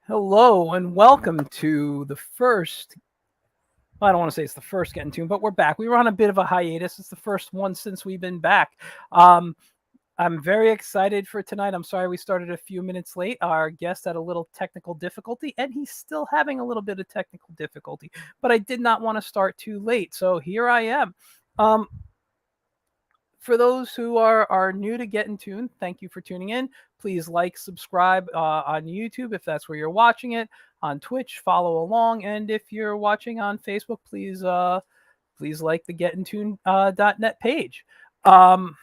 Hello and welcome to the first. Well, I don't want to say it's the first Get in Tune, but we're back. We were on a bit of a hiatus. It's the first one since we've been back. Um, I'm very excited for tonight. I'm sorry we started a few minutes late. Our guest had a little technical difficulty, and he's still having a little bit of technical difficulty. But I did not want to start too late, so here I am. Um, for those who are new to Get in Tune, thank you for tuning in. Please like, subscribe on YouTube if that's where you're watching it. On Twitch, follow along, and if you're watching on Facebook, please like the GetInTune.net page. Um,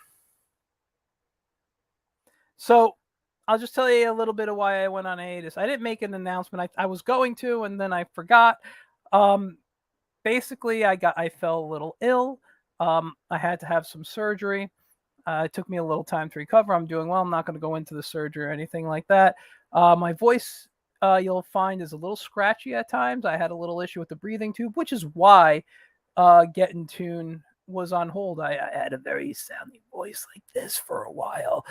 so I'll just tell you a little bit of why I went on hiatus. I didn't make an announcement. I was going to, and then I forgot. Um, Basically, I fell a little ill. I had to have some surgery. It took me a little time to recover. I'm doing well. I'm not going to go into the surgery or anything like that. My voice, you'll find, is a little scratchy at times. I had a little issue with the breathing tube, which is why Get in Tune was on hold. I had a very sounding voice like this for a while.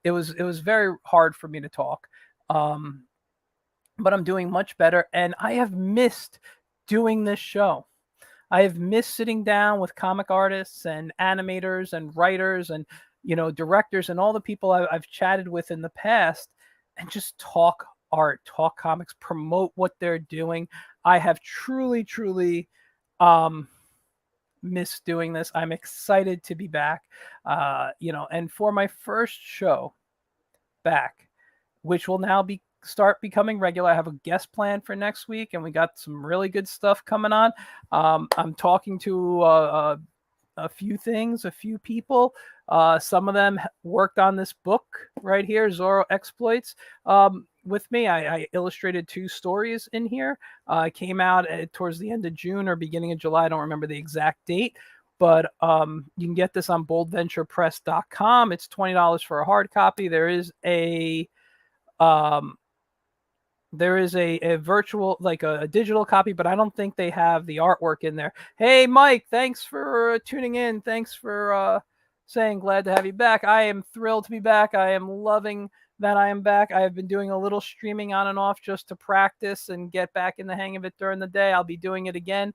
It was very hard for me to talk, um, but I'm doing much better, and I have missed doing this show. I have missed sitting down with comic artists and animators and writers and directors and all the people I've chatted with in the past, and just talk art, talk comics, promote what they're doing. I have truly um, missed doing this. I'm excited to be back. And for my first show back, which will now start becoming regular. I have a guest plan for next week, and we got some really good stuff coming on. I'm talking to a few things, a few people. Some of them worked on this book right here, Zorro Exploits. With me, I illustrated 2 stories in here. Came out towards the end of June or beginning of July. I don't remember the exact date. But you can get this on boldventurepress.com. It's $20 for a hard copy. There is a virtual, like a digital copy, but I don't think they have the artwork in there. Hey, Mike, thanks for tuning in. Thanks for saying glad to have you back. I am thrilled to be back. I am loving that I am back. I have been doing a little streaming on and off just to practice and get back in the hang of it during the day. I'll be doing it again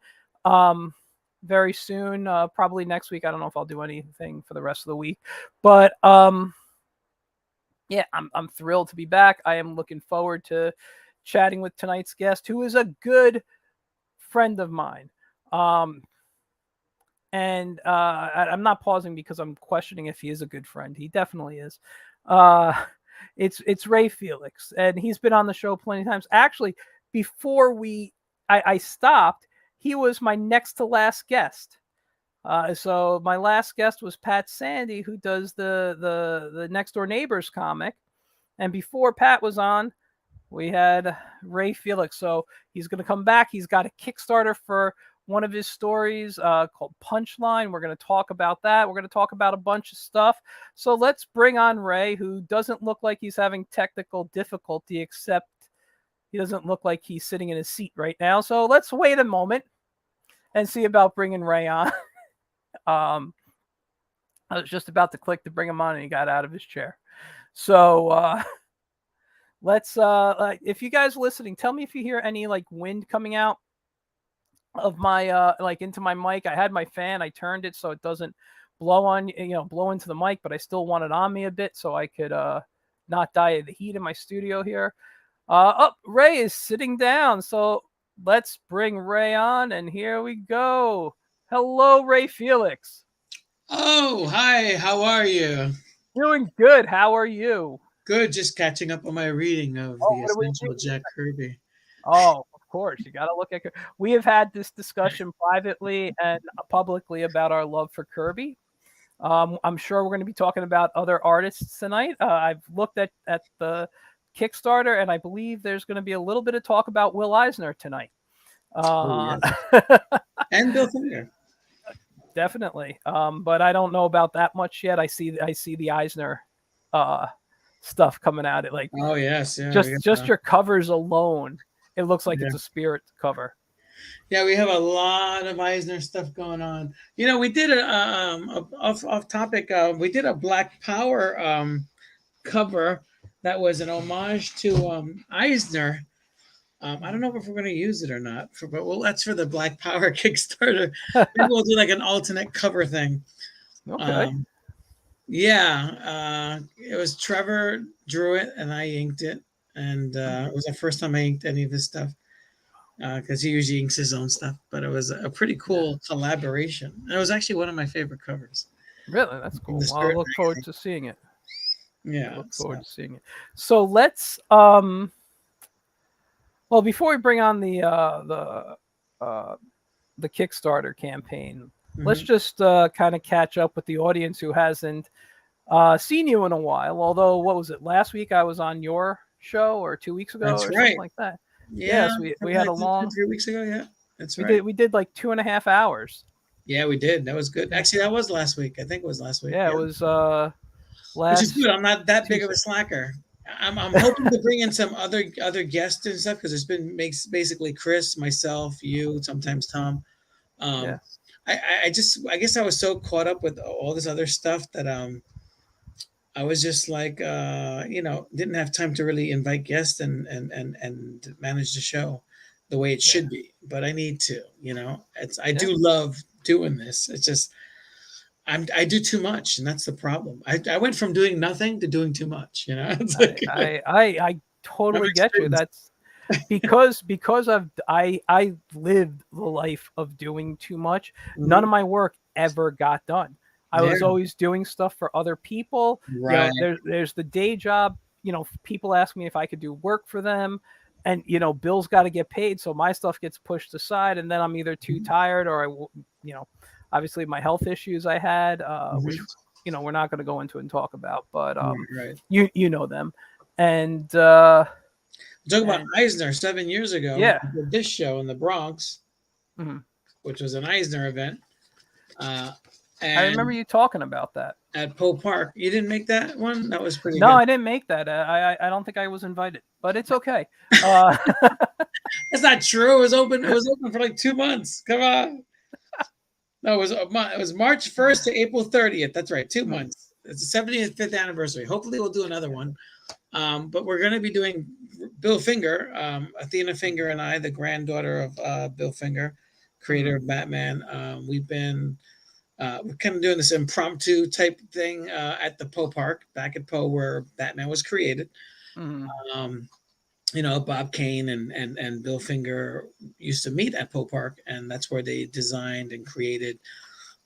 very soon, probably next week. I don't know if I'll do anything for the rest of the week, but yeah, I'm thrilled to be back. I am looking forward to chatting with tonight's guest, who is a good friend of mine. And I'm not pausing because I'm questioning if he is a good friend. He definitely is. It's Ray Felix, and he's been on the show plenty of times. Actually, before I stopped, he was my next to last guest. So my last guest was Pat Sandy, who does the Next Door Neighbors comic. And before Pat was on, we had Ray Felix. So he's going to come back. He's got a Kickstarter for one of his stories called Punchline. We're going to talk about that. We're going to talk about a bunch of stuff. So let's bring on Ray, who doesn't look like he's having technical difficulty, except he doesn't look like he's sitting in his seat right now. So let's wait a moment and see about bringing Ray on. I was just about to click to bring him on, and he got out of his chair. So let's if you guys listening, tell me if you hear any like wind coming out of my like into my mic. I had my fan, I turned it so it doesn't blow on, blow into the mic, but I still want it on me a bit so I could not die of the heat in my studio here. Ray is sitting down, so let's bring Ray on, and here we go. Hello, Ray Felix. Oh, hi, how are you? Doing good. How are you? Good, just catching up on my reading of Oh, the what are we Essential reading? Jack Kirby. Oh, of course. You got to look at. We have had this discussion privately and publicly about our love for Kirby. I'm sure we're going to be talking about other artists tonight. I've looked at the Kickstarter, and I believe there's going to be a little bit of talk about Will Eisner tonight. Oh, Uh, yes. And Bill Finger. Definitely. But I don't know about that much yet. I see the Eisner uh, stuff coming at it. Like Oh, yes, yeah, just your covers alone, it looks like yeah. it's a Spirit cover. Yeah, we have a lot of Eisner stuff going on. We did off topic. We did a Black Power cover that was an homage to Eisner. I don't know if we're going to use it or not. But well, that's for the Black Power Kickstarter. Maybe we'll do like an alternate cover thing. Okay. Um, yeah, it was Trevor drew it and I inked it, and it was the first time I inked any of his stuff because he usually inks his own stuff. But it was a pretty Yeah. cool collaboration. And it was actually one of my favorite covers Really, that's in cool. the Well, I'll Spirit look forward magazine. to seeing it. I Yeah, look so forward to seeing it. So let's well, before we bring on uh the Kickstarter campaign, let's mhm. just kind of catch up with the audience who hasn't seen you in a while. Although, what was it? Last week I was on your show, or 2 weeks ago, That's or something right. like that. Yeah, Yes, we something had a like that, two, long 3 weeks ago. Yeah, that's we right. did like 2.5 hours. Yeah, we did. That was good. Yeah, Actually, that was last week. I think it was last week. yeah, it Yeah, was which is last good. I'm not that big of a Tuesday. slacker. I'm hoping to bring in some other guests and stuff because there's been makes basically Chris, myself, you, sometimes Tom. Yeah, Um, I guess I was so caught up with all this other stuff that I was just like didn't have time to really invite guests and manage the show the way it yeah. should be. But I need to, I Yeah. do love doing this. It's just I do too much, and that's the problem. I went from doing nothing to doing too much. It's like I I've totally get you. experienced. That's because I lived the life of doing too much. None Mhm. of my work ever got done. I Yeah, was always doing stuff for other people. right. There's the day job. People ask me if I could do work for them, and bills got to get paid, so my stuff gets pushed aside, and then I'm either too Mhm. tired or you know, obviously my health issues I had, which Mhm. we're not going to go into and talk about, but Right. you know them, and Talk about and Eisner 7 years ago. yeah. We did this show in the Bronx, Mhm. which was an Eisner event, uh, I remember and you talking about that. at Poe Park. You didn't make that one. That was pretty No, good. I didn't make that. I don't think I was invited, but it's okay. Uh, That's not true. It was open. It was open for like 2 months. Come on. No, it was March 1st to April 30th. That's right, two mm, months. It's the 75th anniversary. Hopefully, we'll do another one. But we're going to be doing Bill Finger, Athena Finger, and I, the granddaughter of Bill Finger, creator mm, of Batman. We're kind of doing this impromptu type thing at the Poe Park, back at Poe, where Batman was created. mm, Um, Bob Kane and Bill Finger used to meet at Poe Park, and that's where they designed and created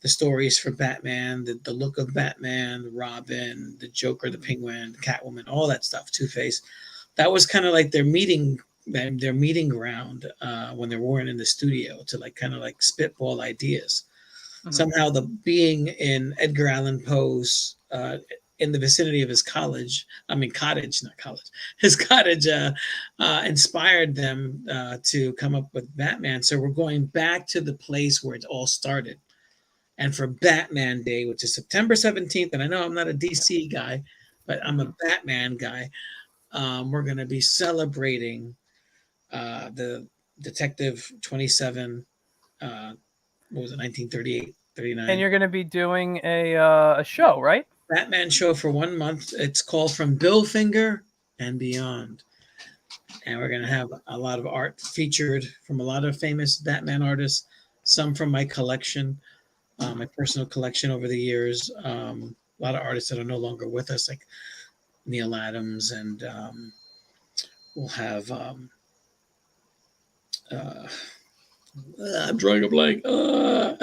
the stories for Batman, the look of Batman, Robin, the Joker, the mm, Penguin, Catwoman, all that stuff, Two Face. That was kind of like their meeting ground when they weren't in the studio to like kind of like spitball ideas. mm. Somehow the being in Edgar Allan Poe's in the vicinity of his cottage, not college, his cottage inspired them to come up with Batman. So we're going back to the place where it all started. And for Batman Day, which is September 17th, and I know I'm not a DC guy, but I'm a Mhm. Batman guy, we're going to be celebrating the Detective 27, uh, what was it, 1938, And 39. you're going to be doing a show, right? Batman show for 1 month. It's called From Bill Finger and Beyond. And we're going to have a lot of art featured from a lot of famous Batman artists, some from my collection, my Mhm. personal collection over the years. A lot of artists that are no longer with us, like Neil Adams, and we'll have. Uh, I'm drawing a blank. I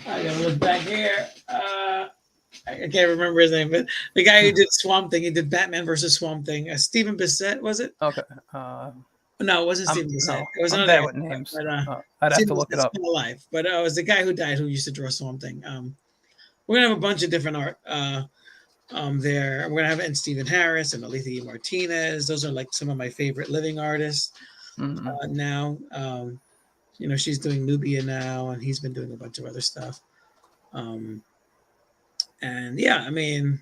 gotta look back here. I can't remember his name, but the guy who did Swamp Thing, he did Batman versus Swamp Thing. Stephen Bissett, was it? Okay. Uh, No, it wasn't I'm Stephen Bissett. no, It was I'm another bad guy. with names. But I'd have Stephen to look it Bissett's up. still alive. But it was the guy who died who used to draw Swamp Thing. We're gonna have a bunch of different art there. We're gonna have and Stephen Harris and Alethea Martinez. Those are like some of my favorite living artists Mhm. now. She's doing Nubia now, and he's been doing a bunch of other stuff. Um, and yeah, I mean,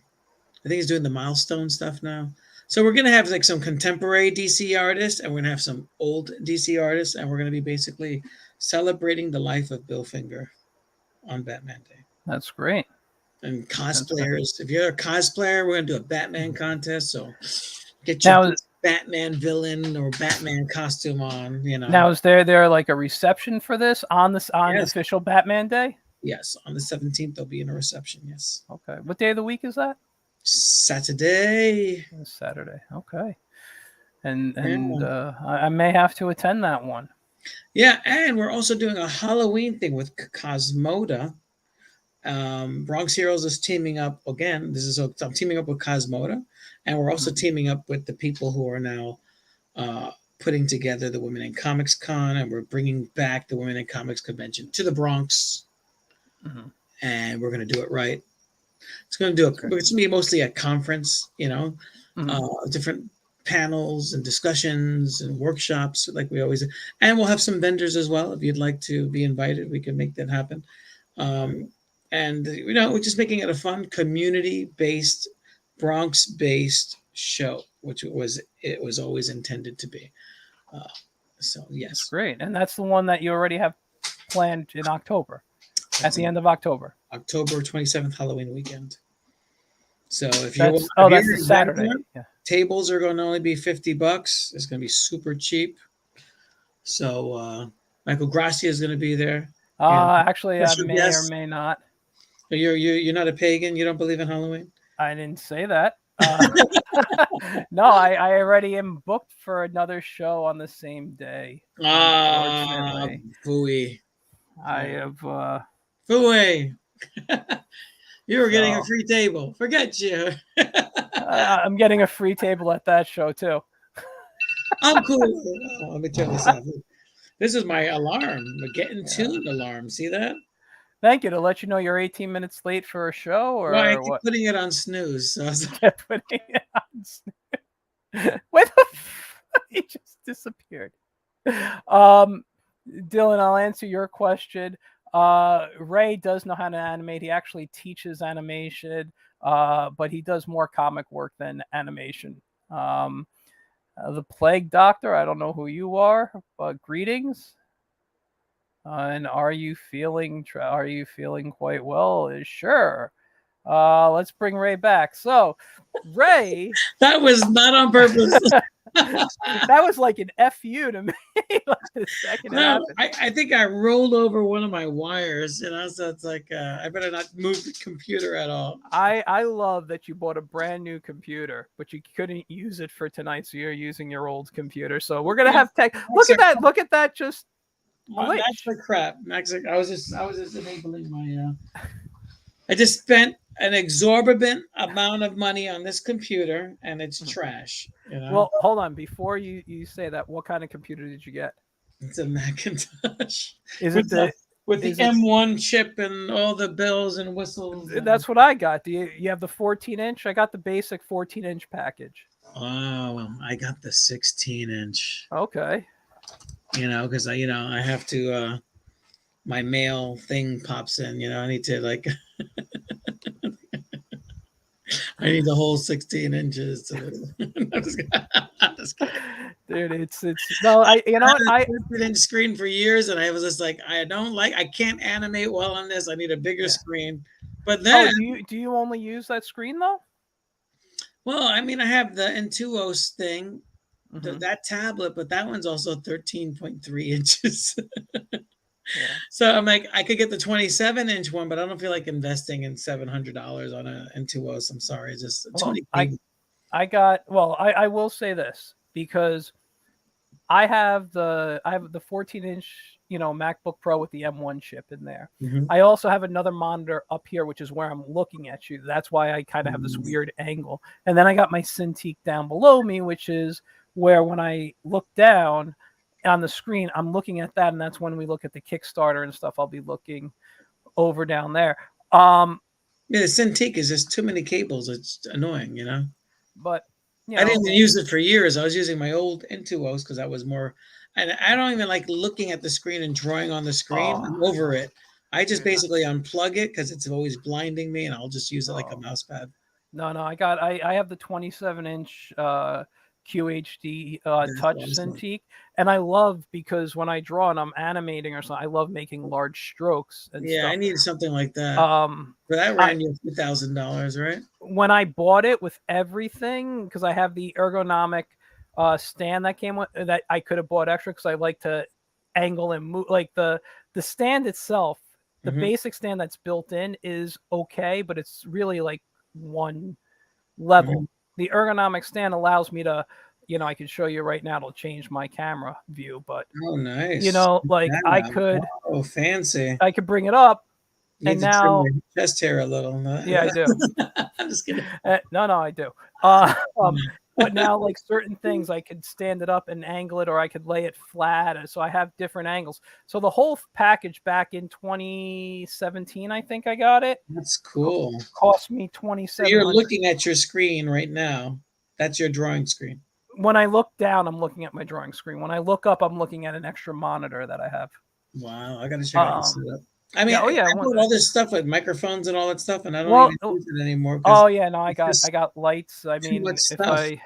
I think he's doing the milestone stuff now. So we're gonna have like some contemporary DC artists, and we're gonna have some old DC artists, and we're gonna be basically celebrating the life of Bill Finger on Batman Day. That's great. And That's great. cosplayers, if you're a cosplayer, we're gonna do a Batman contest. So get your Now, boots. Batman villain or Batman costume on. Now, is there like a reception for this on Yes, official Batman Day? yes. On the 17th, there'll be a reception. Yes, Okay. What day of the week is that? Saturday. It's Saturday. Okay. And Yeah. I may have to attend that one. Yeah, and we're also doing a Halloween thing with Cosmoda. Bronx Heroes is teaming up again. I'm teaming up with Cosmoda, and we're also teaming up with the people who are now putting together the Women in Comics Con, and we're bringing back the Women in Comics Convention to the Bronx, Mm-hmm. and we're going to do it right. It's going to it's going to be mostly a conference, different panels and discussions and workshops like we always do. And we'll have some vendors as well. If you'd like to be invited, we can make that happen. And we're just making it a fun community-based, Bronx-based show, which it was always intended to be. So yes, That's great, and that's the one that you already have planned in October, at the end of October. October 27th, Halloween weekend. So if that's the Saturday. Yeah. Tables are going to only be $50. It's going to be super cheap. So Michael Gracia is going to be there. Actually, I may or may not. You're not a pagan. You don't believe in Halloween. I didn't say that. No, I already am booked for another show on the same day. Unfortunately, phooey. I have. Phooey. You were getting a free table. Forget you. I'm getting a free table at that show too. I'm cool. Let me turn this off. This is my alarm. The Get in Tune alarm. See that? Thank you, to let you know you're 18 minutes late for a show, or I keep putting it on snooze. So putting it on snooze. Where the he just disappeared. Dylan, I'll answer your question. Ray does know how to animate. He actually teaches animation, but he does more comic work than animation. The Plague Doctor, I don't know who you are, but greetings. And are you feeling quite well? Sure. Let's bring Ray back. So, Ray, that was not on purpose. That was like an FU to me. Like the second I think I rolled over one of my wires, so it's like I better not move the computer at all. I love that you bought a brand new computer, but you couldn't use it for tonight, so you're using your old computer. So we're gonna have tech. Look at that, just That's the crap, Max. I was just enabling my. I just spent an exorbitant amount of money on this computer, and it's trash. Well, hold on. Before you say that, what kind of computer did you get? It's a Macintosh. Is it the M1 chip and all the bells and whistles? That's what I got. Do you have the 14-inch? I got the basic 14-inch package. Oh, well, I got the 16-inch. Okay. Because I have to. My mail thing pops in. I need to like. I need the whole 16 inches. I'm just kidding. Dude, it's no. I I 15-inch screen for years, and I was just like, I can't animate well on this. I need a bigger screen. But then, do you only use that screen though? Well, I mean, I have the Intuos thing, that tablet, but that one's also 13.3 inches. So I'm like, I could get the 27-inch one, but I don't feel like investing in $700 on an Intuos. I'm sorry, just I will say this, because I have the 14-inch MacBook Pro with the M1 chip in there. I also have another monitor up here, which is where I'm looking at you. That's why I kind of have this weird angle. And then I got my Cintiq down below me, which is where when I look down on the screen, I'm looking at that, and that's when we look at the Kickstarter and stuff. I'll be looking over down there. The Cintiq is just too many cables. It's annoying, But I didn't use it for years. I was using my old Intuos because I was more, and I don't even like looking at the screen and drawing on the screen. I'm over it. I just basically unplug it because it's always blinding me, and I'll just use it like a mouse pad. No, I have the 27-inch QHD touch Cintiq, and I love, because when I draw and I'm animating or something, I love making large strokes and stuff. I need something like that. But that ran you $2,000, right? When I bought it with everything, because I have the ergonomic stand that came with that I could have bought extra because I like to angle and move. Like the stand itself, the Mm-hmm. basic stand that's built in is okay, but it's really like one level. Mm-hmm. The ergonomic stand allows me to, I can show you right now. It'll change my camera view, but Oh, nice. like Yeah. Oh, fancy. I could bring it up, You and need to trim now, your chest hair a little. yeah, I do. I'm just kidding. No, I do. But now, like certain things, I could stand it up and angle it, or I could lay it flat. So I have different angles. So the whole package back in 2017, I think I got it. That's cool. Cost me So $2,700. you're looking at your screen right now. That's your drawing screen. When I look down, I'm looking at my drawing screen. When I look up, I'm looking at an extra monitor that I have. Wow, I got to check out your setup. I mean, yeah, I bought all this stuff with microphones and all that stuff, and I don't well, even use it anymore. Oh yeah, no, I got lights. I too mean, much if stuff. I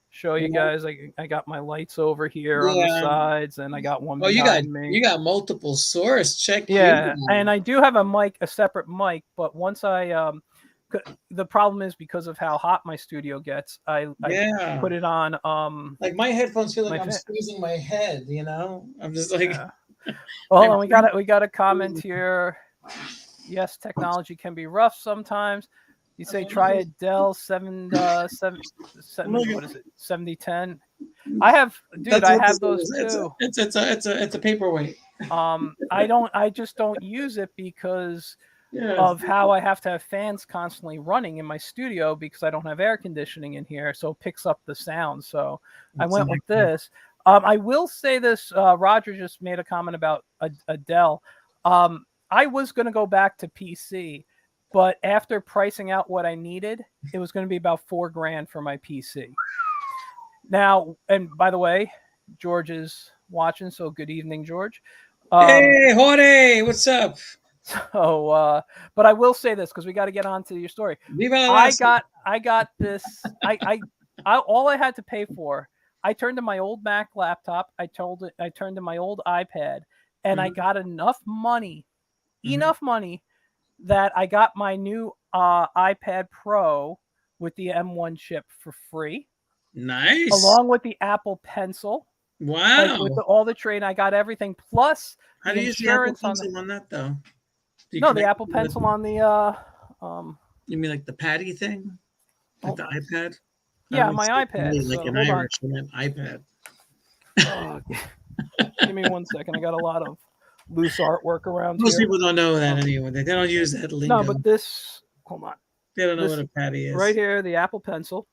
show you You know? guys, I got my lights over here on the Yeah. sides, and I got one Oh, behind me. you got multiple source. Check Yeah, you. and I do have a separate mic, but once the problem is because of how hot my studio gets, I Yeah. put it on Like my headphones feel like my I'm fan. squeezing my head, you know? I'm just like Yeah. Well, and we got a comment here. Yes, technology can be rough sometimes. You say try a Dell 7010. What is it? 7010. I have, dude. That's I what have this those is. too. It's a paperweight. I just don't use it because of how I have to have fans constantly running in my studio because I don't have air conditioning in here, so it picks up the sound. So I went with this. I will say this. Roger just made a comment about a Dell. I was going to go back to PC, but after pricing out what I needed, it was going to be about $4,000 for my PC. Now, and by the way, George is watching, so good evening, George. Hey, Jorge, what's up? So, but I will say this because we got to get on to your story. Viva I got this. All I had to pay for. I turned to my old Mac laptop. I turned to my old iPad, and I got enough money that I got my new iPad Pro with the M1 chip for free. Nice. Along with the Apple Pencil. Wow. Like with all the trade, I got everything plus How the do you use the Apple insurance Pencil on that though? No, the Apple Pencil on the You mean like the Patty thing? Like the iPad? Yeah, my iPad. Like So, an hold Irish and an iPad. Oh, give me 1 second. I got a lot of loose artwork around Most here. people don't know that anyway. They don't use that lingo. No, but this. Hold on. They don't know what a Patty is. Right here, the Apple Pencil.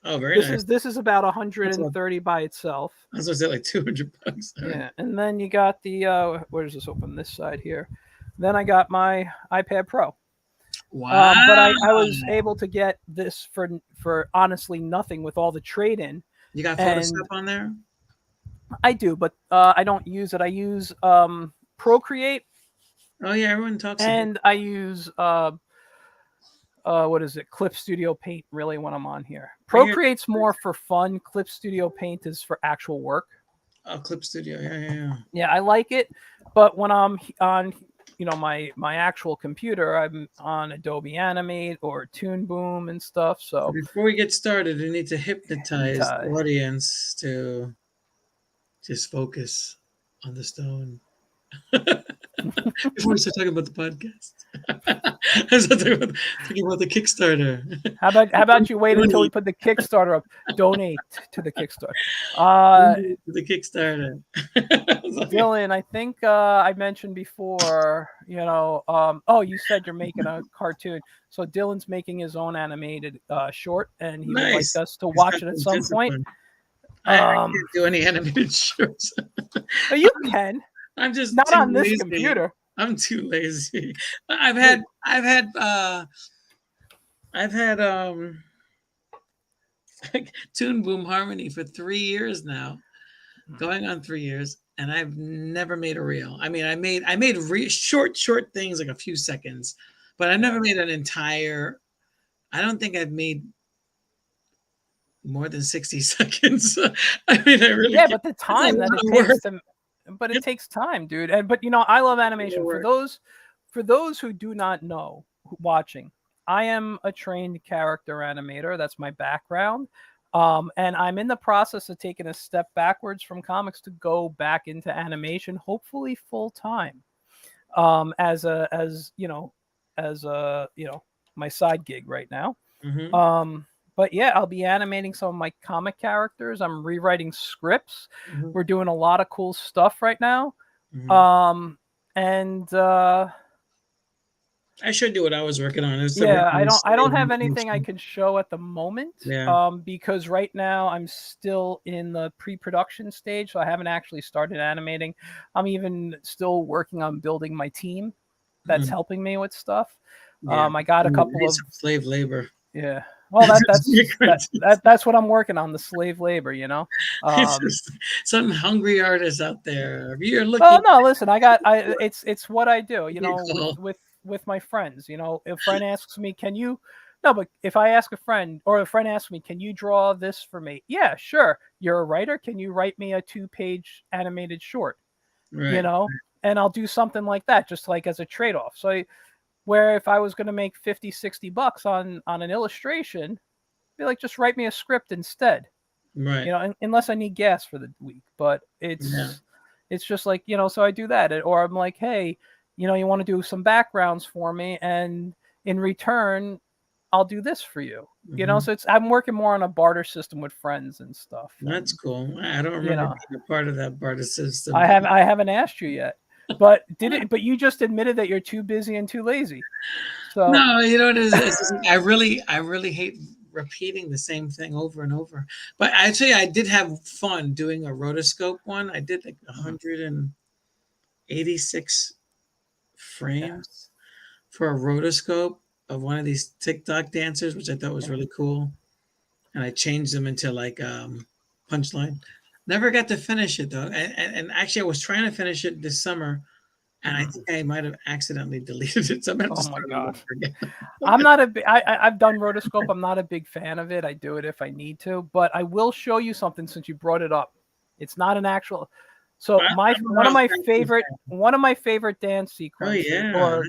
Oh, very nice. This is about 130 by itself. I was gonna say like $200. Yeah, and then you got the where does this open? This side here. Then I got my iPad Pro. Wow. But I was able to get this for honestly nothing with all the trade-in. You got Photoshop on there? I do, but I don't use it. I use Procreate. Oh yeah, everyone talks. And I use what is it? Clip Studio Paint. Really, when I'm on here, Procreate's more for fun. Clip Studio Paint is for actual work. Oh, Clip Studio, yeah. Yeah, I like it, but when I'm on, my actual computer, I'm on Adobe Animate or Toon Boom and stuff. So before we get started, we need to hypnotize the audience to just focus on the stone. Before we start talking about the podcast, I was talking about the Kickstarter. How about you wait until we put the Kickstarter up? Donate to the Kickstarter. The Kickstarter. Dylan, I think I mentioned before. You said you're making a cartoon, so Dylan's making his own animated short, and he would like us to watch it at some point. I can't do any animated shorts. You can. I'm just not on this lazy. computer. I'm too lazy. I've had Toon Boom Harmony for 3 years now, going on 3 years, and I've never made a reel. I mean, I made short things like a few seconds, but I never made an entire. I don't think I've made more than 60 seconds. I mean, I really but the time that it takes to. But it takes time, dude. But I love animation. For those who do not know watching, I am a trained character animator. That's my background. And I'm in the process of taking a step backwards from comics to go back into animation, hopefully full time, as my side gig right now. But yeah, I'll be animating some of my comic characters. I'm rewriting scripts. We're doing a lot of cool stuff right now. And I should do what I was working on. yeah, I don't have anything I can show at the moment. Yeah. Because right now I'm still in the pre-production stage, so I haven't actually started animating. I'm even still working on building my team that's helping me with stuff. Yeah. I got a couple of slave labor. Yeah. Well, that's what I'm working on, the slave labor, Some hungry artists out there. If you're looking. Oh no, listen, it's what I do, with my friends. If a friend asks me, can you no, but if I ask a friend, or a friend asks me, can you draw this for me? Yeah, sure. You're a writer, can you write me a 2-page animated short? Right. And I'll do something like that, just like as a trade-off. So where if I was going to make 50, $60 on an illustration, be like, just write me a script instead. Right. Unless I need gas for the week. But it's just like, so I do that. Or I'm like, hey, you want to do some backgrounds for me, and in return, I'll do this for you. So I'm working more on a barter system with friends and stuff. That's cool. I don't remember being a part of that barter system. I haven't asked you yet. But but you just admitted that you're too busy and too lazy. So no, it is. I really hate repeating the same thing over and over. But actually, I did have fun doing a rotoscope one. I did like 186 frames for a rotoscope of one of these TikTok dancers, which I thought was really cool. And I changed them into like punchline. Never got to finish it though. And actually, I was trying to finish it this summer, and I think I might have accidentally deleted it. So I'm oh my god! I'm not I've done rotoscope. I'm not a big fan of it. I do it if I need to, but I will show you something since you brought it up. It's not an actual. So one of my favorite dance sequences,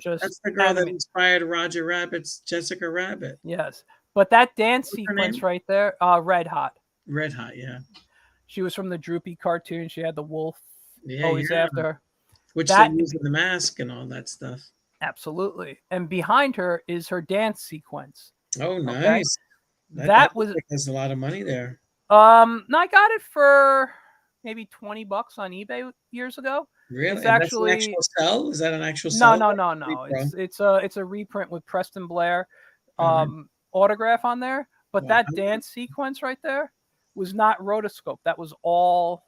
that's the girl that inspired Roger Rabbit's Jessica Rabbit. Yes, but that dance sequence right there, Red Hot. Red Hot, yeah. She was from the Droopy cartoon. She had the wolf always after her. Which they use in the mask and all that stuff. Absolutely. And behind her is her dance sequence. Oh, nice. Okay? That was there's a lot of money there. No, I got it for maybe $20 on eBay years ago. Really? It's actually that's an actual sell? Is that an actual sell? No. It's a reprint with Preston Blair autograph on there. But that dance sequence right there was not rotoscope. That was all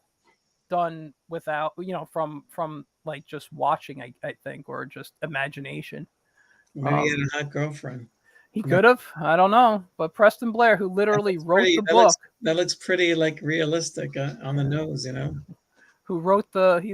done without, from like just watching, I think, or just imagination. Maybe he had a hot girlfriend. He could have. I don't know. But Preston Blair, who literally wrote the book. That looks pretty like realistic on the nose, He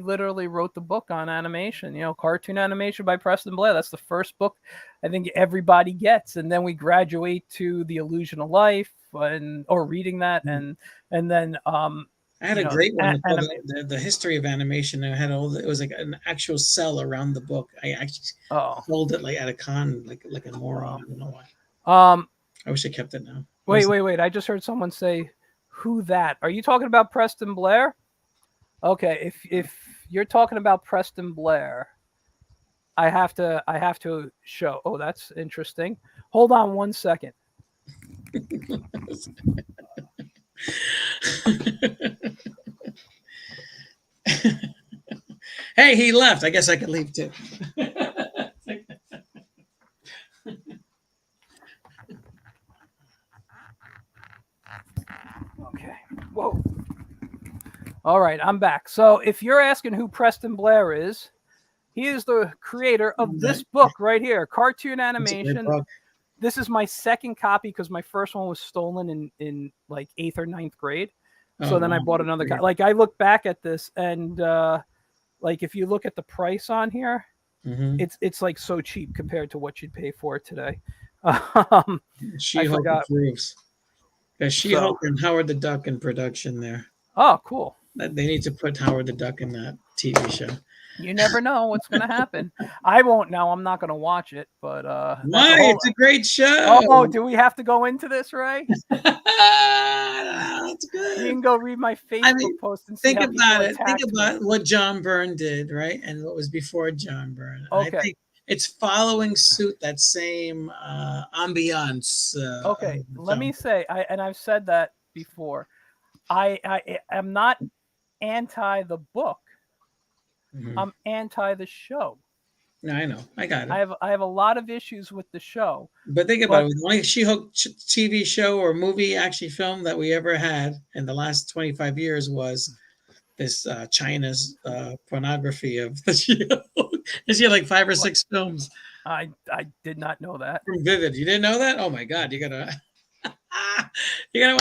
literally wrote the book on animation, cartoon animation by Preston Blair. That's the first book I think everybody gets. And then we graduate to The Illusion of Life or reading that. And then, I had a great one. The history of animation. I had it was like an actual cell around the book. I actually sold it like at a con, like a moron. I don't know why. I wish I kept it now. Wait. I just heard someone say, "Who that?" Are you talking about Preston Blair? Okay, if you're talking about Preston Blair, I have to show. Oh, that's interesting. Hold on one second. Hey, he left. I guess I could leave too. Okay. Whoa. All right, I'm back. So if you're asking who Preston Blair is, he is the creator of this book right here, cartoon animation. This is my second copy because my first one was stolen in like 8th or 9th grade. So then I bought another copy. Like I look back at this and like if you look at the price on here, it's like so cheap compared to what you'd pay for it today. She-Hulk approves. She-Hulk and Howard the Duck in production there. Oh, cool. They need to put Howard the Duck in that TV show. You never know what's going to happen. I won't know. I'm not going to watch it, but why? It's a great show. Oh, do we have to go into this, Ray? It's good. You can go read my I Facebook mean, post and see think how people about it. Think attacked me. about what John Byrne did, right? And what was before John Byrne. And I Okay. think it's following suit that same ambiance Okay. of Let John me say, I've said that before. I am not anti the book. Byrne. I'm anti the show. No, I know. I got it. I have a lot of issues with the show, But think about but it. The only She-Hulk TV show or movie actually film that we ever had in the last 25 years was this China's pornography of the She-Hulk. And she had like 5 or 6 films I did not know that. from Vivid. You didn't know that? Oh my God. You gotta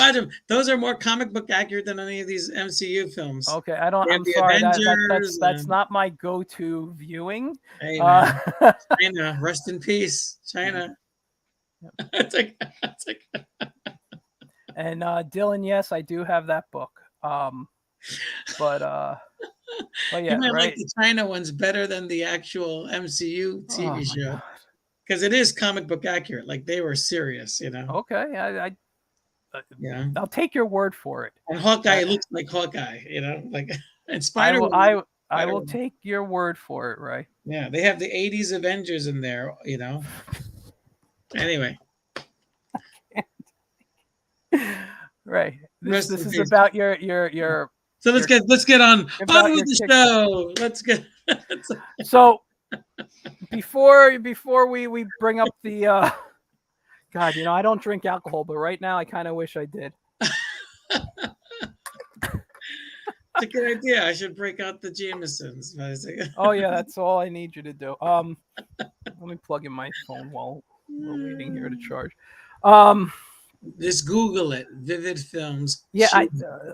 watch them. Those are more comic book accurate than any of these MCU films. Okay, I don't. They have I'm the sorry. Avengers That's and not my go-to viewing. hey Uh, man, China, rest in peace, China. It's like and Dylan, yes, I do have that book. But you yeah, might like right. the China ones better than the actual MCU Oh TV my show god. because it is comic book accurate. Like they were serious, you know. Okay, Yeah, I'll take your word for it. and Hawkeye Uh, looks like Hawkeye, you know, like and I Spider will. Woman. I Spider will Woman. take your word for it, right? Yeah, they have the '80s Avengers in there, you know. Anyway, Right. rest This in is peace. about So your let's get on about with your the Kickstarter. show. Let's get. So before we bring up the God, I don't drink alcohol, but right now I kind of wish I did. It's a good idea. I should break out the Jamesons. Oh yeah, that's all I need you to do. Let me plug in my phone while we're waiting here to charge. Um, Just Google it. Vivid Films. yeah,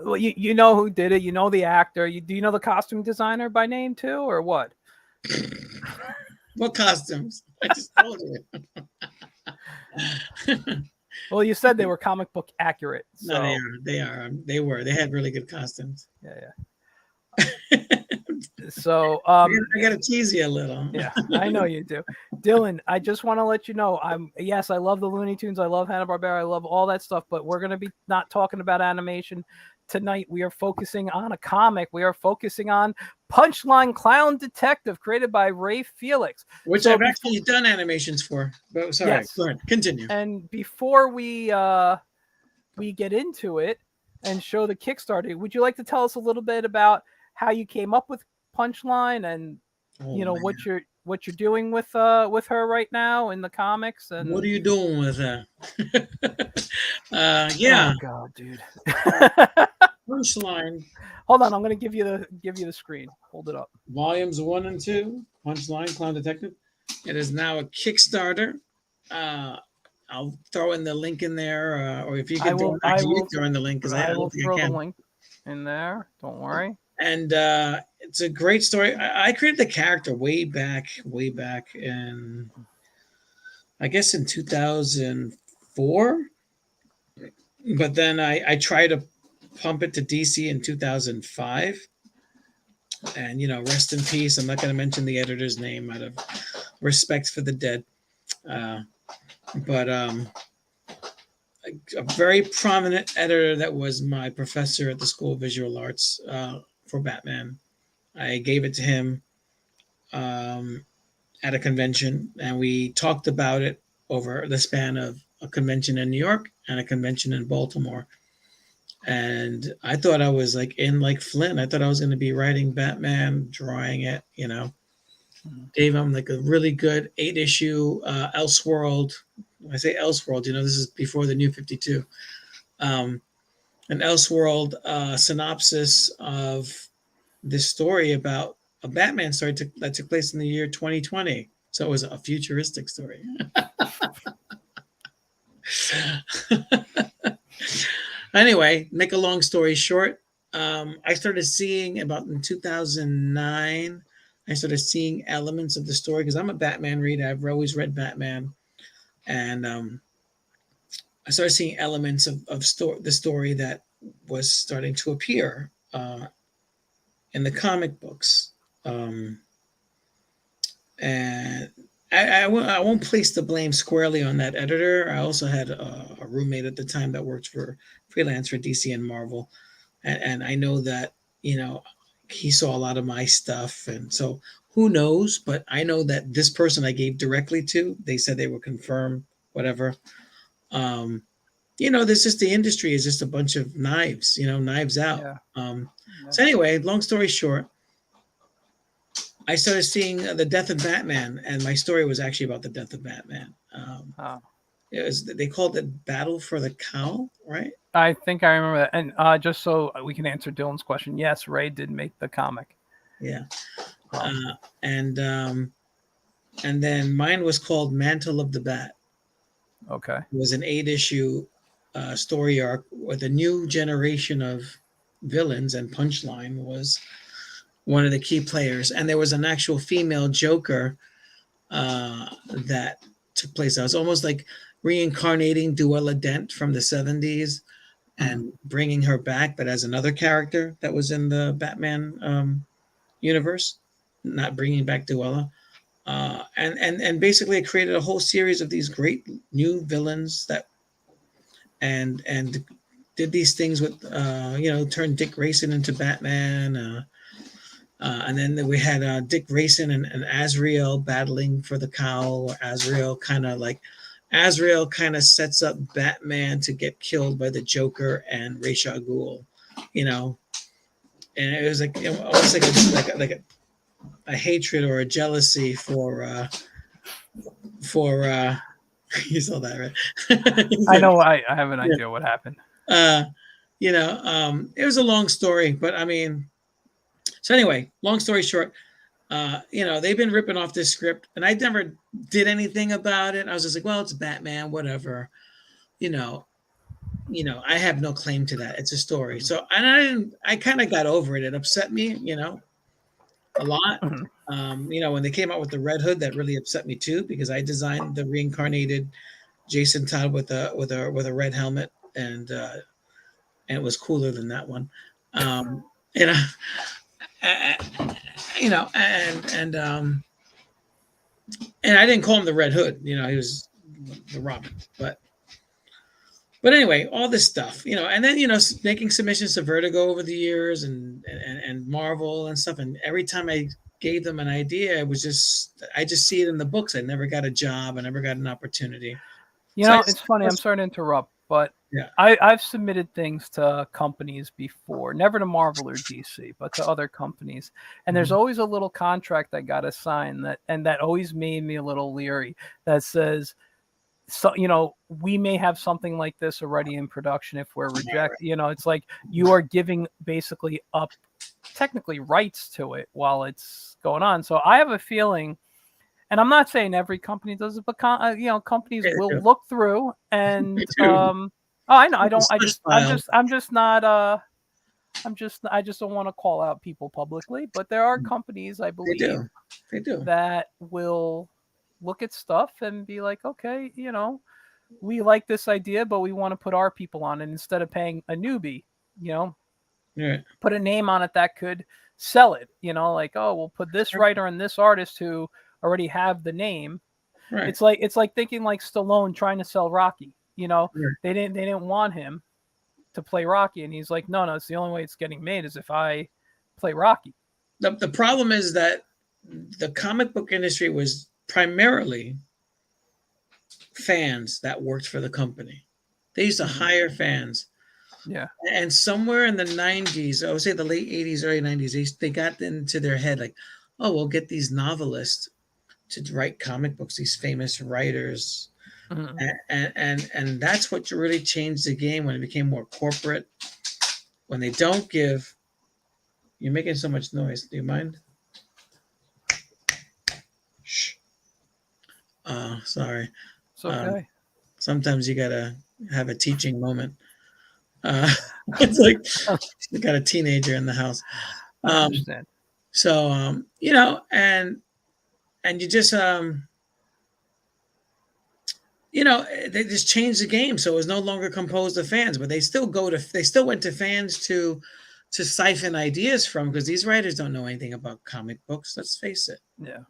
well, you know who did it. You know the actor. Do you know the costume designer by name too, or what? What costumes? I just told you. Well, you said they were comic book accurate. No, So they are. They were. They had really good costumes. yeah. I So gotta tease you a little. yeah, I know you do. Dylan, I just want to let you know yes, I love the Looney Tunes, I love Hanna-Barbera, I love all that stuff, but we're going to be not talking about animation tonight. We are focusing on a comic. We are focusing on Punchline Clown Detective, created by Ray Felix. Which So I've actually done animations for. But sorry, yes. go ahead. Continue. And before we get into it and show the Kickstarter, would you like to tell us a little bit about how you came up with Punchline and what you're doing with her right now in the comics? And what are you doing with that? Oh god, dude. Punchline. Hold on, I'm gonna give you the screen. Hold it up. Volumes 1 and 2. Punchline Clown Detective. It is now a Kickstarter. I'll throw in the link in there, or if you can throw in the link because I will don't think throw I the can. link in there. Don't worry. And it's a great story. I created the character way back in, I guess, in 2004. But then I tried to pump it to DC in 2005. And, rest in peace. I'm not going to mention the editor's name out of respect for the dead. But a very prominent editor that was my professor at the School of Visual Arts for Batman. I gave it to him at a convention, and we talked about it over the span of a convention in New York and a convention in Baltimore. And I thought I was like Flynn. I thought I was going to be writing Batman, drawing it, Gave him like a really good 8-issue Elseworld. When I say Elseworld, this is before the New 52. An Elseworld synopsis of this story about a Batman story that took place in the year 2020. So it was a futuristic story. Anyway, make a long story short, I started seeing about in 2009. I started seeing elements of the story because I'm a Batman reader. I've always read Batman, and I started seeing elements of the story that was starting to appear in the comic books. And I won't place the blame squarely on that editor. I also had a roommate at the time that worked for freelance for DC and Marvel, and I know that he saw a lot of my stuff, and so who knows? But I know that this person I gave directly to, they said they would confirm whatever. Um, there's just the industry is just a bunch of knives, knives out. Yeah. So anyway, long story short, I started seeing the death of Batman, and my story was actually about the death of Batman. Oh. It was they called it Battle for the Cowl, right? I think I remember that. And just so we can answer Dylan's question, yes, Ray did make the comic. Yeah, Um, and then mine was called Mantle of the Bat. okay. It was an 8-issue story arc with a new generation of villains, and Punchline was one of the key players, and there was an actual female Joker that took place. I was almost like reincarnating Duella Dent from the 70s and bringing her back, but as another character that was in the Batman universe, not bringing back Duella. And basically, it created a whole series of these great new villains that and did these things with turned Dick Grayson into Batman. And then we had Dick Grayson and Azrael battling for the cowl. Azrael kind of sets up Batman to get killed by the Joker and Ra's al Ghul, and it was like almost like a hatred or a jealousy for you saw that, right? I know. I have an idea what happened. It was a long story, but I mean, so anyway, long story short, they've been ripping off this script, and I never did anything about it. I was just like, well, it's Batman, whatever. I have no claim to that. It's a story. So, and I kind of got over it. It upset me, a lot. When they came out with the Red Hood, that really upset me too, because I designed the reincarnated Jason Todd with a red helmet, and it was cooler than that one. You know, and I didn't call him the Red Hood. He was the Robin. But anyway, all this stuff, and then making submissions to Vertigo over the years, and Marvel and stuff. And every time I gave them an idea, I just see it in the books. I never got a job. I never got an opportunity. It's funny. I'm sorry to interrupt, but yeah, I've submitted things to companies before, never to Marvel or DC, but to other companies. And there's always a little contract I got to sign that always made me a little leery. That says, so we may have something like this already in production if we're rejected. It's like you are giving basically up technically rights to it while it's going on. So I have a feeling, and I'm not saying every company does it, but companies will look through and I know I don't I just I'm just not I just don't want to call out people publicly, but there are companies I believe they do that will look at stuff and be like, okay, we like this idea, but we want to put our people on it instead of paying a newbie, put a name on it that could sell it, like, oh, we'll put this writer and this artist who already have the name. Right. It's like thinking like Stallone trying to sell Rocky, they didn't want him to play Rocky. And he's like, no, it's the only way it's getting made is if I play Rocky. The problem is that the comic book industry was primarily fans that worked for the company. They used to hire fans. Yeah. And somewhere in the 90s, I would say the late 80s, early 90s, they got into their head like, oh, we'll get these novelists to write comic books, these famous writers. And that's what really changed the game when it became more corporate. When they don't give, you're making so much noise. Do you mind? Shh. Sorry. It's okay. Sometimes you gotta have a teaching moment. It's like you got a teenager in the house. I understand. So and you just they just changed the game, so it was no longer composed of fans, but they still went to fans to siphon ideas from, because these writers don't know anything about comic books. Let's face it. Yeah.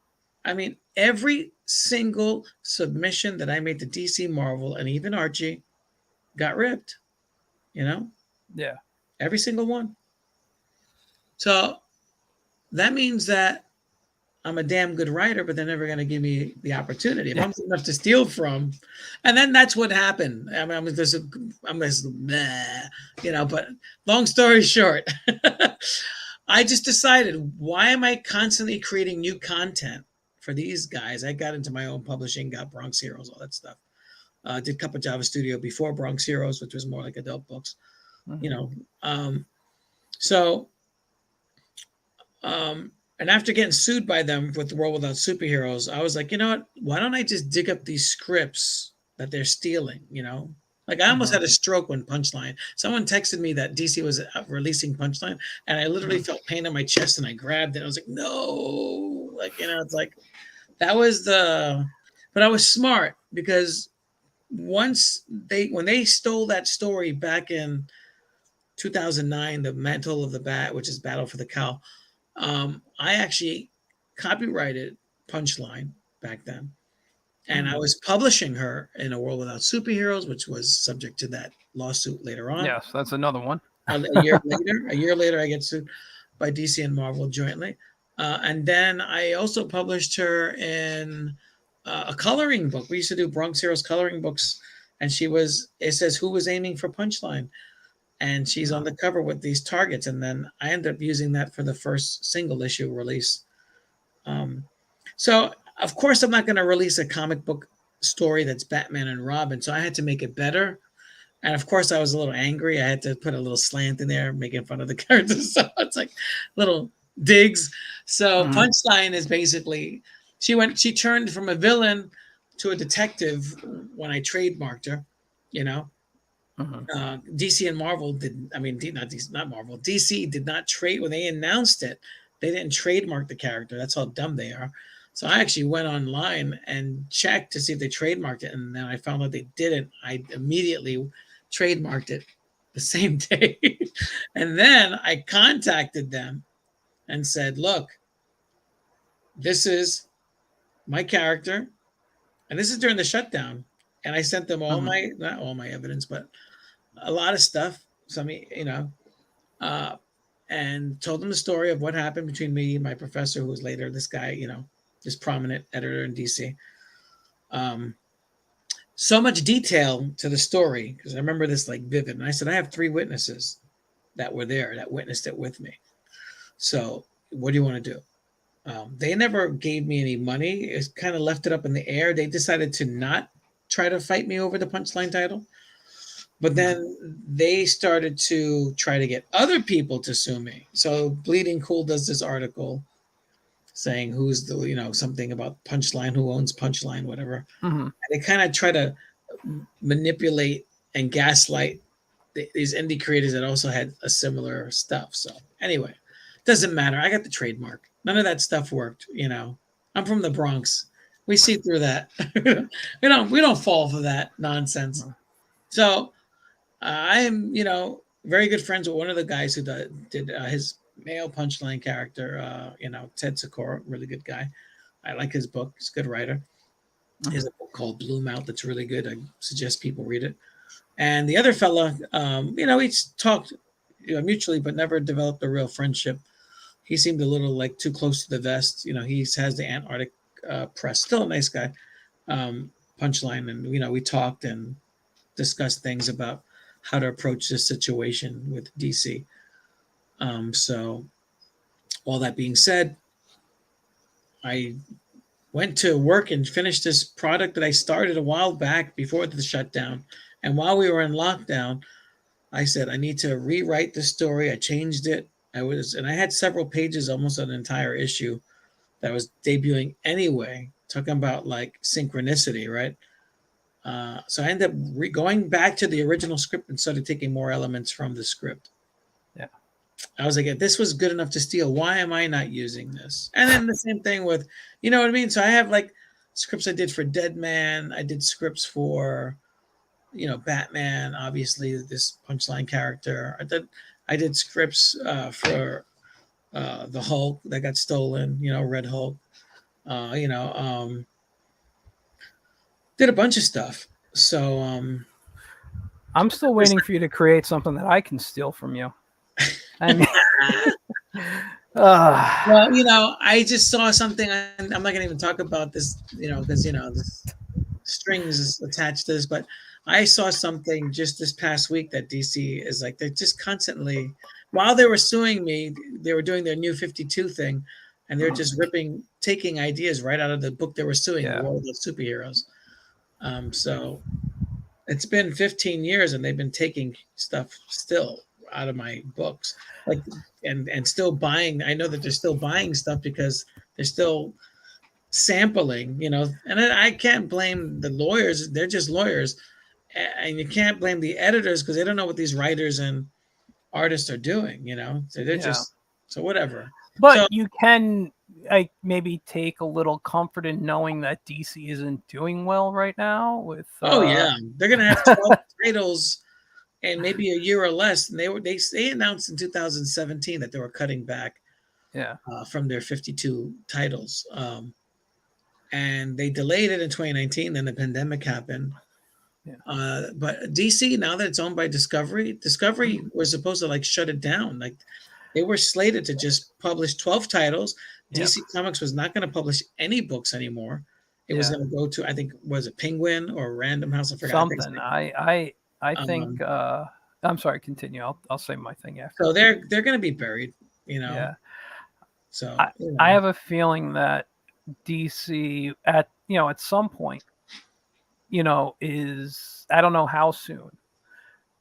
I mean, every single submission that I made to DC, Marvel, and even Archie got ripped. You know, Yeah. every single one. So that means that I'm a damn good writer, but they're never going to give me the opportunity. If Yeah. I'm good enough to steal from, and then that's what happened. I mean, I'm just, meh, But long story short, I just decided, why am I constantly creating new content for these guys? I got into my own publishing, got Bronx Heroes, all that stuff. Did Cup of Java Studio before Bronx Heroes, which was more like adult books. You Mhm. know, so Um, and after getting sued by them with the World Without Superheroes, I was like, you know what? Why don't I just dig up these scripts that they're stealing? Like I almost Mhm. had a stroke when Punchline. Someone texted me that DC was releasing Punchline, and I literally Mhm. felt pain in my chest, and I grabbed it. I was like, no, it's like that was the. But I was smart because when they stole that story back in 2009, the Mantle of the Bat, which is Battle for the Cow. I actually copyrighted Punchline back then, and I Mhm. was publishing her in A World Without Superheroes, which was subject to that lawsuit later on. Yes, that's another one. A year later, I get sued by DC and Marvel jointly, and then I also published her in a coloring book. We used to do Bronx Heroes coloring books, and she was. It says who was aiming for Punchline, and she's on Mhm. the cover with these targets. And then I ended up using that for the first single issue release. Um, so of course I'm not going to release a comic book story that's Batman and Robin. So I had to make it better. And of course I was a little angry. I had to put a little slant in there, making fun of the characters. So it's like little digs. So Mhm. Punchline is basically she turned from a villain to a detective when I trademarked her, you know. Mhm. DC and Marvel did. I mean, not DC, not Marvel. DC did not trade when they announced it. They didn't trademark the character. That's how dumb they are. So I actually went online and checked to see if they trademarked it, and then I found out they didn't. I immediately trademarked it the same day, and then I contacted them and said, "Look, this is my character, and this is during the shutdown." And I sent them all Mhm. my not all my evidence, but a lot of stuff. Some, uh, and told them the story of what happened between me and my professor, who was later this guy, this prominent editor in DC. Um, so much detail to the story because I remember this like vivid. And I said, I have 3 witnesses that were there that witnessed it with me. So what do you want to do? They never gave me any money. It kind of left it up in the air. They decided to not try to fight me over the Punchline title. But Mhm. then they started to try to get other people to sue me. So Bleeding Cool does this article saying who's the, something about Punchline, who owns Punchline, whatever. Mhm. And they kind of try to manipulate and gaslight these indie creators that also had a similar stuff. So anyway, doesn't matter. I got the trademark. None of that stuff worked. I'm from the Bronx. We see through that. We don't fall for that nonsense. Mhm. So I am, very good friends with one of the guys who did his male Punchline character. Ted Sikora, really good guy. I like his book. He's a good writer. He has Mhm. a book called Bloom Out that's really good. I suggest people read it. And the other fella, we talked mutually, but never developed a real friendship. He seemed a little like too close to the vest. He has the Antarctic press. Still a nice guy. Punchline, and we talked and discussed things about how to approach this situation with DC. So, all that being said, I went to work and finished this product that I started a while back before the shutdown. And while we were in lockdown, I said, I need to rewrite the story. I changed it. And I had several pages, almost an entire issue that was debuting anyway, talking about like synchronicity, right? So I ended up going back to the original script and started taking more elements from the script. Yeah. I was like, if this was good enough to steal, why am I not using this? And then the same thing with, you know what I mean? So I have like scripts I did for Dead Man. I did scripts for, Batman, obviously this Punchline character. I did scripts for the Hulk that got stolen, Red Hulk. You know, did a bunch of stuff. So I'm still waiting for you to create something that I can steal from you. I mean, well, you know, I just saw something. I'm not going to even talk about this, you know, because you know this strings is attached to this. But I saw something just this past week that DC is like they're just constantly, while they were suing me, they were doing their new 52 thing, and they're just taking ideas right out of the book they were suing, The yeah, World of Superheroes. So it's been 15 years, and they've been taking stuff still out of my books, like and still buying. I know that they're still buying stuff because they're still sampling, you know, and I can't blame the lawyers. They're just lawyers. And you can't blame the editors because they don't know what these writers and artists are doing, you know. So they're yeah. just so whatever. But So you can, like, maybe take a little comfort in knowing that DC isn't doing well right now with oh yeah, they're gonna have 12 titles and maybe a year or less. And they announced in 2017 that they were cutting back yeah, from their 52 titles, and they delayed it in 2019. Then the pandemic happened. yeah. But DC, now that it's owned by Discovery was supposed to like shut it down. Like they were slated to just publish 12 titles. Yeah, DC Comics was not going to publish any books anymore. It was yeah. going to go to, I think, was it Penguin or Random House? I forgot. I think Something. I think. um, I'm sorry. Continue. I'll say my thing after. so. They're going to be buried, you know. Yeah. So I I have a feeling that DC at at some point is, I don't know how soon.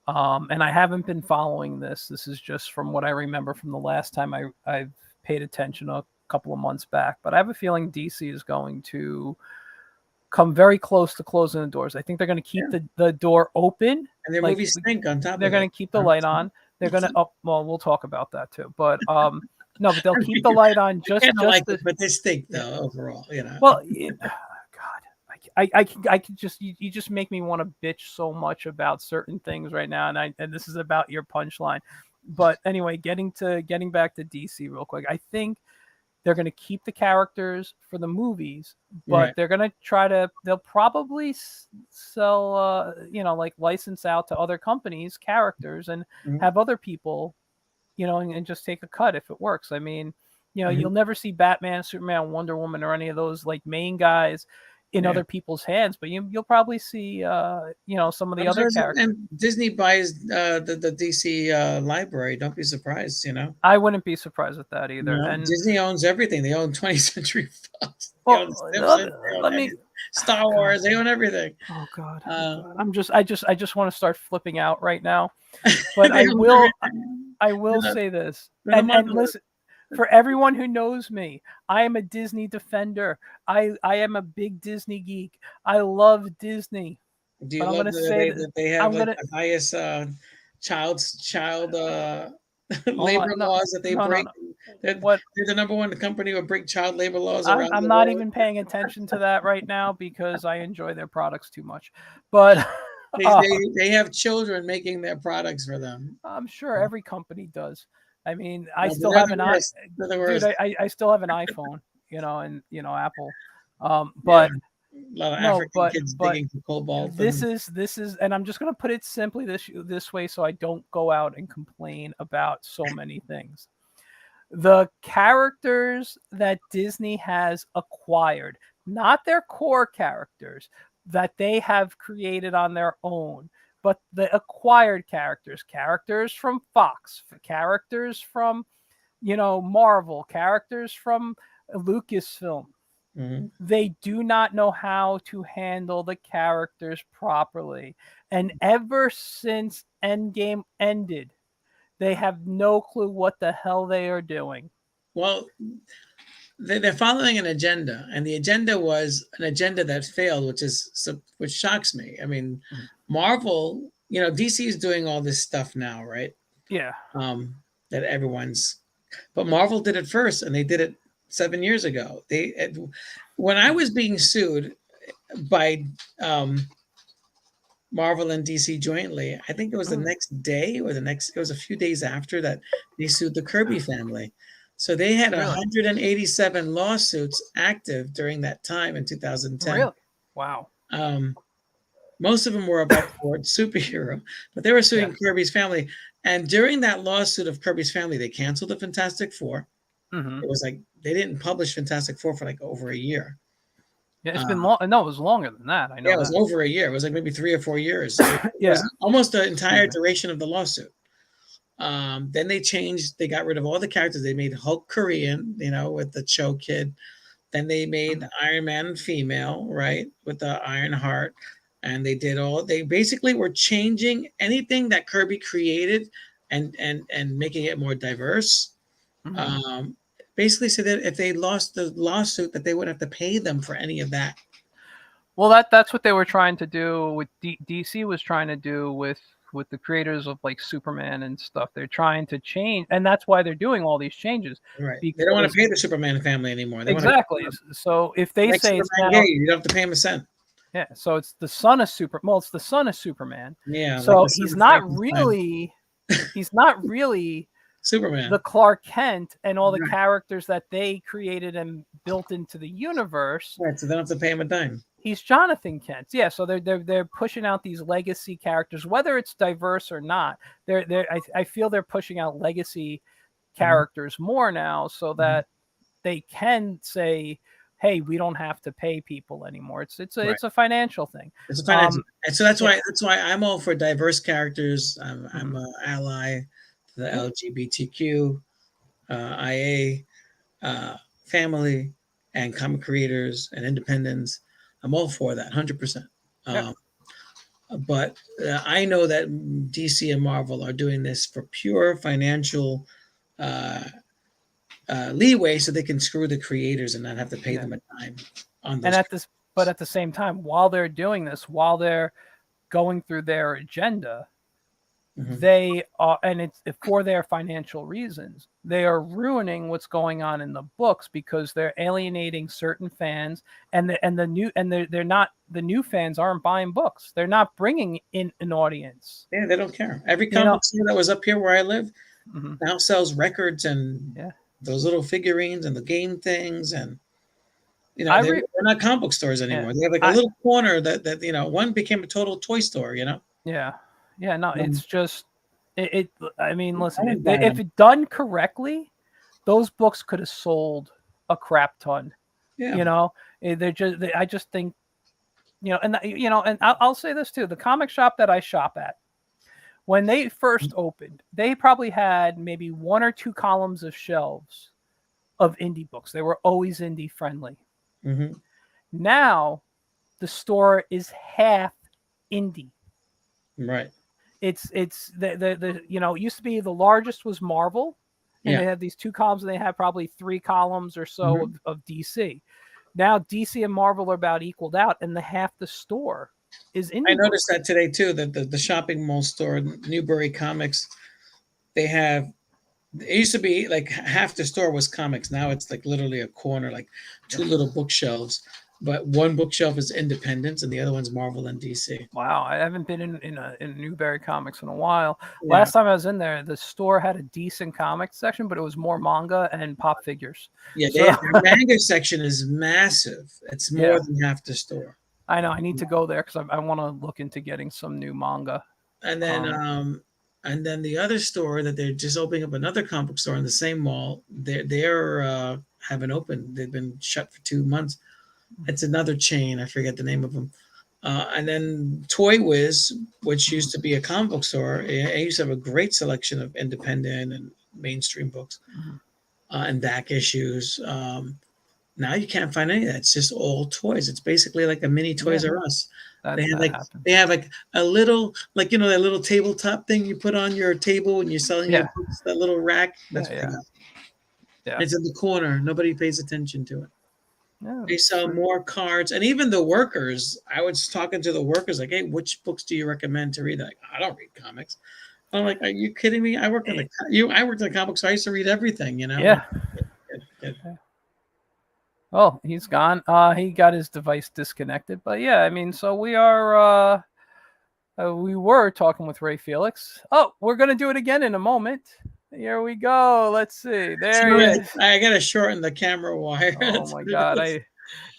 And I haven't been following this. This is just from what I remember from the last time I've paid attention a couple of months back. But I have a feeling DC is going to come very close to closing the doors. I think they're going to keep yeah, the door open. and their Like, movies stink on top they're of it. going to keep the light on. They're going to well, we'll talk about that too. But no, but they'll keep the light on I kind of like just it, to, but they stink yeah. though overall. You know. Well, God, I could just, you just make me want to bitch so much about certain things right now, and this is about your punchline. But anyway, getting back to DC real quick, I think they're going to keep the characters for the movies, but Right. they're going to they'll probably sell, like license out to other companies characters and Mhm. have other people, and just take a cut if it works. I mean, Mhm. you'll never see Batman, Superman, Wonder Woman, or any of those like main guys in Yeah. other people's hands, but you'll probably see, some of the I'm other sure characters. and Disney buys the DC library. Don't be surprised, you know. I wouldn't be surprised with that You either. know, And Disney owns everything. They own 20th Century Fox. They own well, the Simpsons. They own let me. everything. Star God. Wars. They own everything. Oh God. Oh Uh, God. I just want to start flipping out right now. But they own everything. I They're will the, say this, they're the and mother. listen, for everyone who knows me, I am a Disney defender. I am a big Disney geek. I love Disney. Do you But I'm love gonna say that that they have I'm like gonna the highest child hold on. labor No, laws that they no, no, break? no. They're, What they're the number one company who break child labor laws I'm around I'm the not world. even paying attention to that right now because I enjoy their products too much. But They, uh, they they have children making their products for them. I'm sure every company does. I mean, I No, but still they're have the an i worst. They're the dude. worst. I still have an iPhone, and Apple. Yeah, But a lot of no, African kids but digging for cobalt this and is this is, and I'm just gonna put it simply this way, so I don't go out and complain about so many things. The characters that Disney has acquired, not their core characters that they have created on their own, but the acquired characters from Fox, characters from, Marvel, characters from Lucasfilm. mhm. They do not know how to handle the characters properly. And ever since Endgame ended, they have no clue what the hell they are doing. Well, they're following an agenda, and the agenda was an agenda that failed, which shocks me. I mean, Mhm. Marvel, you know, DC is doing all this stuff now, right? Yeah. That everyone's, but Marvel did it first, and they did it 7 years ago. When I was being sued by Marvel and DC jointly, I think it was the Mm. next day or the next, it was a few days after that they sued the Kirby family. So they had Really? 187 lawsuits active during that time in 2010. Really? Wow. Um, Most of them were about the word superhero, but they were Yeah. suing Kirby's family. And during that lawsuit of Kirby's family, they canceled the Fantastic Four. Hmm. It was like they didn't publish Fantastic Four for like over a year. Yeah, it's been Uh, long. No, it was longer than that. I yeah, know it was that. over a year. It was like maybe 3 or 4 years. It was Yeah. almost the Excuse entire me. duration of the lawsuit. Then they changed. They got rid of all the characters. They made Hulk Korean, with the Cho kid. Then they made Mhm. Iron Man female, right, with the Iron Heart. And they basically were changing anything that Kirby created and making it more diverse. Mhm. Um, Basically, so that if they lost the lawsuit, that they wouldn't have to pay them for any of that. Well, that's what they were trying to do with DC was trying to do with the creators of like Superman and stuff. They're trying to change, and that's why they're doing all these changes Right. They don't want to because pay the Superman family anymore. They want exactly. to So if they make say it's Superman gay. now, You don't have to pay him a cent. yeah, so it's the son of Super. Well, it's the son of Superman. Yeah, like So the son of Frankenstein. he's not really the Superman. Clark Kent and all the Right. characters that they created and built into the universe. Right. So they don't have to pay him a dime. He's Jonathan Kent. Yeah, so they're pushing out these legacy characters, whether it's diverse or not. I feel they're pushing out legacy Mhm. characters more now, so Mhm. that they can say, "Hey, we don't have to pay people anymore." Right. It's a financial thing. It's a financial, and so that's Yeah, why I'm all for diverse characters. I'm mhm, an ally to the yeah, LGBTQ, IA, family, and comic creators and independents. I'm all for that, 100%. yeah, Um, but I know that DC and Marvel are doing this for pure financial uh, leeway, so they can screw the creators and not have to pay yeah. them a dime on And those. but at the same time, while they're doing this, while they're going through their agenda, Mhm. they are, and it's for their financial reasons, they are ruining what's going on in the books because they're alienating certain fans, and the new and they're not, the new fans aren't buying books, they're not bringing in an audience, Yeah, they don't care. Every you comic know. book store that was up here where I live Hmm. now sells records and Yeah, those little figurines and the game things, and I they're re not comic book stores yeah anymore. They have like a I little corner that one became a total toy store. yeah, yeah, no, Um, it's just it I mean, I listen, would buy if them. it done correctly, those books could have sold a crap ton, Yeah. you know. I just think, and I'll say this too: the comic shop that I shop at, when they first opened, they probably had maybe one or two columns of shelves of indie books. They were always indie friendly. Hmm. Now the store is half indie. Right. It's the it used to be the largest was Marvel, and Yeah. they had these two columns, and they had probably three columns or so Hmm. of DC. Now DC and Marvel are about equaled out, and the half the store is I indie noticed books. that today too. That the shopping mall store, Newbury Comics, they have. It used to be like half the store was comics. Now it's like literally a corner, like Yeah. two little bookshelves. But one bookshelf is Independence, and the other one's Marvel and DC. Wow, I haven't been in Newberry Comics in a while. Yeah. Last time I was in there, the store had a decent comics section, but it was more manga and pop figures. Yeah, So their manga section is massive. It's more yeah, than half the store. I know I need to go there because I want to look into getting some new manga. And then Um, the other store that they're just opening up another comic book store in the same mall. They're haven't opened. They've been shut for 2 months. It's another chain. I forget the name of them. And then Toy Wiz, which used to be a comic book store, it used to have a great selection of independent and mainstream books mhm. and back issues. Now you can't find any of that. It's just all toys. It's basically like a mini Yeah, Toys R Us. They have that like happens. they have like a little that little tabletop thing you put on your table when you're selling your Yeah, books. That little rack. That's yeah, what they yeah, got. yeah. It's in the corner. Nobody pays attention to it. Yeah, They sell more cards, and even the workers. I was talking to the workers like, "Hey, which books do you recommend to read?" They're like, "I don't read comics." I'm like, "Are you kidding me? I worked in Eh, I worked in the comics, so I used to read everything." yeah. Like, Oh, he's gone. He got his device disconnected. But yeah, I mean, so we were talking with Ray Felix. Oh, we're gonna do it again in a moment. Here we go. Let's see. There Sorry, he is. I gotta shorten the camera wire. Oh That's my what it god. is.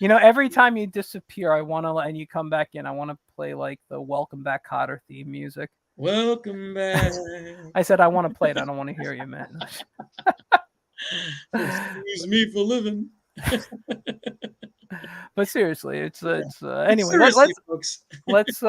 Every time you disappear, I want to, and you come back in, I want to play like the Welcome Back Cotter theme music. Welcome back. I said I want to play it. I don't want to hear you, man. Excuse me for living. But seriously, it's But anyway. seriously, folks. Let's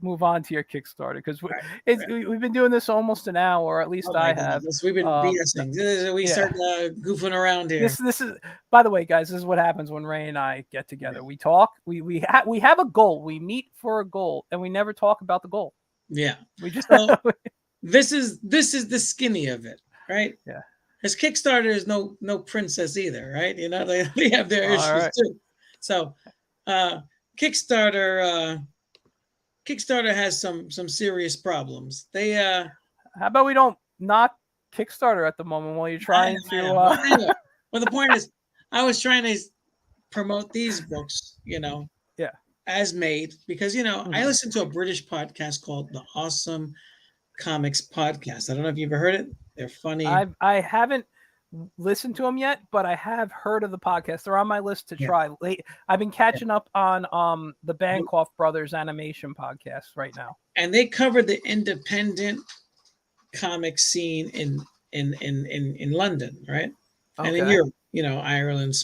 move on to your Kickstarter because Right, right. we've been doing this almost an hour, or at least Oh my I God, have. we've been No, BSing. We yeah. start goofing around here. This is, by the way, guys. This is what happens when Ray and I get together. Yeah. We talk. We have a goal. We meet for a goal, and we never talk about the goal. Yeah. We just So this is the skinny of it, right? yeah. Because Kickstarter is no princess either, right? They have their All issues right. too. So Kickstarter has some serious problems. They How about we don't knock Kickstarter at the moment while you're trying I know. Well, to? anyway, well, the point is, I was trying to promote these books, Yeah. as made because I Mhm. listen to a British podcast called the Awesome Comics Podcast. I don't know if you've ever heard it. They're funny. I haven't listened to them yet, but I have heard of the podcast. They're on my list to Yeah. try. I've been catching up on the Yeah. Bancroft Brothers animation podcast right now. And they cover the independent comic scene in London, right? And in Okay. Europe, Ireland,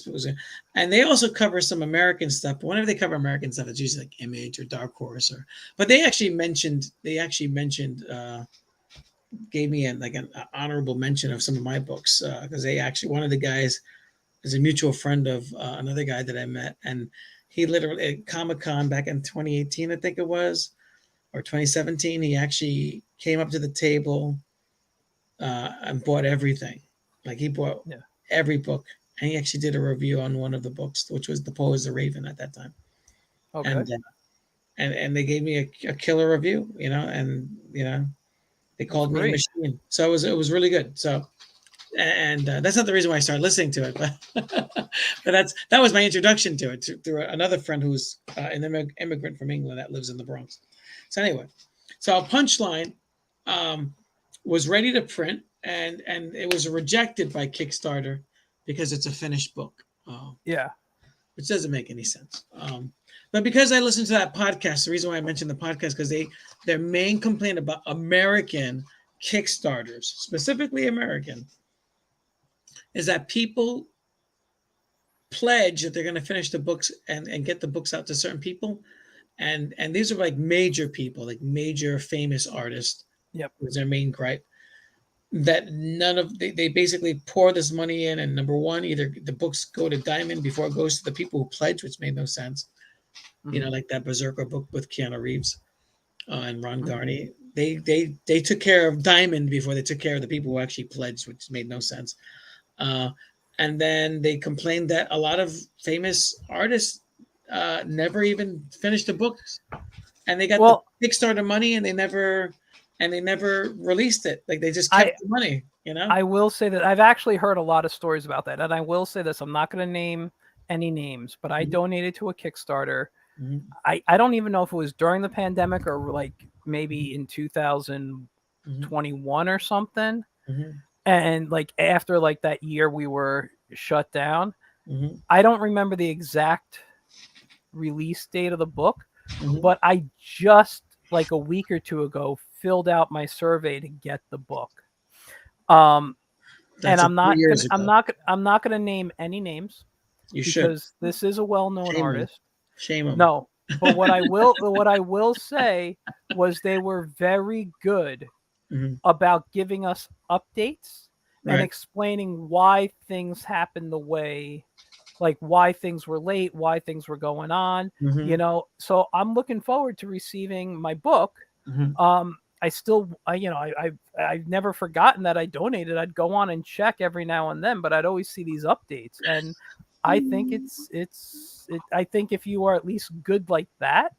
and they also cover some American stuff. But whenever they cover American stuff, it's usually like Image or Dark Horse, but they actually mentioned gave me an honorable mention of some of my books because they actually one of the guys is a mutual friend of another guy that I met, and he literally at Comic-Con back in 2018, I think it was, or 2017, he actually came up to the table and bought everything. Like he bought Yeah. every book, and he actually did a review on one of the books, which was The Poe is the Raven at that time. Okay. And they gave me a killer review, and they called me a great. machine. So it was really good. So and that's not the reason why I started listening to it, but that was my introduction to it through another friend who's an immigrant from England that lives in the Bronx. So anyway, so Punchline was ready to print, and it was rejected by Kickstarter because it's a finished book. Yeah. Which doesn't make any sense. But because I listened to that podcast, the reason why I mentioned the podcast because their main complaint about American Kickstarters, specifically American, is that people pledge that they're going to finish the books and get the books out to certain people, and these are like major people, like major famous artists. Yep. Was their main gripe that they basically pour this money in, and number one, either the books go to Diamond before it goes to the people who pledge, which made no sense. Mm-hmm. Like that Berserker book with Keanu Reeves and Ron Garney. They took care of Diamond before they took care of the people who actually pledged, which made no sense. And then they complained that a lot of famous artists never even finished the books, and they got the Kickstarter money, and they never released it. Like they just kept the money. I will say that I've actually heard a lot of stories about that, and I will say this: I'm not going to name any names, but I donated to a Kickstarter. Mm-hmm. I don't even know if it was during the pandemic or like maybe in 2021 or something. Mm-hmm. And like after like that year we were shut down. Mm-hmm. I don't remember the exact release date of the book, but I just like a week or two ago filled out my survey to get the book. And I'm not gonna name any names. You because should. this is a well-known artist. Shame them. No, but what I will say was they were very good about giving us updates and explaining why things happened the way, like why things were late, why things were going on. So I'm looking forward to receiving my book. I've never forgotten that I donated. I'd go on and check every now and then, but I'd always see these updates, and I think I think if you are at least good like that,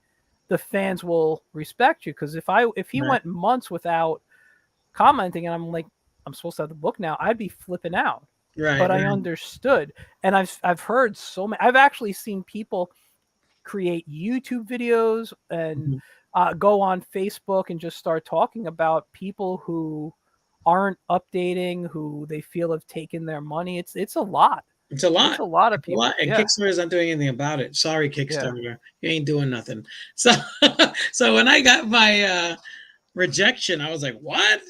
the fans will respect you. Because if he went months without commenting, and I'm like, I'm supposed to have the book now, I'd be flipping out. But I understood, and I've heard so many. I've actually seen people create YouTube videos and go on Facebook and just start talking about people who aren't updating, who they feel have taken their money. It's a lot. It's a It's lot. a lot of It's a lot. people. And Yeah. Kickstarter's not doing anything about it. Sorry, Yeah. Kickstarter. You ain't doing nothing. So so when I got my rejection, I was like, what?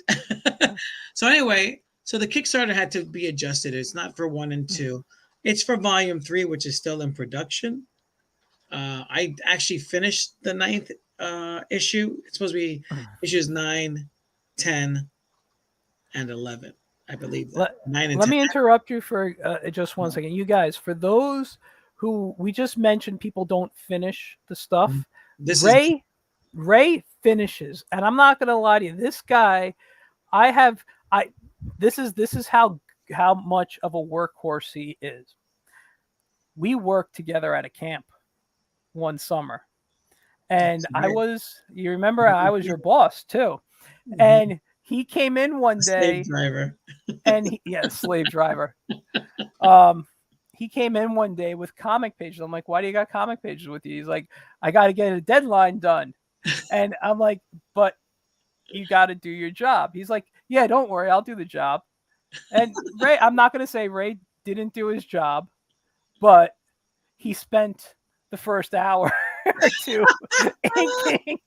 So anyway, so the Kickstarter had to be adjusted. It's not for 1 and 2. It's for volume 3, which is still in production. I actually finished the 9th issue. It's supposed to be issues 9, 10, and 11. I believe that. let, 9 and let 10. me interrupt you for just 1 second. You guys, for those who we just mentioned, people don't finish the stuff. This is Ray finishes, and I'm not gonna lie to you. This guy, I have, I. This is how much of a workhorse he is. We worked together at a camp one summer, and I great. was. You remember I was your boss too, Mhm. and he came in one Slave day, driver. and slave driver. Um, he came in one day with comic pages. I'm like, why do you got comic pages with you? He's like, I got to get a deadline done. And I'm like, but you got to do your job. He's like, yeah, don't worry, I'll do the job. And Ray, I'm not going to say Ray didn't do his job, but he spent the first hour or two inking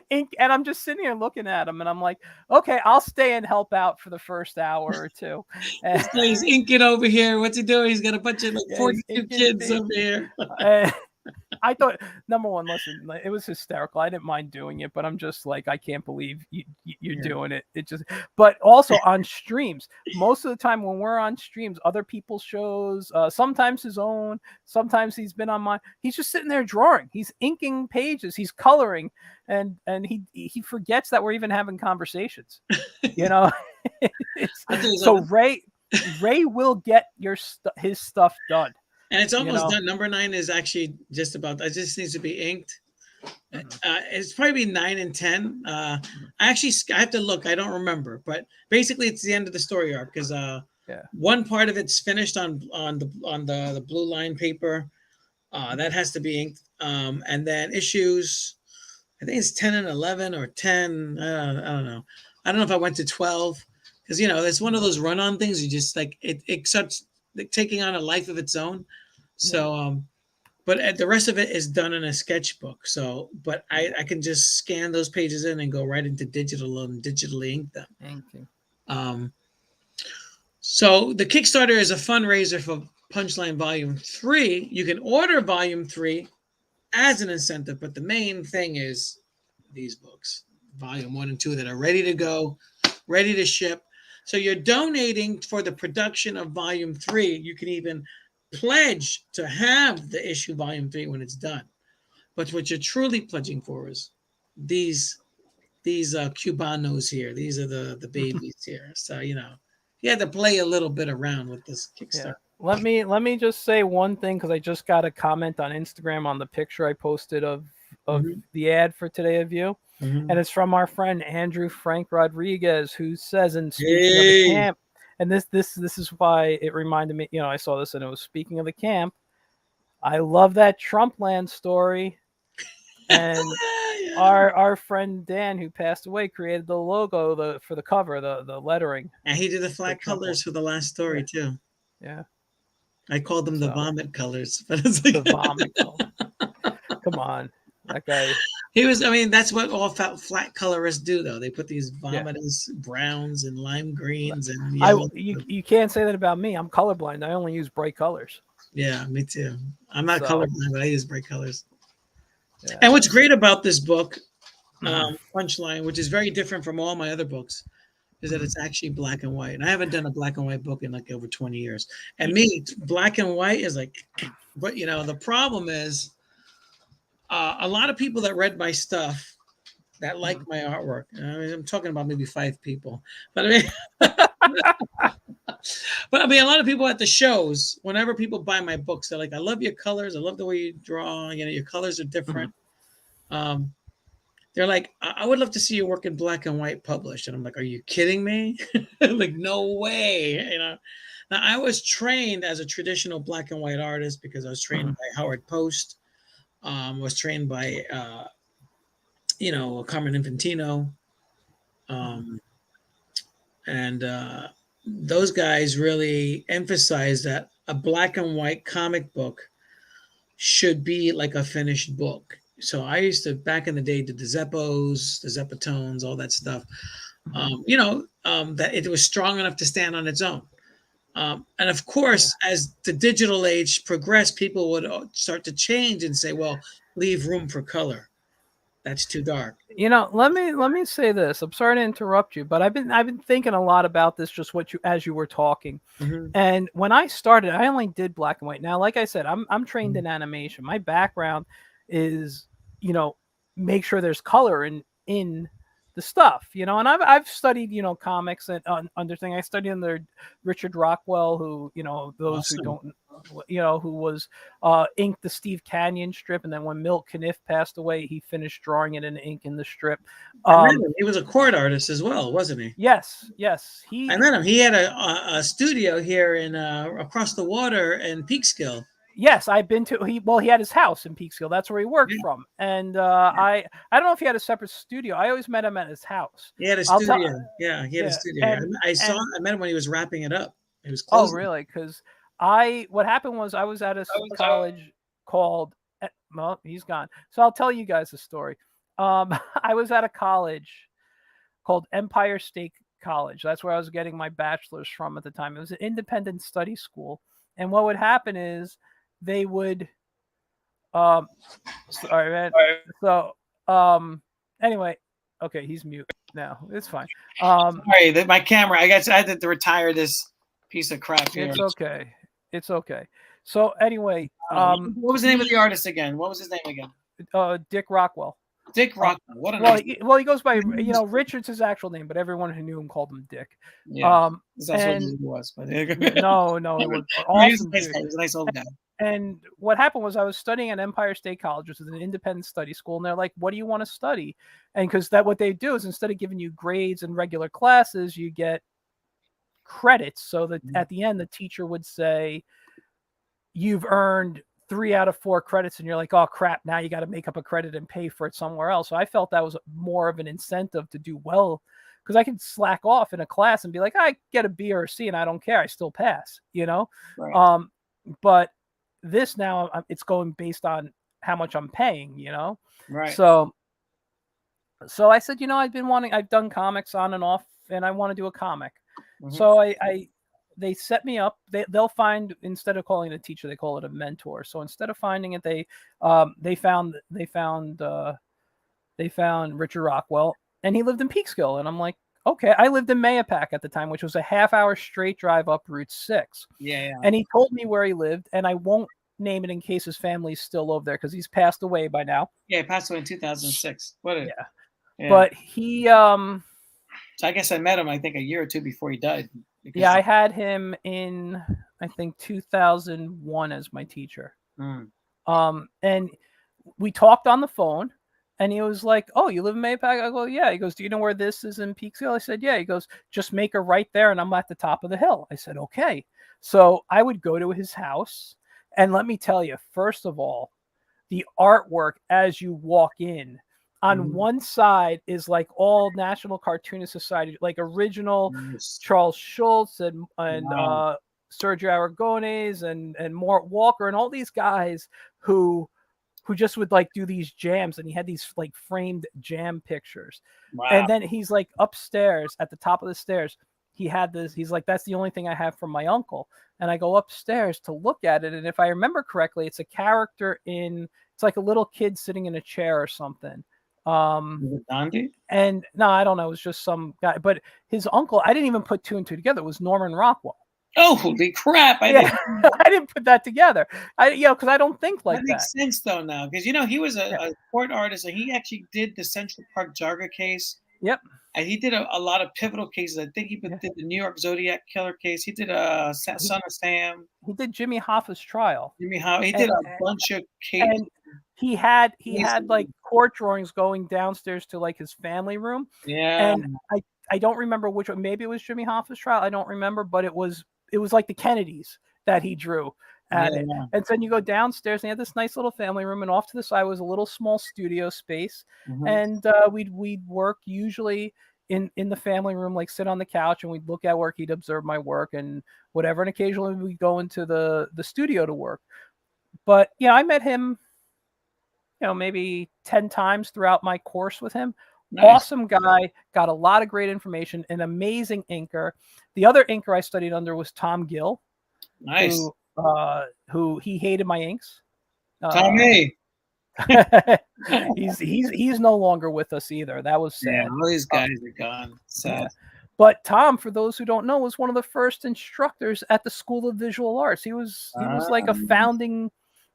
and I'm just sitting here looking at him, and I'm like, okay, I'll stay and help out for the first hour or two. And, This guy's inking over here. What's he doing? He's got a bunch of like yeah, he's 42 inking kids things. over here. I thought, number one, listen, it was hysterical. I didn't mind doing it, but I'm just like, I can't believe you're Yeah. doing it. It just, but also on streams, most of the time when we're on streams, other people's shows, sometimes his own, sometimes he's been on mine. He's just sitting there drawing. He's inking pages. He's coloring, and he forgets that we're even having conversations. You know, so Ray will get his stuff done. And it's almost know? done. Number 9 is actually just about. It just needs to be inked. Mhm. It's probably 9 and 10. I have to look. I don't remember, but basically, it's the end of the story arc because Yeah. one part of it's finished on the blue line paper. That has to be inked, and then issues. I think it's 10 and 11 or 10. I don't know. I don't know if I went to 12 because it's one of those run-on things. You just like it starts like, taking on a life of its own. So, but the rest of it is done in a sketchbook. So, but I can just scan those pages in and go right into digital and digitally ink them. Inking. So the Kickstarter is a fundraiser for Punchline Volume 3. You can order Volume 3 as an incentive, but the main thing is these books, Volume 1 and 2, that are ready to go, ready to ship. So you're donating for the production of Volume 3. You can even pledge to have the issue Volume 3 when it's done. But what you're truly pledging for is these Cubanos here. These are the babies here. So you had to play a little bit around with this Kickstarter. Yeah. Let me just say one thing because I just got a comment on Instagram on the picture I posted of the ad for Today of You, and it's from our friend Andrew Frank Rodriguez, who says, and speaking of the camp, and this is why it reminded me. I saw this and it was speaking of the camp. I love that Trumpland story, and our friend Dan, who passed away, created the logo for the cover, the lettering. And he did the flat colors for the last story too. Yeah. I called them the vomit colors, but it's like the vomit color. Come on, that guy. He was. I mean, that's what all flat colorists do, though. They put these vomitous browns and lime greens and yellow. You can't say that about me. I'm colorblind. I only use bright colors. Yeah, me too. I'm not colorblind, but I use bright colors. Yeah, and what's great about this book, Punchline, which is very different from all my other books, is that it's actually black and white. And I haven't done a black and white book in like over 20 years. And me, black and white is like, but the problem is a lot of people that read my stuff that like my artwork. I mean, I'm talking about maybe 5 people, but I mean, a lot of people at the shows, whenever people buy my books, they're like, I love your colors. I love the way you draw. Your colors are different. They're like, I would love to see your work in black and white published. And I'm like, are you kidding me? Like, no way. Now I was trained as a traditional black and white artist because I was trained by Howard Post. Was trained by, Carmen Infantino. and those guys really emphasize that a black and white comic book should be like a finished book. So I used to back in the day did the Zeppos, the Zeppatones, all that stuff. That it was strong enough to stand on its own. And of course, as the digital age progressed, people would start to change and say, "Well, leave room for color. That's too dark." Let me say this. I'm sorry to interrupt you, but I've been thinking a lot about this just as you were talking. Mm-hmm. And when I started, I only did black and white. Now, like I said, I'm trained Mm-hmm. in animation. My background is, make sure there's color in the stuff, and I've studied, comics and understanding. I studied under Richard Rockwell, who, those who Awesome. don't, who was inked the Steve Canyon strip, and then when Milt Caniff passed away, he finished drawing it in ink in the strip. I met him. He was a court artist as well, wasn't he? Yes, I he met him. He had a studio here in across the water in Peekskill. Yes, I've been to he had his house in Peekskill. That's where he worked Yeah. from. And I don't know if he had a separate studio. I always met him at his house. He had a I'll tell studio. Yeah, he had a yeah, studio. and I met him when he was wrapping it up. He was oh closing. really? Because what happened was I was at a college called well, he's gone. So I'll tell you guys the story. I was at a college called Empire State College. That's where I was getting my bachelor's from at the time. It was an independent study school. And what would happen is they would sorry man. So anyway, okay, he's mute now. It's fine. Sorry, my camera. I guess I had to retire this piece of crap here. It's okay. It's okay. So anyway, what was the name of the artist again? What was his name again? Dick Rockwell. Dick Rockwell. What a well, he goes by Richard's his actual name, but everyone who knew him called him Dick. Yeah, that's what he was. But no, it was awesome. He was a nice old guy. And what happened was I was studying at Empire State College, which is an independent study school, and they're like, "What do you want to study?" And because what they do is instead of giving you grades and regular classes, you get credits. So that at the end, the teacher would say, "You've earned 3 out of 4 credits," and you're like, "Oh crap! Now you got to make up a credit and pay for it somewhere else." So I felt that was more of an incentive to do well, because I can slack off in a class and be like, "I get a B or a C, and I don't care. I still pass," Right. But this now it's going based on how much I'm paying, Right. So I said, I've done comics on and off, and I want to do a comic. Mm-hmm. So they set me up. They'll find, instead of calling it a teacher, they call it a mentor. So instead of finding it, they found Richard Rockwell, and he lived in Peekskill, and I'm like, okay. I lived in Mayapack at the time, which was a half-hour straight drive up Route 6. Yeah. And he told me where he lived, and I won't name it in case his family's still over there because he's passed away by now. Yeah, he passed away in 2006. Yeah. But he so I guess I met him, I think, a year or two before he died. Yeah, I had him in, I think, 2001 as my teacher. And we talked on the phone. And he was like, "Oh, you live in Mayapack?" I go, "Yeah." He goes, "Do you know where this is in Peekskill?" I said, "Yeah." He goes, "Just make a right there, and I'm at the top of the hill." I said, "Okay." So I would go to his house, and let me tell you, first of all, the artwork as you walk in, on one side is like all National Cartoonist Society, like original Charles Schultz and Sergio Aragones and Mort Walker and all these guys who just would like do these jams, and he had these like framed jam pictures. Wow. And then he's like upstairs at the top of the stairs. He had this, he's like, "That's the only thing I have from my uncle." And I go upstairs to look at it. And if I remember correctly, it's a character it's like a little kid sitting in a chair or something. Gandhi? And no, I don't know. It was just some guy, but his uncle, I didn't even put 2 and 2 together. It was Norman Rockwell. Oh, holy crap! I didn't put that together. Because I don't think like that. That makes sense though now, because he was a court artist, and he actually did the Central Park Jogger case. Yep. And he did a lot of pivotal cases. I think he did the New York Zodiac Killer case. He did Son of Sam. He did Jimmy Hoffa's trial. He did a bunch of cases. And he had like court drawings going downstairs to like his family room. Yeah. And I don't remember which one. Maybe it was Jimmy Hoffa's trial. I don't remember, but it was like the Kennedys that he drew at it. And so then you go downstairs, and he had this nice little family room, and off to the side was a little small studio space. And we'd work usually in the family room, like sit on the couch and we'd look at work. He'd observe my work and whatever. And occasionally we'd go into the studio to work. But yeah, I met him, maybe 10 times throughout my course with him. Nice. Awesome guy, got a lot of great information, an amazing inker. The other inker I studied under was Tom Gill, Nice. who he hated my inks. Tommy. he's no longer with us either. That was sad. Yeah, all these guys are gone. Sad. Yeah. But Tom, for those who don't know, was one of the first instructors at the School of Visual Arts. He was like a founding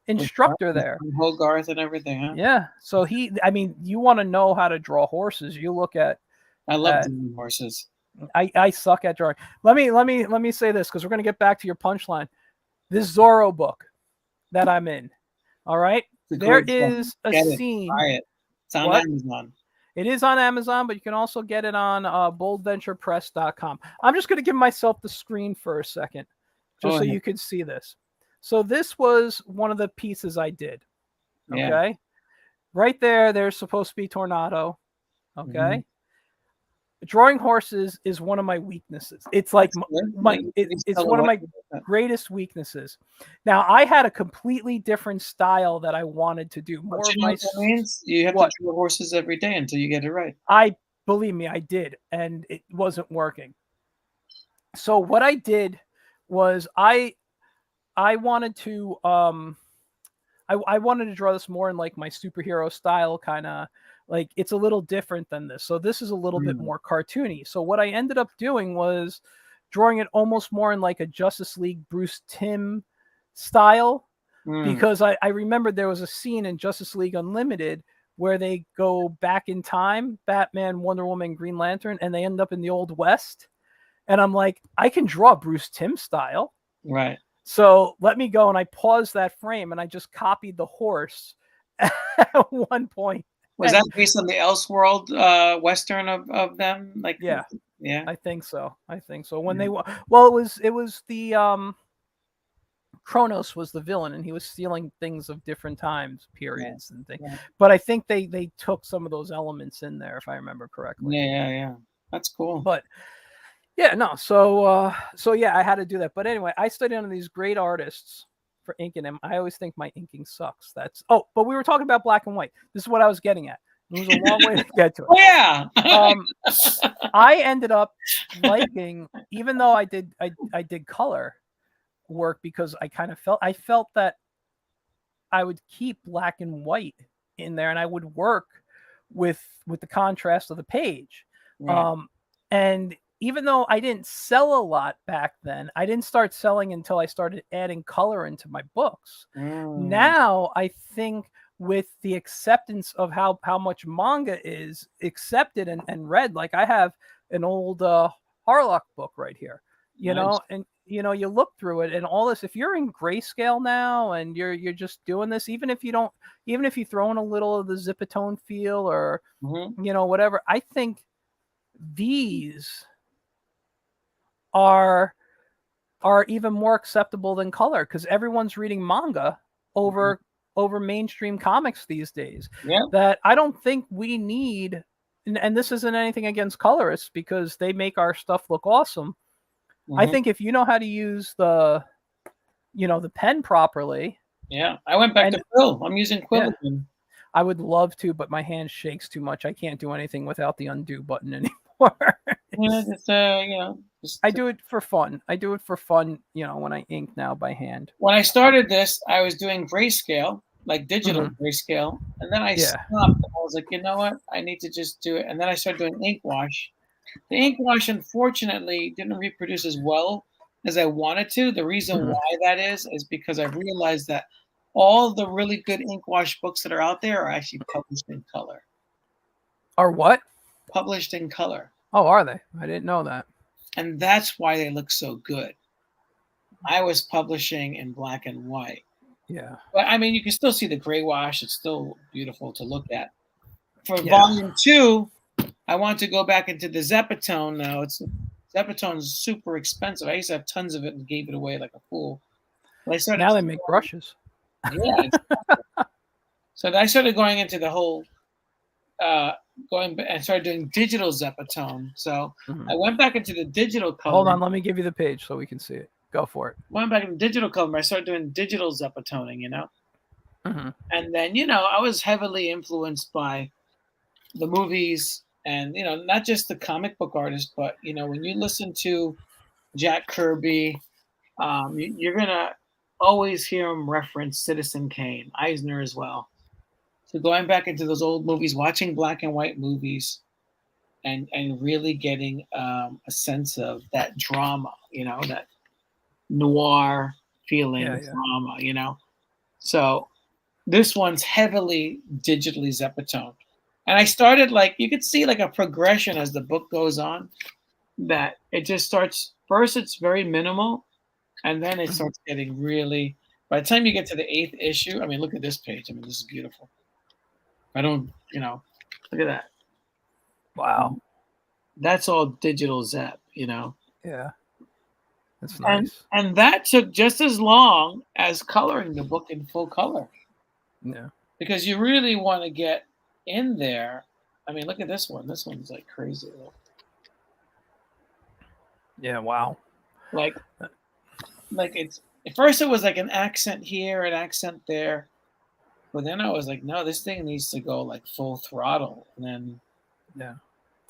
instructor there. Hogarth and everything, huh? Yeah. So you want to know how to draw horses, you look at. I love drawing horses. I suck at drawing. Let me say this, because we're gonna get back to your punchline. This Zorro book that I'm in. All right. There is a scene. Buy it. It's on Amazon. It is on Amazon, but you can also get it on boldventurepress.com. I'm just going to give myself the screen for a second, just so you can see this. So this was one of the pieces I did. Okay. Yeah. Right there's supposed to be Tornado. Okay. Drawing horses is one of my weaknesses. It's like it's one of my greatest weaknesses. Now, I had a completely different style that I wanted to do. More of my means you have to draw horses every day until you get it right. Believe me, I did, and it wasn't working. So what I did was I wanted to I wanted to draw this more in like my superhero style, kind of like it's a little different than this. So this is a little bit more cartoony. So what I ended up doing was drawing it almost more in like a Justice League Bruce Timm style, because I remembered there was a scene in Justice League Unlimited where they go back in time, Batman, Wonder Woman, Green Lantern, and they end up in the Old West. And I'm like, I can draw Bruce Timm style. Right. So let me go. And I paused that frame and I just copied the horse at one point. Was that based on the Elseworld Western of them? Like, yeah. I think so. When it was the Kronos was the villain, and he was stealing things of different times, periods, and things. Yeah. But I think they took some of those elements in there, if I remember correctly. Yeah. That's cool. But yeah, no. So yeah, I had to do that. But anyway, I studied under these great artists for inking them. I always think my inking sucks. But we were talking about black and white. This is what I was getting at. It was a long way to get to it. Oh, yeah. I ended up liking, even though I did color work, because I felt that I would keep black and white in there, and I would work with the contrast of the page. Right. And even though I didn't sell a lot back then, I didn't start selling until I started adding color into my books. Now I think with the acceptance of how much manga is accepted and read, like I have an old Harlock book right here, you know, and you look through it and all this, if you're in grayscale now and you're just doing this, even if you throw in a little of the Zipatone feel or, whatever, I think these are even more acceptable than color, because everyone's reading manga over mainstream comics these days. Yeah. That I don't think we need, and this isn't anything against colorists, because they make our stuff look awesome. I think if you know how to use the pen properly. Yeah, I went back to quill. I'm using quill again. I would love to, but my hand shakes too much. I can't do anything without the undo button anymore. I do it for fun. When I ink now by hand. When I started this, I was doing grayscale, like digital grayscale, and then I stopped. And I was like, you know what? I need to just do it. And then I started doing ink wash. The ink wash, unfortunately, didn't reproduce as well as I wanted to. The reason why that is because I realized that all the really good ink wash books that are out there are actually published in color. Are what? Published in color. Oh, are they? I didn't know that. And that's why they look so good. I was publishing in black and white. Yeah. But I mean, you can still see the gray wash. It's still beautiful to look at. For volume 2, I want to go back into the Zepatone now. Zepatone is super expensive. I used to have tons of it and gave it away like a fool. Now they make brushes. Yeah. So I started going into the whole going and started doing digital Zepatone. So Mhm. I went back into the digital color. Hold on, let me give you the page so we can see it. Go for it. Went back into digital color. I started doing digital Zepatoning, Hmm. and then I was heavily influenced by the movies, and not just the comic book artists, but when you listen to Jack Kirby, you're gonna always hear him reference Citizen Kane, Eisner as well. So going back into those old movies, watching black and white movies, and really getting a sense of that drama, that noir feeling Yeah, yeah. drama. So this one's heavily digitally Zepatone. And I started, like, you could see like a progression as the book goes on, that it just starts first, it's very minimal, and then it Mhm. starts getting really, by the time you get to the 8th issue, I mean, look at this page. I mean, this is beautiful. I don't, look at that. Wow. That's all digital Zep. Yeah, that's And nice. and that took just as long as coloring the book in full color, Yeah. because you really want to get in there. I mean, look at this one. This one's like crazy. Yeah. Wow. Like it's, at first it was like an accent here, an accent there, but then I was like, no, this thing needs to go like full throttle. And then Yeah.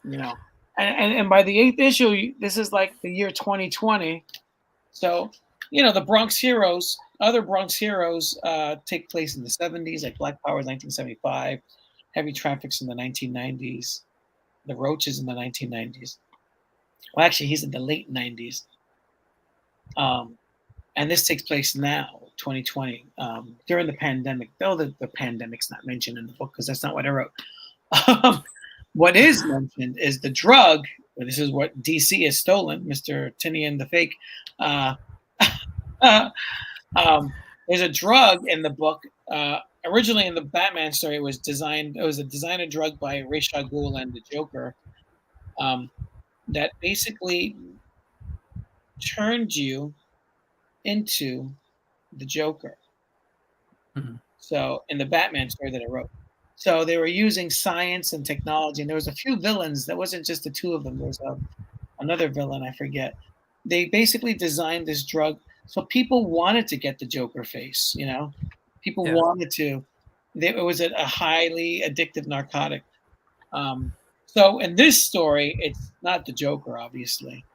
you know, and by the 8th issue, this is like the year 2020. So the Bronx Heroes, other Bronx Heroes, take place in the 70s, like Black Power is 1975, Heavy Traffic's in the 1990s, The Roach is in the 1990s. Well, actually, he's in the late 90s. And this takes place now, 2020, during the pandemic. Though the pandemic's not mentioned in the book because that's not what I wrote. What is mentioned is the drug. This is what DC has stolen, Mr. Tinian the Fake. Uh, there's a drug in the book. Originally in the Batman story, it was designed. It was a designer drug by Ra's al Ghul and the Joker, that basically turned you into the Joker. Mhm. So in the Batman story that I wrote, so they were using science and technology, and there was a few villains. That wasn't just the two of them. There was another villain, I forget. They basically designed this drug so people wanted to get the Joker face. People Yeah. wanted to. It was a highly addictive narcotic. Um, so in this story, it's not the Joker, obviously.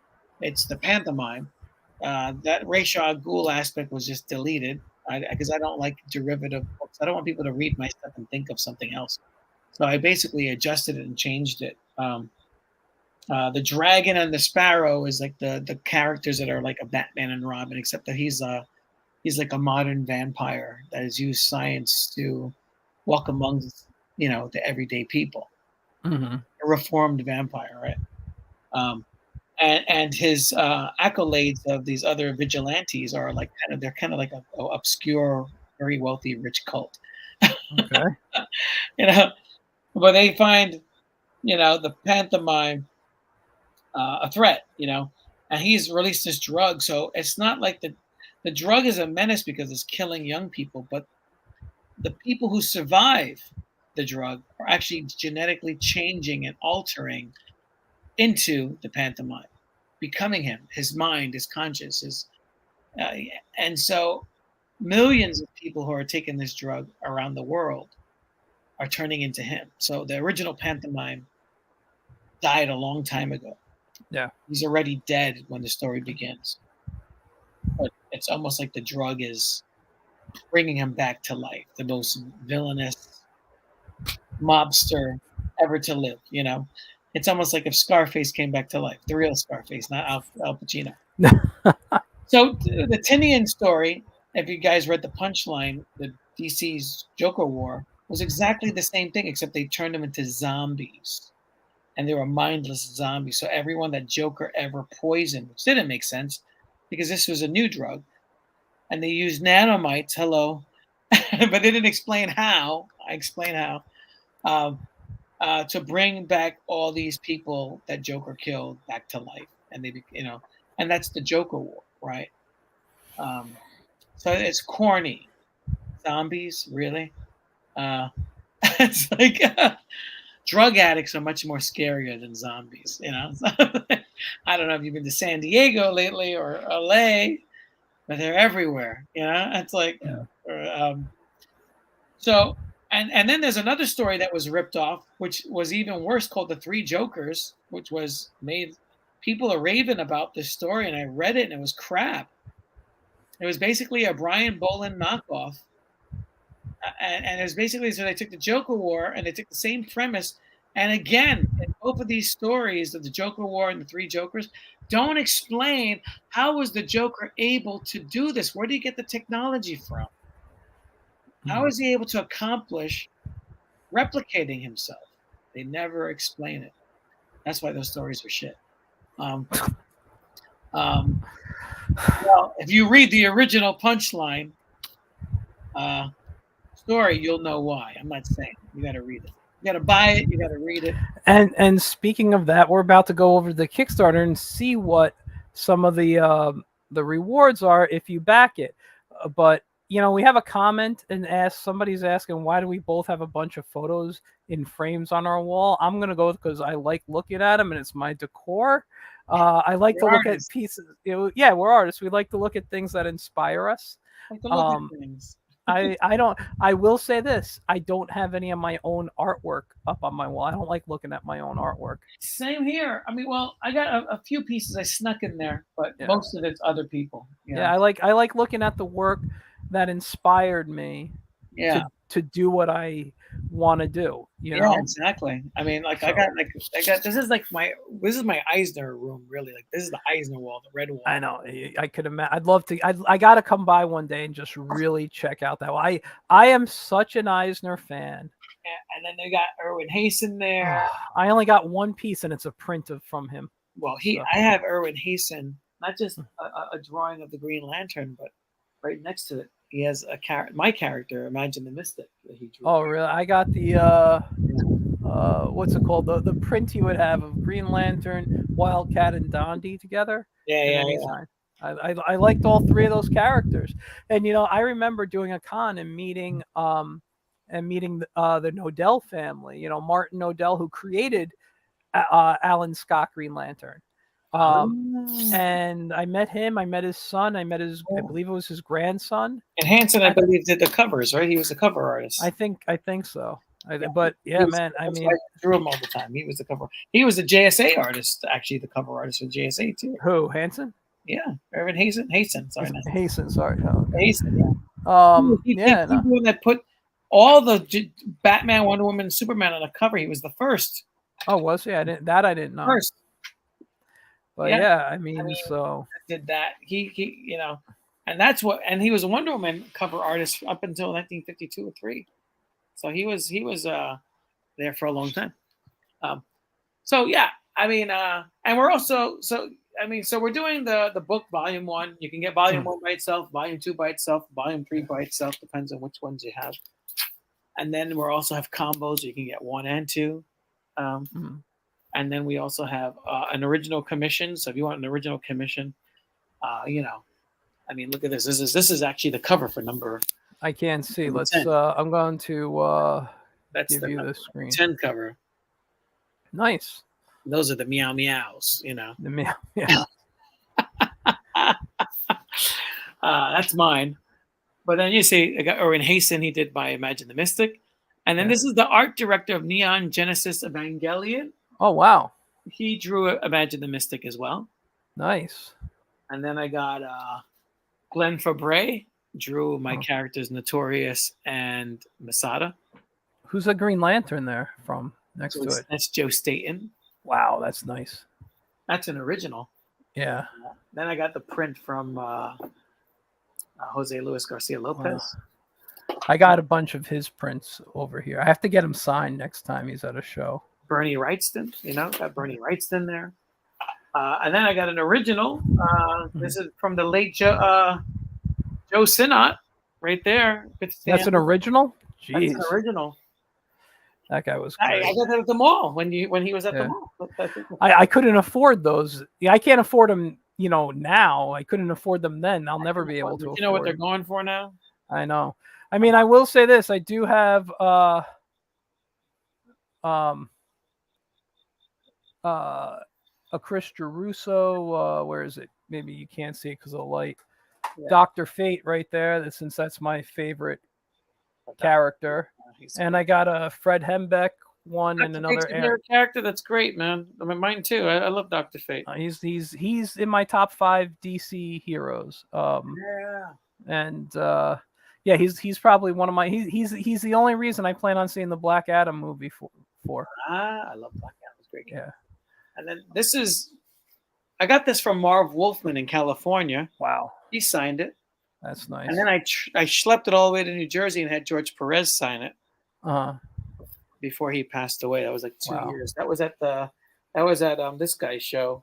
It's the pantomime. That Ra's al Ghul aspect was just deleted because I don't like derivative books. I don't want people to read my stuff and think of something else. So I basically adjusted it and changed it. The dragon and the sparrow is like the characters that are like a Batman and Robin, except that he's like a modern vampire that has used science to walk amongst the everyday people. Hmm. A reformed vampire, right? Um, and his accolades of these other vigilantes are like they're kind of like a obscure, very wealthy, rich cult. Okay. you know, but they find the pantomime a threat. And he's released this drug, so it's not like the drug is a menace because it's killing young people, but the people who survive the drug are actually genetically changing and altering into the pantomime, becoming him, his mind, his conscience, uh, and so millions of people who are taking this drug around the world are turning into him. So the original pantomime died a long time ago. Yeah. He's already dead when the story begins, but it's almost like the drug is bringing him back to life, the most villainous mobster ever to live. It's almost like if Scarface came back to life, the real Scarface, not Al Pacino. So the Tinian story, if you guys read the punchline, the DC's Joker War was exactly the same thing, except they turned them into zombies, and they were mindless zombies. So everyone that Joker ever poisoned, which didn't make sense, because this was a new drug, and they used nanomites. Hello, but they didn't explain how. I explain how. To bring back all these people that Joker killed back to life, and and that's the Joker War, right? Um, so it's corny. Zombies, really? Uh, it's like drug addicts are much more scarier than zombies. You know, I don't know if you've been to San Diego lately or LA, but they're everywhere. You know, it's like Yeah. so. And then there's another story that was ripped off, which was even worse, called The Three Jokers, which was made. People are raving about this story, and I read it, and it was crap. It was basically a Brian Boland knockoff. And it was basically, so they took the Joker War and they took the same premise. And again, in both of these stories of the Joker War and the Three Jokers, don't explain how was the Joker able to do this? Where did he get the technology from? How is he able to accomplish replicating himself? They never explain it. That's why those stories are shit. Well, if you read the original Punchline story, you'll know why. I'm not saying. You got to read it. You got to buy it. You got to read it. And speaking of that, we're about to go over the Kickstarter and see what some of the rewards are if you back it. But you know, we have a comment and somebody's asking, why do we both have a bunch of photos in frames on our wall? I'm gonna go because I like looking at them and it's my decor. I like to look at pieces. Yeah, we're artists. We like to look at things that inspire us. Like to look at things. I will say this. I don't have any of my own artwork up on my wall. I don't like looking at my own artwork. Same here. I mean, well, I got a few pieces I snuck in there, but most of it's other people. Yeah, I like looking at the work that inspired me to do what I want to do. You know? Exactly. I mean, like, so, I got this is my Eisner room, really. Like, this is the Eisner wall, the red wall. I know. I could imagine. I'd love to. I got to come by one day and just really check out that wall. I am such an Eisner fan. And then they got Erwin Hasen there. I only got one piece, and it's a print from him. Well, I have Erwin Hasen, not just a drawing of the Green Lantern, but right next to it, he has my character, Imagine the Mystic, that he drew. Oh, really? I got the what's it called? The print he would have of Green Lantern, Wildcat, and Dondi together. Yeah. I liked all three of those characters, and you know, I remember doing a con and meeting the Nodell family. You know, Martin Nodell, who created Alan Scott Green Lantern. And I met him. I met his son. I met his. I believe it was his grandson. And Hanson, I believe, did the covers, right? He was the cover artist. I think so. But yeah, man. I mean, I drew him all the time. He was the cover. He was the JSA artist, actually, the cover artist for JSA too. Who? Hanson? Yeah, Erwin Hasen. Sorry, Hasen. Sorry. Oh, okay. Hasen. Yeah. He's the one that put all the Batman, Wonder Woman, and Superman on the cover. He was the first. Oh, was he? I didn't know. First. But yeah, I mean, so did that. He you know, and that's what. And he was a Wonder Woman cover artist up until 1952 or 3. So he was there for a long time. So yeah, I mean, and we're also so we're doing the book volume 1. You can get volume 1 by itself, volume 2 by itself, volume 3 by itself, depends on which ones you have. And then we also have combos. You can get 1 and 2. And then we also have an original commission. So if you want an original commission, you know, I mean, look at this. This is actually the cover for number. I can't see. Let's. I'm going to give you the screen. 10 cover. Nice. Those are the meow meows. You know. The meow. Yeah. That's mine. But then you see, I got Erwin Hasen. He did by Imagine the Mystic, and then this is the art director of Neon Genesis Evangelion. Oh, wow. He drew Imagine the Mystic as well. Nice. And then I got Glenn Fabre, drew my characters Notorious and Masada. Who's the Green Lantern there from next to it? That's Joe Staton. Wow, that's nice. That's an original. Yeah. Then I got the print from Jose Luis Garcia Lopez. I got a bunch of his prints over here. I have to get him signed next time he's at a show. Bernie Wrightston, got Bernie Wrightston there. And then I got an original. This is from the late Joe Sinnott, right there. That's an original? Jeez. That's an original. That guy was great. I got that at the mall when he was at the mall. I couldn't afford those. Yeah, I can't afford them, now. I couldn't afford them then. I'll never be able to afford. You know what they're going for now? I know. I mean, I will say this. I do have a Chris Russo. Where is it? Maybe you can't see it because of the light. Yeah. Dr. Fate right there. Since that's my favorite character. And I got a Fred Hembeck one and Dr. Fate's another. your favorite character. That's great, man. I mean, mine too. I love Dr. Fate. He's in my top 5 DC heroes. Yeah. And yeah, he's probably one of my. He's the only reason I plan on seeing the Black Adam movie for. I love Black Adam. It's great. Yeah. And then I got this from Marv Wolfman in California. Wow. He signed it. That's nice. And then I schlepped it all the way to New Jersey and had George Perez sign it. Before he passed away. That was like 2 years. That was at this guy's show,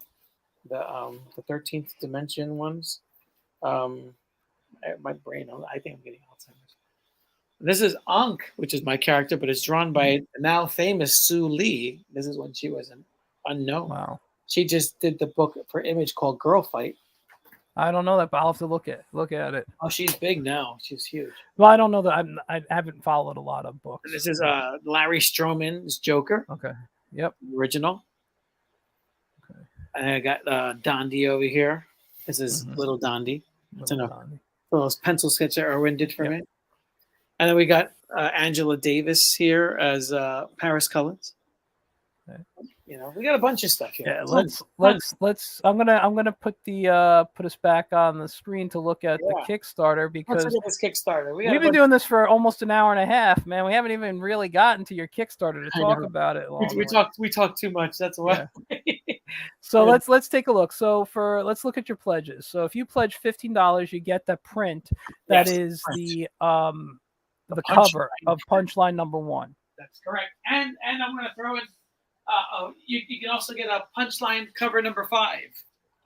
the 13th Dimension ones. My brain, I think I'm getting Alzheimer's. This is Ankh, which is my character, but it's drawn by the now famous Sue Lee. This is when she was an unknown. Wow. She just did the book for Image called Girl Fight. I don't know that, but I'll have to look at it. Oh, she's big now. She's huge. Well, I don't know that. I haven't followed a lot of books. This is Larry Strowman's Joker. Okay. Yep. Original. Okay. And I got Dondi over here. This is Little Dondi. It's enough. Those pencil sketch that Erwin did for me. And then we got Angela Davis here as Paris Cullens. Okay. You know, we got a bunch of stuff here. Yeah, let's. I'm gonna put us back on the screen to look at the Kickstarter because let's look at this Kickstarter. We've been doing this for almost an hour and a half, man. We haven't even really gotten to your Kickstarter to talk about it. We talk too much. That's why. Yeah. So let's take a look. So let's look at your pledges. So if you pledge $15, you get the print that is the cover of Punchline #1. That's correct. And I'm gonna throw in. You can also get a Punchline cover #5.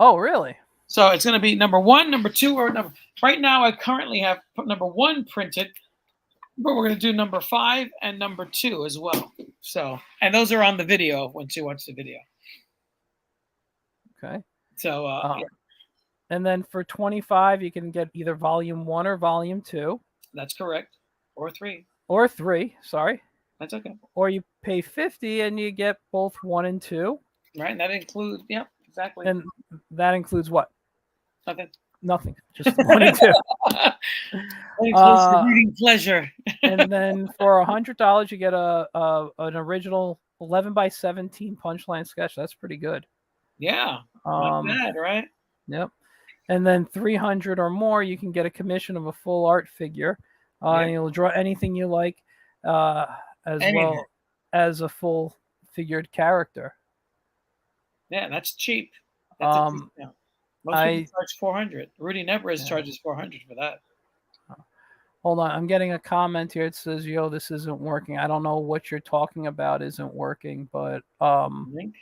Oh, really? So it's going to be #1, #2, or number. Right now, I currently have #1 printed, but we're going to do #5 and #2 as well. So, and those are on the video once you watch the video. Okay. So, yeah. And then for $25, you can get either Volume 1 or Volume 2. That's correct. Or 3. Or 3. Sorry. That's okay. Or you pay $50 and you get both 1 and 2. Right, and that includes, exactly. And that includes what? Nothing. Just 1 and 2. That includes the reading pleasure. And then for $100, you get an original 11x17 Punchline sketch. That's pretty good. Yeah, not bad, right? Yep. And then $300 or more, you can get a commission of a full art figure. And you'll draw anything you like. As well as a full figured character. Yeah, that's cheap. That's cheap. Most people charge $400. Rudy Nebrez charges $400 for that. Hold on, I'm getting a comment here. It says, "Yo, this isn't working." I don't know what you're talking about. Isn't working, but link.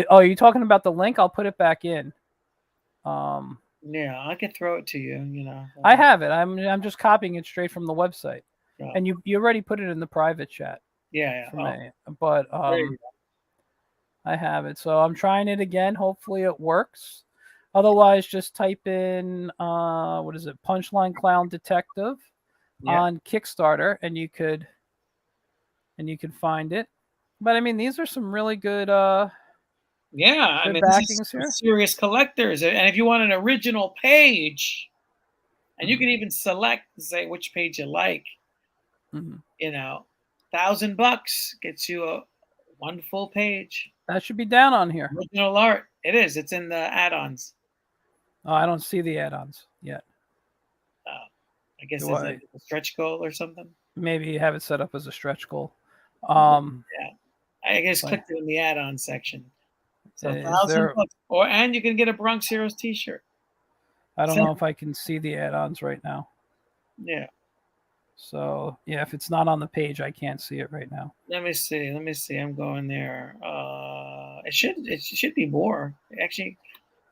Are you talking about the link? I'll put it back in. Yeah, I could throw it to you. You know, I have it. I'm just copying it straight from the website. Yeah. And you already put it in the private chat. Yeah. For me. But I have it. So I'm trying it again. Hopefully it works. Otherwise, just type in what is it? Punchline Clown Detective on Kickstarter, and you could find it. But I mean, these are some really good I mean, backings here. Serious collectors. And if you want an original page, and you can even select and say which page you like. You know, $1,000 gets you one full page. That should be down on here. Original art. It is. It's in the add-ons. Oh, I don't see the add-ons yet. I guess it's a stretch goal or something. Maybe you have it set up as a stretch goal. I guess click it in the add-on section. So $1,000, and you can get a Bronx Heroes T-shirt. I don't know if I can see the add-ons right now. Yeah. So yeah, if it's not on the page, I can't see it right now. Let me see. I'm going there. It should be more. Actually,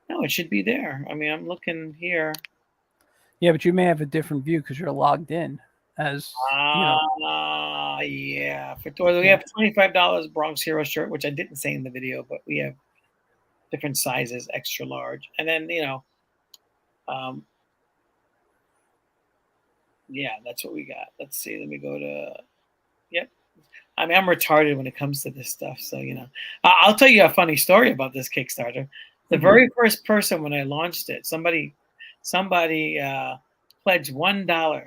no, it should be there. I mean, I'm looking here. Yeah, but you may have a different view because you're logged in as yeah. We have $25 Bronx Hero shirt, which I didn't say in the video, but we have different sizes, extra large, and then yeah, that's what we got. Let's see. Let me go to, I mean, I'm retarded when it comes to this stuff. So, I'll tell you a funny story about this Kickstarter. The very first person when I launched it, somebody pledged $1.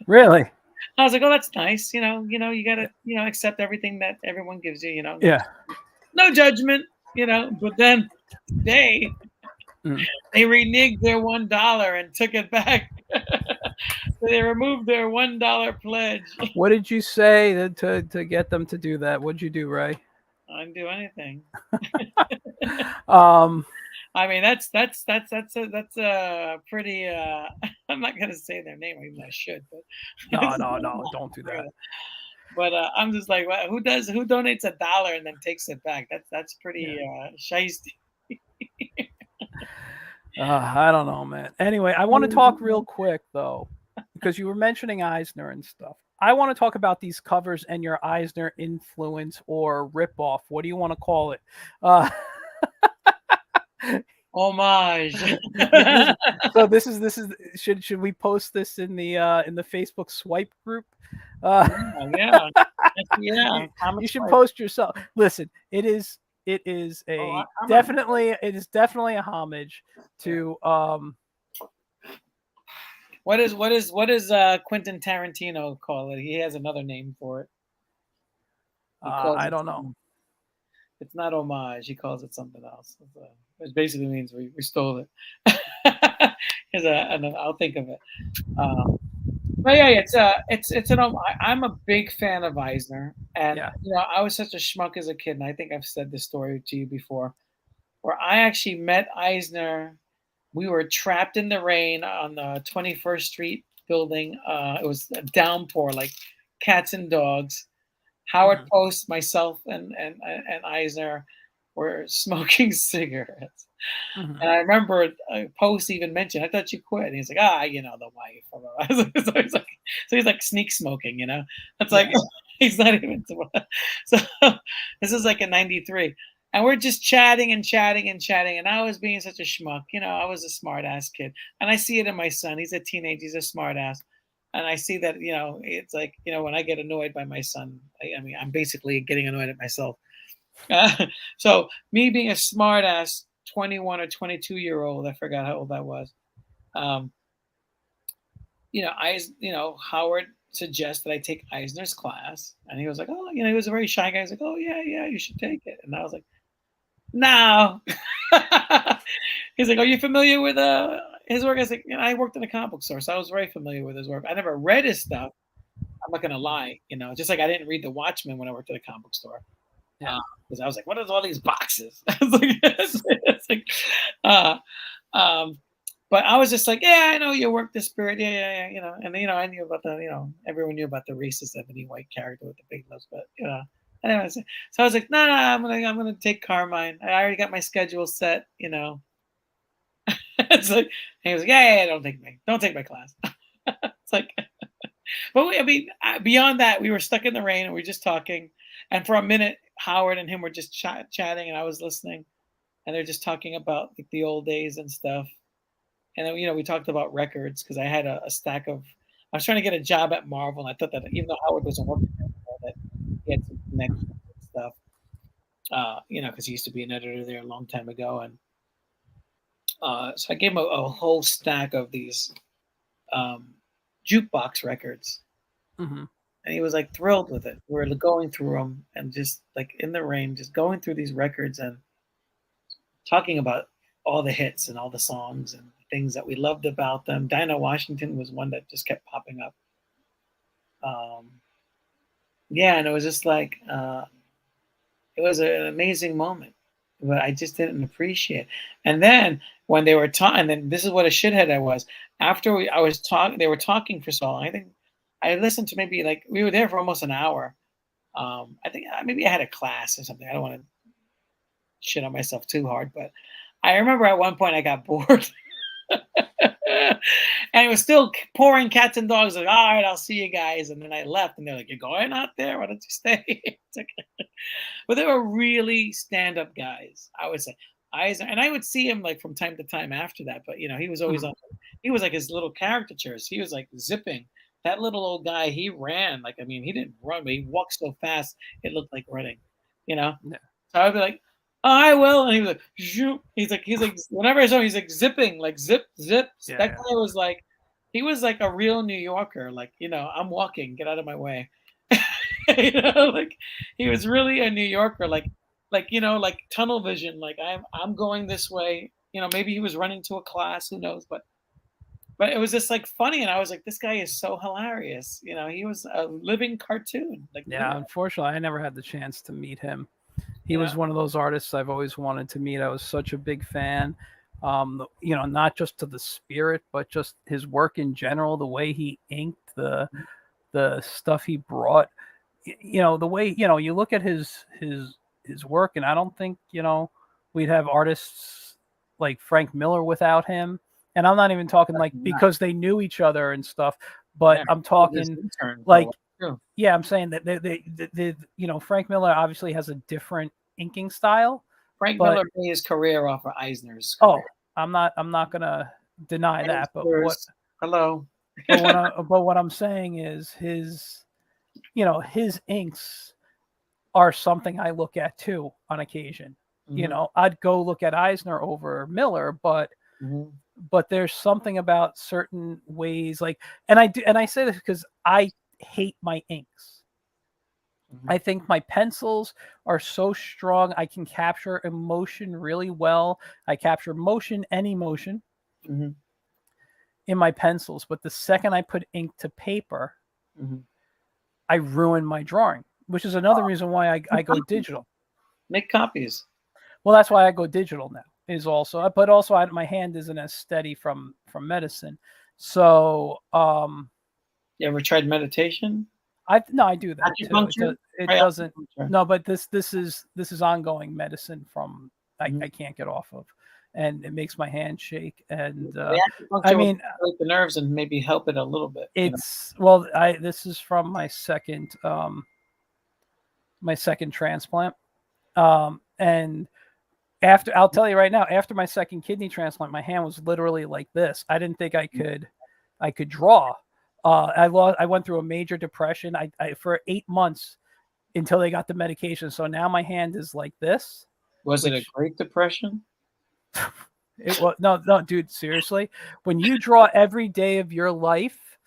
Really? I was like, oh, that's nice. You gotta, accept everything that everyone gives you. Yeah. No judgment. But then they Mm. they reneged their $1 and took it back. So they removed their $1 pledge. What did you say to get them to do that? What'd you do, Ray? I didn't do anything. Um, I mean, that's a pretty. I'm not gonna say their name, even though I should. But no, don't do that. But I'm just like, well, who donates $1 and then takes it back? That's pretty shiesty. I don't know, man. Anyway, I want to talk real quick though, because you were mentioning Eisner and stuff. I want to talk about these covers and your Eisner influence or ripoff. What do you want to call it? Homage. So this is should we post this in the Facebook swipe group? Yeah. You should post yourself. Listen, it is definitely a homage to What does Quentin Tarantino call it? He has another name for it. I don't know. It's not homage. He calls it something else. It basically means we stole it. I'll think of it. But yeah, it's an. I'm a big fan of Eisner, and I was such a schmuck as a kid, and I think I've said this story to you before, where I actually met Eisner. We were trapped in the rain on the 21st Street building. It was a downpour, like cats and dogs. Howard Post, myself, and Eisner were smoking cigarettes. And I remember Post even mentioned, I thought you quit. And he's like, the wife. So he's like sneak smoking, That's like, he's not even. So this is like in '93. And we're just chatting and chatting and chatting. And I was being such a schmuck. I was a smart ass kid. And I see it in my son. He's a teenager. He's a smart ass. And I see that, it's like, when I get annoyed by my son, I mean, I'm basically getting annoyed at myself. So me being a smart ass 21 or 22-year-old, I forgot how old I was. Howard suggests that I take Eisner's class. And he was like, oh, he was a very shy guy. He's like, oh, yeah, you should take it. And I was like, no. He's like, are you familiar with his work? I was like, I worked in a comic book store, so I was very familiar with his work. I never read his stuff. I'm not gonna lie, just like I didn't read The Watchmen when I worked at a comic book store. Because I was like, what is all these boxes? But I was just like, yeah, I know you work the spirit, yeah, and I knew about the, everyone knew about the racist Ebony White character with the big lips, but anyways, so I was like, no, I'm gonna take Carmine. I already got my schedule set, It's like, and he was like, yeah, don't take my class. It's like, but beyond that, we were stuck in the rain and we were just talking, and for a minute, Howard and him were just chatting, and I was listening, and they're just talking about like the old days and stuff, and then we talked about records because I had a stack of. I was trying to get a job at Marvel, and I thought that even though Howard wasn't working there, that he had some connections and stuff. Because he used to be an editor there a long time ago, and so I gave him a whole stack of these jukebox records, and he was like thrilled with it. We were going through them and just like in the rain, just going through these records and talking about all the hits and all the songs and things that we loved about them. Dinah Washington was one that just kept popping up. And it was just like it was an amazing moment, but I just didn't appreciate it. And then when they were talking, and then this is what a shithead I was. After they were talking for so long. I think I listened to maybe like we were there for almost an hour. I think maybe I had a class or something. I don't want to shit on myself too hard, but I remember at one point I got bored. And it was still pouring cats and dogs. Like, all right, I'll see you guys. And then I left, and they're like, "You're going out there? Why don't you stay?" But they were really stand-up guys, I would say. And I would see him like from time to time after that. But he was always on. He was like his little caricatures. He was like zipping that little old guy, he ran. Like, I mean, he didn't run, but he walked so fast it looked like running. You know. Yeah. So I'd be like, "Oh, I will," and he was like, "Zoop." He's like, whenever I saw him, he's like zipping, like zip, zip. Yeah, That yeah. guy was like, he was like a real New Yorker. Like, I'm walking, get out of my way. Like he was really a New Yorker. Like tunnel vision. Like I'm going this way. Maybe he was running to a class. Who knows? But it was just like funny, and I was like, this guy is so hilarious. He was a living cartoon. Like, Yeah, unfortunately, I never had the chance to meet him. He You was know? one of those artists I've always wanted to meet. I was such a big fan. Not just to the spirit, but just his work in general, the way he inked the stuff he brought. The way, you look at his work, and I don't think, we'd have artists like Frank Miller without him. And I'm not even talking like because they knew each other and stuff, but Yeah, I'm he was his talking intern for a like, while, too. yeah, I'm saying that Frank Miller obviously has a different inking style, Frank but Miller made his career off of Eisner's oh, career. I'm not gonna deny that. But Hello. what I'm saying is his inks are something I look at too on occasion. Mhm. I'd go look at Eisner over Miller, but Mhm. there's something about certain ways, like, and I say this because I hate my inks. Mhm. I think my pencils are so strong. I can capture emotion really well. I capture motion and emotion Mhm. in my pencils, but the second I put ink to paper, Mhm. I ruin my drawing, which is another reason why I go digital. Make copies. Well, that's why I go digital now. Is also, but also my hand isn't as steady from medicine. So You ever tried meditation? I do that too. Acupuncture? It Try doesn't. acupuncture. No, but this is ongoing medicine from Mhm. I can't get off of, and it makes my hand shake. And The I acupuncture will mean, stimulate the nerves and maybe help it a little bit. it's this is from my second transplant, and after, I'll tell you right now, after my second kidney transplant, my hand was literally like this. I didn't think I could draw. I went through a major depression. I for 8 months until they got the medication. So now my hand is like this. Was it a Great Depression? It was no, dude. Seriously, when you draw every day of your life,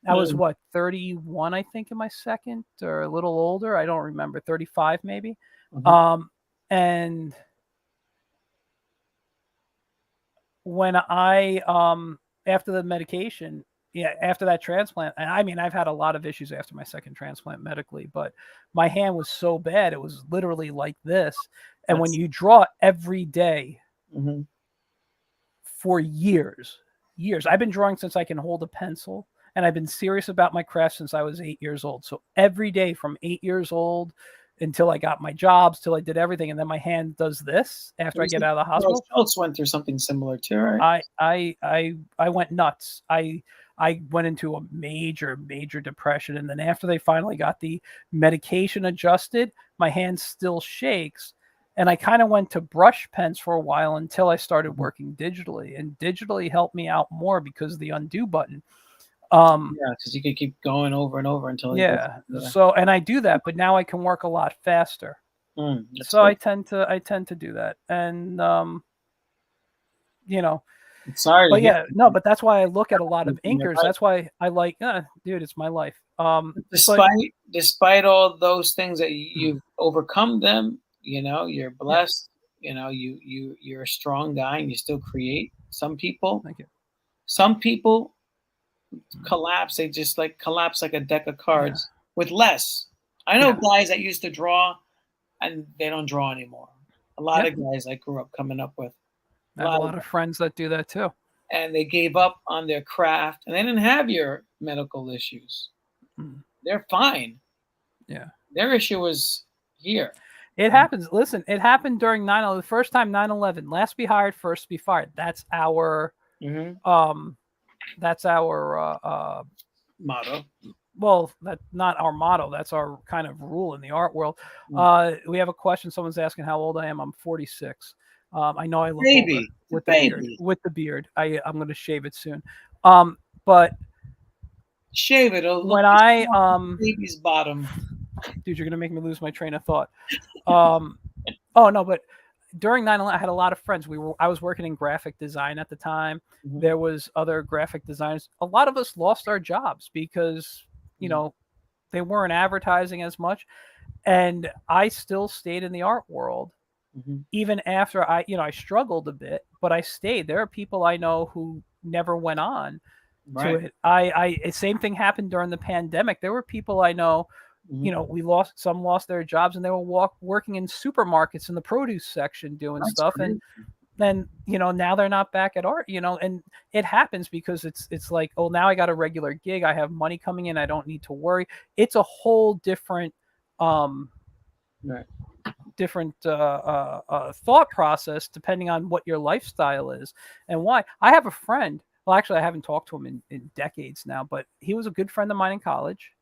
I was what 31, I think, in my second, or a little older. I don't remember, 35 maybe. Mhm. And when I after the medication, yeah, after that transplant, and I mean, I've had a lot of issues after my second transplant medically, but my hand was so bad, it was literally like this. And when you draw every day Mhm. for years, I've been drawing since I can hold a pencil, and I've been serious about my craft since I was 8 years old. So every day from 8 years old until I got my jobs, till I did everything, and then my hand does this after I get out of the Charles hospital. Schultz went through something similar too, right? I went nuts. I went into a major depression, and then after they finally got the medication adjusted, my hand still shakes, and I kind of went to brush pens for a while until I started working digitally, and digitally helped me out more because of the undo button. Yeah, because you could keep going over and over until it gets. Yeah. So, and I do that, but now I can work a lot faster. That's So good. I tend to do that, and you know, Sorry to but hear. yeah, no, but that's why I look at a lot of In your inkers. life. That's why I like, dude, it's my life. But Despite all those things that you've overcome them, you're yeah, blessed. You're a strong guy and you still create. thank you. Some people collapse. They just like collapse like a deck of Yeah, cards with less. I know yeah, guys that used to draw and they don't draw anymore. A lot yeah. of guys I grew up coming up with, I a have a lot of lot of friends that do that too. and they gave up on their craft and they didn't have your medical issues. Mm, They're fine. yeah, Their issue was here. it happens. Listen, it happened during 9/11. The first time 9/11. Last be hired, first be fired. That's our Mm-hmm. um, that's our Motto. well, that's not our motto. That's our kind of rule in the art world. We have a question. Someone's asking how old I am. I'm 46. I know I look older Baby. with the beard. Baby. With the beard, I'm going to shave it soon. But Shave it. It'll look when like I baby's bottom. dude, you're gonna make me lose my train of thought. Oh no, but during 9/11, I had a lot of friends. I was working in graphic design at the time. Mhm. There was other graphic designers. A lot of us lost our jobs because you Mhm. know they weren't advertising as much, and I still stayed in the art world Mhm. even after I struggled a bit, but I stayed. There are people I know who never went on to Right. it. Same thing happened during the pandemic. There were people I know, Mhm. some lost their jobs and they were working in supermarkets in the produce section doing That's stuff. And crazy. then, now they're not back at art, and it happens because it's like, oh, now I got a regular gig. I have money coming in. I don't need to worry. It's a whole um, Right. different thought process depending on what your lifestyle is and why. I have a friend. Well, actually, I haven't talked to him in decades now, but he was a good friend of mine in college.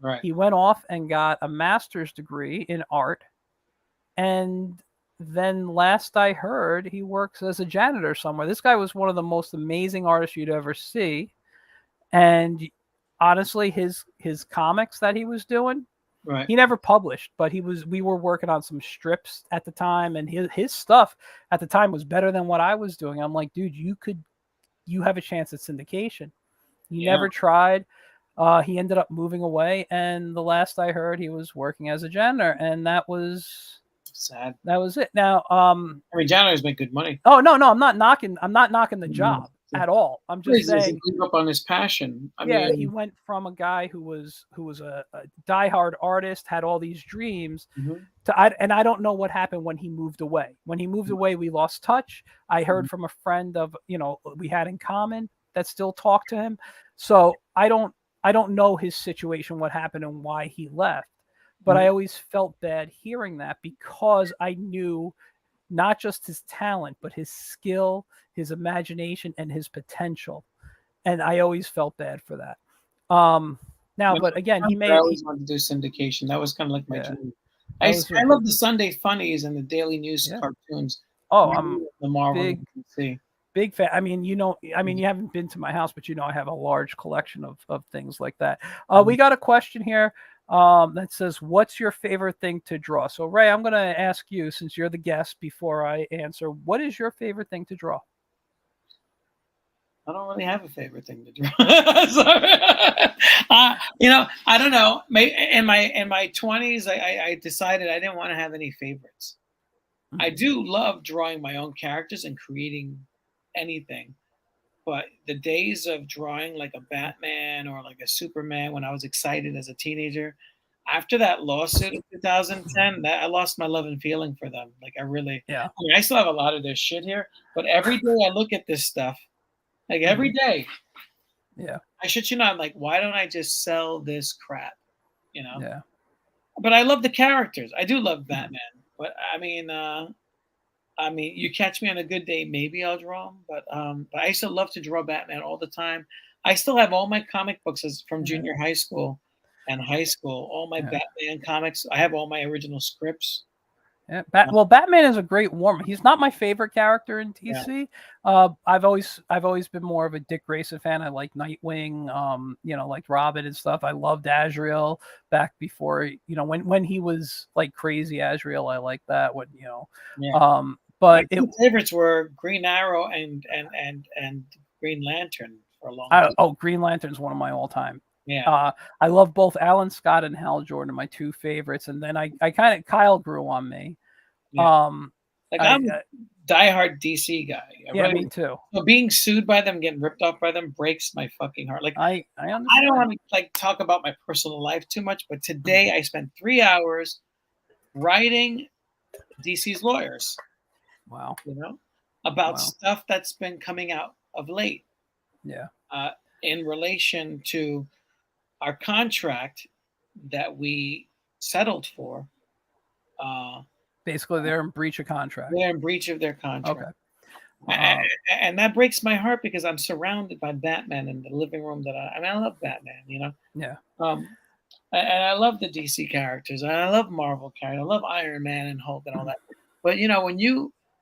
Right. He went off and got a master's degree in art. And then last I heard, he works as a janitor somewhere. This guy was one of the most amazing artists you'd ever see. And honestly, his comics that he was doing, Right. he never published, but we were working on some strips at the time, and his stuff at the time was better than what I was doing. I'm like, dude, you have a chance at syndication. He Yeah. never tried. He ended up moving away, and the last I heard, he was working as a janitor, and Sad. that was it. Now, I mean, janitors make good money. oh no, I'm not knocking the Mhm. job at all. I'm just He saying, gave up on his passion. I yeah, he mean, went from a guy who was a diehard artist, had all these dreams, mhm. and I don't know what happened when he moved away. When he moved away, we lost touch. I heard from a friend we had in common that still talked to him. So I don't know his situation, what happened and why he left. But I Mhm. always felt bad hearing that because I knew not just his talent, but his skill, his imagination, and his potential. And I always felt bad for that. Now, When I but was again, younger, I always wanted to do syndication. That was kind of like my yeah, dream. that was I love the Sunday funnies and the daily news yeah. cartoons. Oh, More I'm than the Marvel big and DC. big fan. I mean, you haven't been to my house, but I have a large collection of things like that. We got a question here that says, "What's your favorite thing to draw?" So, Ray, I'm going to ask you, since you're the guest, before I answer. What is your favorite thing to draw? I don't really have a favorite thing to draw. Sorry. I don't know. In my 20s, I decided I didn't want to have any favorites. I Mhm. do love drawing my own characters and creating anything. But the days of drawing like a Batman or like a Superman when I was excited as a teenager, after that lawsuit in 2010, that I lost my love and feeling for them. Like I really, Yeah. I mean, I still have a lot of their shit here, but every day I look at this stuff, like every Mhm. day, Yeah. I shit you not, I'm like, why don't I just sell this crap? You know? Yeah. But I love the characters. I do love Mhm. Batman, but I mean, you catch me on a good day, maybe I'll draw him. But I used to love to draw Batman all the time. I still have all my comic books from Yeah. junior high school and high school. All my Yeah. Batman comics. I have all my original scripts. Yeah, Uh, Well, Batman is a great warm. He's not my favorite character in yeah, DC. I've always been more of a Dick Grayson fan. I like Nightwing, like Robin and stuff. I loved Azrael back before, when he was like crazy Azrael. I like that yeah. My but it. two favorites were Green Arrow and Green Lantern for a long time. Green Lantern's one of my all time. Yeah, Uh, I love both Alan Scott and Hal Jordan, my two favorites, and then I kind of Kyle grew on me. yeah. Um, Like I I'm a diehard DC guy. I Yeah, really. me too. So being sued by them, getting ripped off by them, breaks my fucking heart. Like I I don't understand. want to like talk about my personal life too much, but today I spent 3 hours writing DC's lawyers, Wow. you know, about Wow. stuff that's been coming out of late Yeah. uh, in relation to our contract that we settled for. Uh, Basically, they're in breach of contract. they're in breach of their Okay. contract. Uh, And that breaks my heart because I'm surrounded by Batman in the living room I mean, I love Batman, yeah. Um, and I love the DC characters, and I love Marvel characters. I love Iron Man and Hulk and all that. But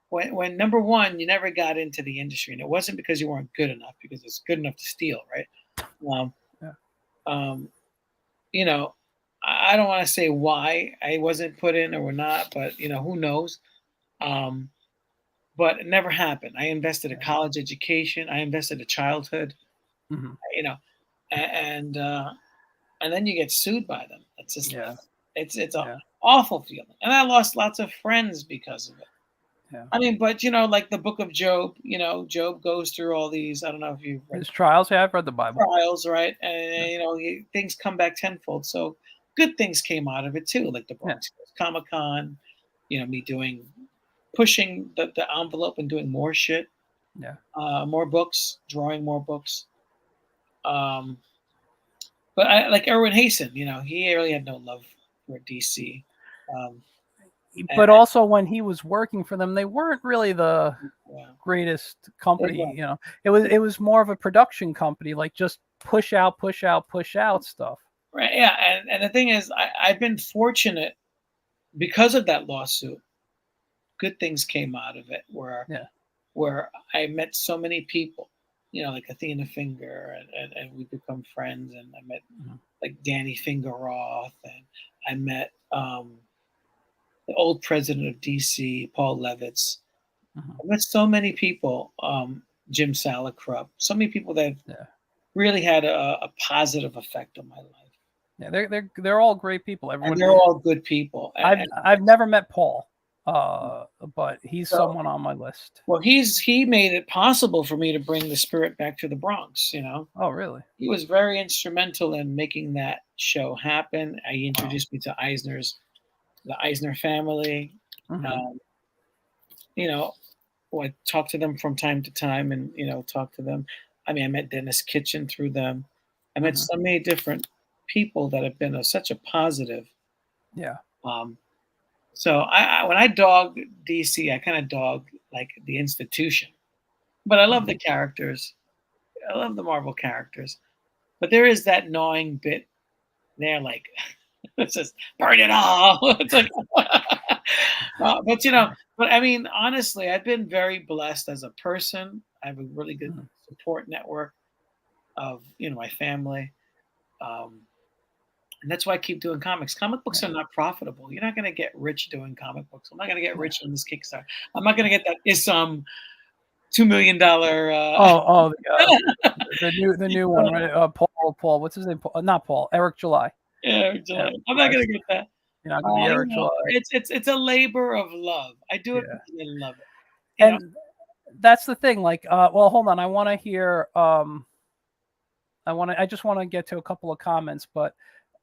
when number one, you never got into the industry, and it wasn't because you weren't good enough, because it's good enough to steal, right? Um, Yeah. You know, I don't want to say why I wasn't put in or not, but who knows? Um, but it never happened. I invested a college education. I invested a childhood. Hmm. You know, and and then you get sued by them. It's just like Yeah. it's an Yeah. awful feeling, and I lost lots of friends because of it. Yeah. I mean, but like the Book of Job. Job goes through all these. I don't know if you've read His trials. Yeah, I've read the Bible. trials, right? Yeah. And things come back tenfold. So good things came out of it too, like the Yeah. Bronx Comic Con. Me pushing the envelope and doing more shit, Yeah. more books, drawing more books. Um, but I like Erwin Hasten. He really had no love for DC. Um, and, But also, when he was working for them, they weren't really the yeah, greatest it company. was. It was more of a production company, like just push out, push out, push out stuff. Right, yeah, and the thing is, I've been fortunate because of that lawsuit. Good things came out of it, Yeah. where I met so many people, like Athena Finger, and we become friends, and I met Mhm. like Danny Fingeroth, and I met the old president of DC, Paul Levitz. Mhm. I met so many people, Jim Salicrup, so many people that Yeah. really had a positive effect on my life. Yeah. They're all great people. And Everyone. they're all good people. I've never met Paul, but he's So, someone on my list. well, he made it possible for me to bring the spirit back to the Bronx. Oh, really? He was very instrumental in making that show happen. He Wow. introduced me to the Eisner family. Hmm. Um, you know, I talk to them from time to time, and talk to them. I mean, I met Dennis Kitchen through them. I met Hmm. so many different people that have been such a positive. Yeah. Um, so when I dog DC, I kind of dog like the institution, but I love Hmm. the characters. I love the Marvel characters, but there is that gnawing bit there, like it's just burn it all. It's like, but but I mean, honestly, I've been very blessed as a person. I have a really good Hmm. support network of my family, um, and that's why I keep doing comics. Comic books Yeah. are not profitable. You're not going to get rich doing comic books. I'm not going to get Yeah. rich on this Kickstarter. I'm not going to get that ISM $2 million. Oh, the new one, right? Paul, what's his name? Not Paul. Eric July. Yeah, July. Eric I'm not July. going to get that. You're not gonna be Eric July. It's a labor of love. I do it Yeah. because I love it. And that's the thing. Like, well, hold on. I want to hear. I just want to get to a couple of comments, but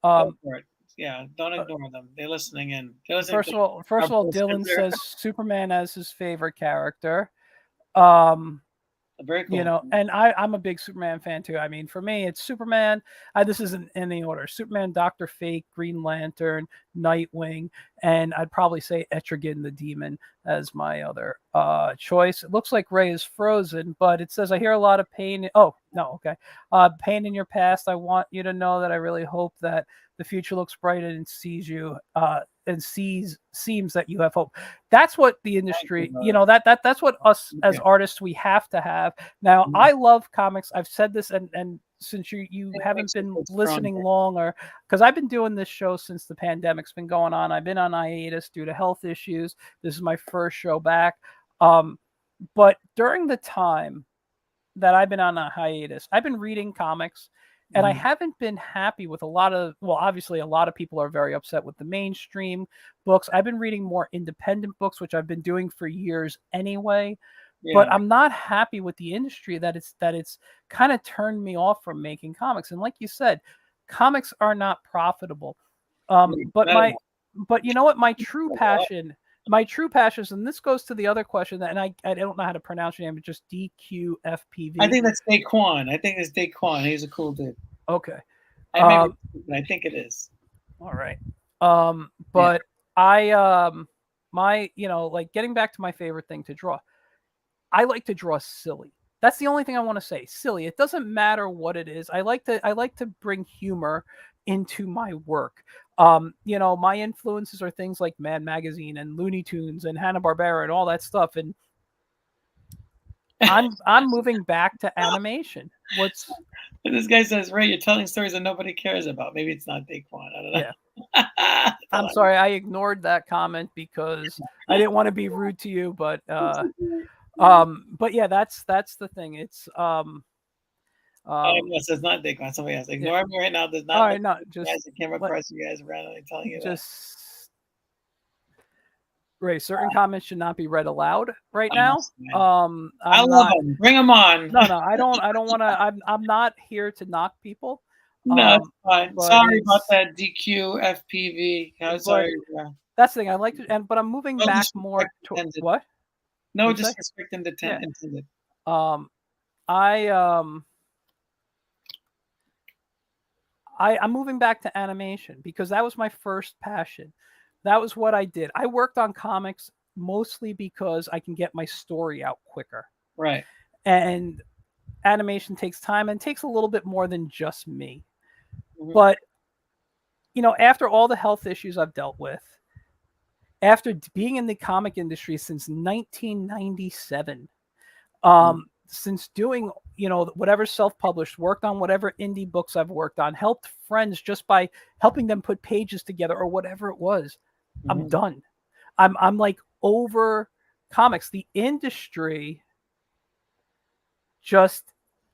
Go um, for it. Yeah, don't uh, ignore them. They're listening in. They're listening first to of all, our bullshit Dylan there. says Superman as his favorite character. Um, Very cool. And I'm a big Superman fan too. I mean, for me, it's Superman. This isn't in any order: Superman, Doctor Fate, Green Lantern, Nightwing, and I'd probably say Etrigan the Demon as my other choice. It looks like Ray is frozen, but it says I hear a lot of pain. Oh no, okay. Pain in your past. I want you to know that I really hope that the future looks bright and sees you. And seems that you have hope. That's what the industry, that's what us as Okay. artists we have to have. Now, Mhm. I love comics. I've said this, and since you It haven't makes us been feel listening stronger. long, or because I've been doing this show since the pandemic's been going on, I've been on hiatus due to health issues. This is my first show back. But during the time that I've been on a hiatus, I've been reading comics, and I Mhm. haven't been happy with a lot of, well, obviously a lot of people are very upset with the mainstream books. I've been reading more independent books, which I've been doing for years anyway, but Yeah. I'm not happy with the industry that it's kind of turned me off from making comics. And like you said, comics are not profitable. But Not at all. you know what? My true passion is, and this goes to the other question that, and I don't know how to pronounce your name, but just I DQFPV. think that's Daquan. I think it's Daquan. He's a cool dude. Okay. I may be, Um, but I think it is. all right. Yeah. But I my like getting back to my favorite thing to draw. I like to draw silly. That's the only thing I want to say. Silly. It doesn't matter what it is. I like to bring humor into my work. My influences are things like Mad Magazine and Looney Tunes and Hanna-Barbera and all that stuff. And I'm moving back to animation. What's And this guy says, Ray, you're telling stories that nobody cares about. Maybe it's not Daquan. I don't know. yeah. I'm sorry, I ignored that comment because I didn't want to be rude to you, but yeah, that's the thing. It's yes, it's not Daquan. Somebody else. Ignore me right now. Does not all look right, no, like you just guys that came across you guys randomly telling you that. just Ray, certain comments should not be read aloud right I now. understand. I I'm love not. them. Bring them on. No, I don't want to. I'm not here to knock people. No, it's fine. but Sorry about it's- that DQ FPV. I'm But sorry. that's the thing. I like to, but I'm moving No back more disrespect to intended. what? No What'd you say? disrespect Yeah. intended. I'm moving back to animation because that was my first passion. That was what I did. I worked on comics mostly because I can get my story out quicker. Right. And animation takes time and takes a little bit more than just me. Mhm. But after all the health issues I've dealt with, after being in the comic industry since 1997, since doing whatever self-published, worked on whatever indie books I've worked on, helped friends just by helping them put pages together or whatever it was, I'm done. I'm like over comics. The industry just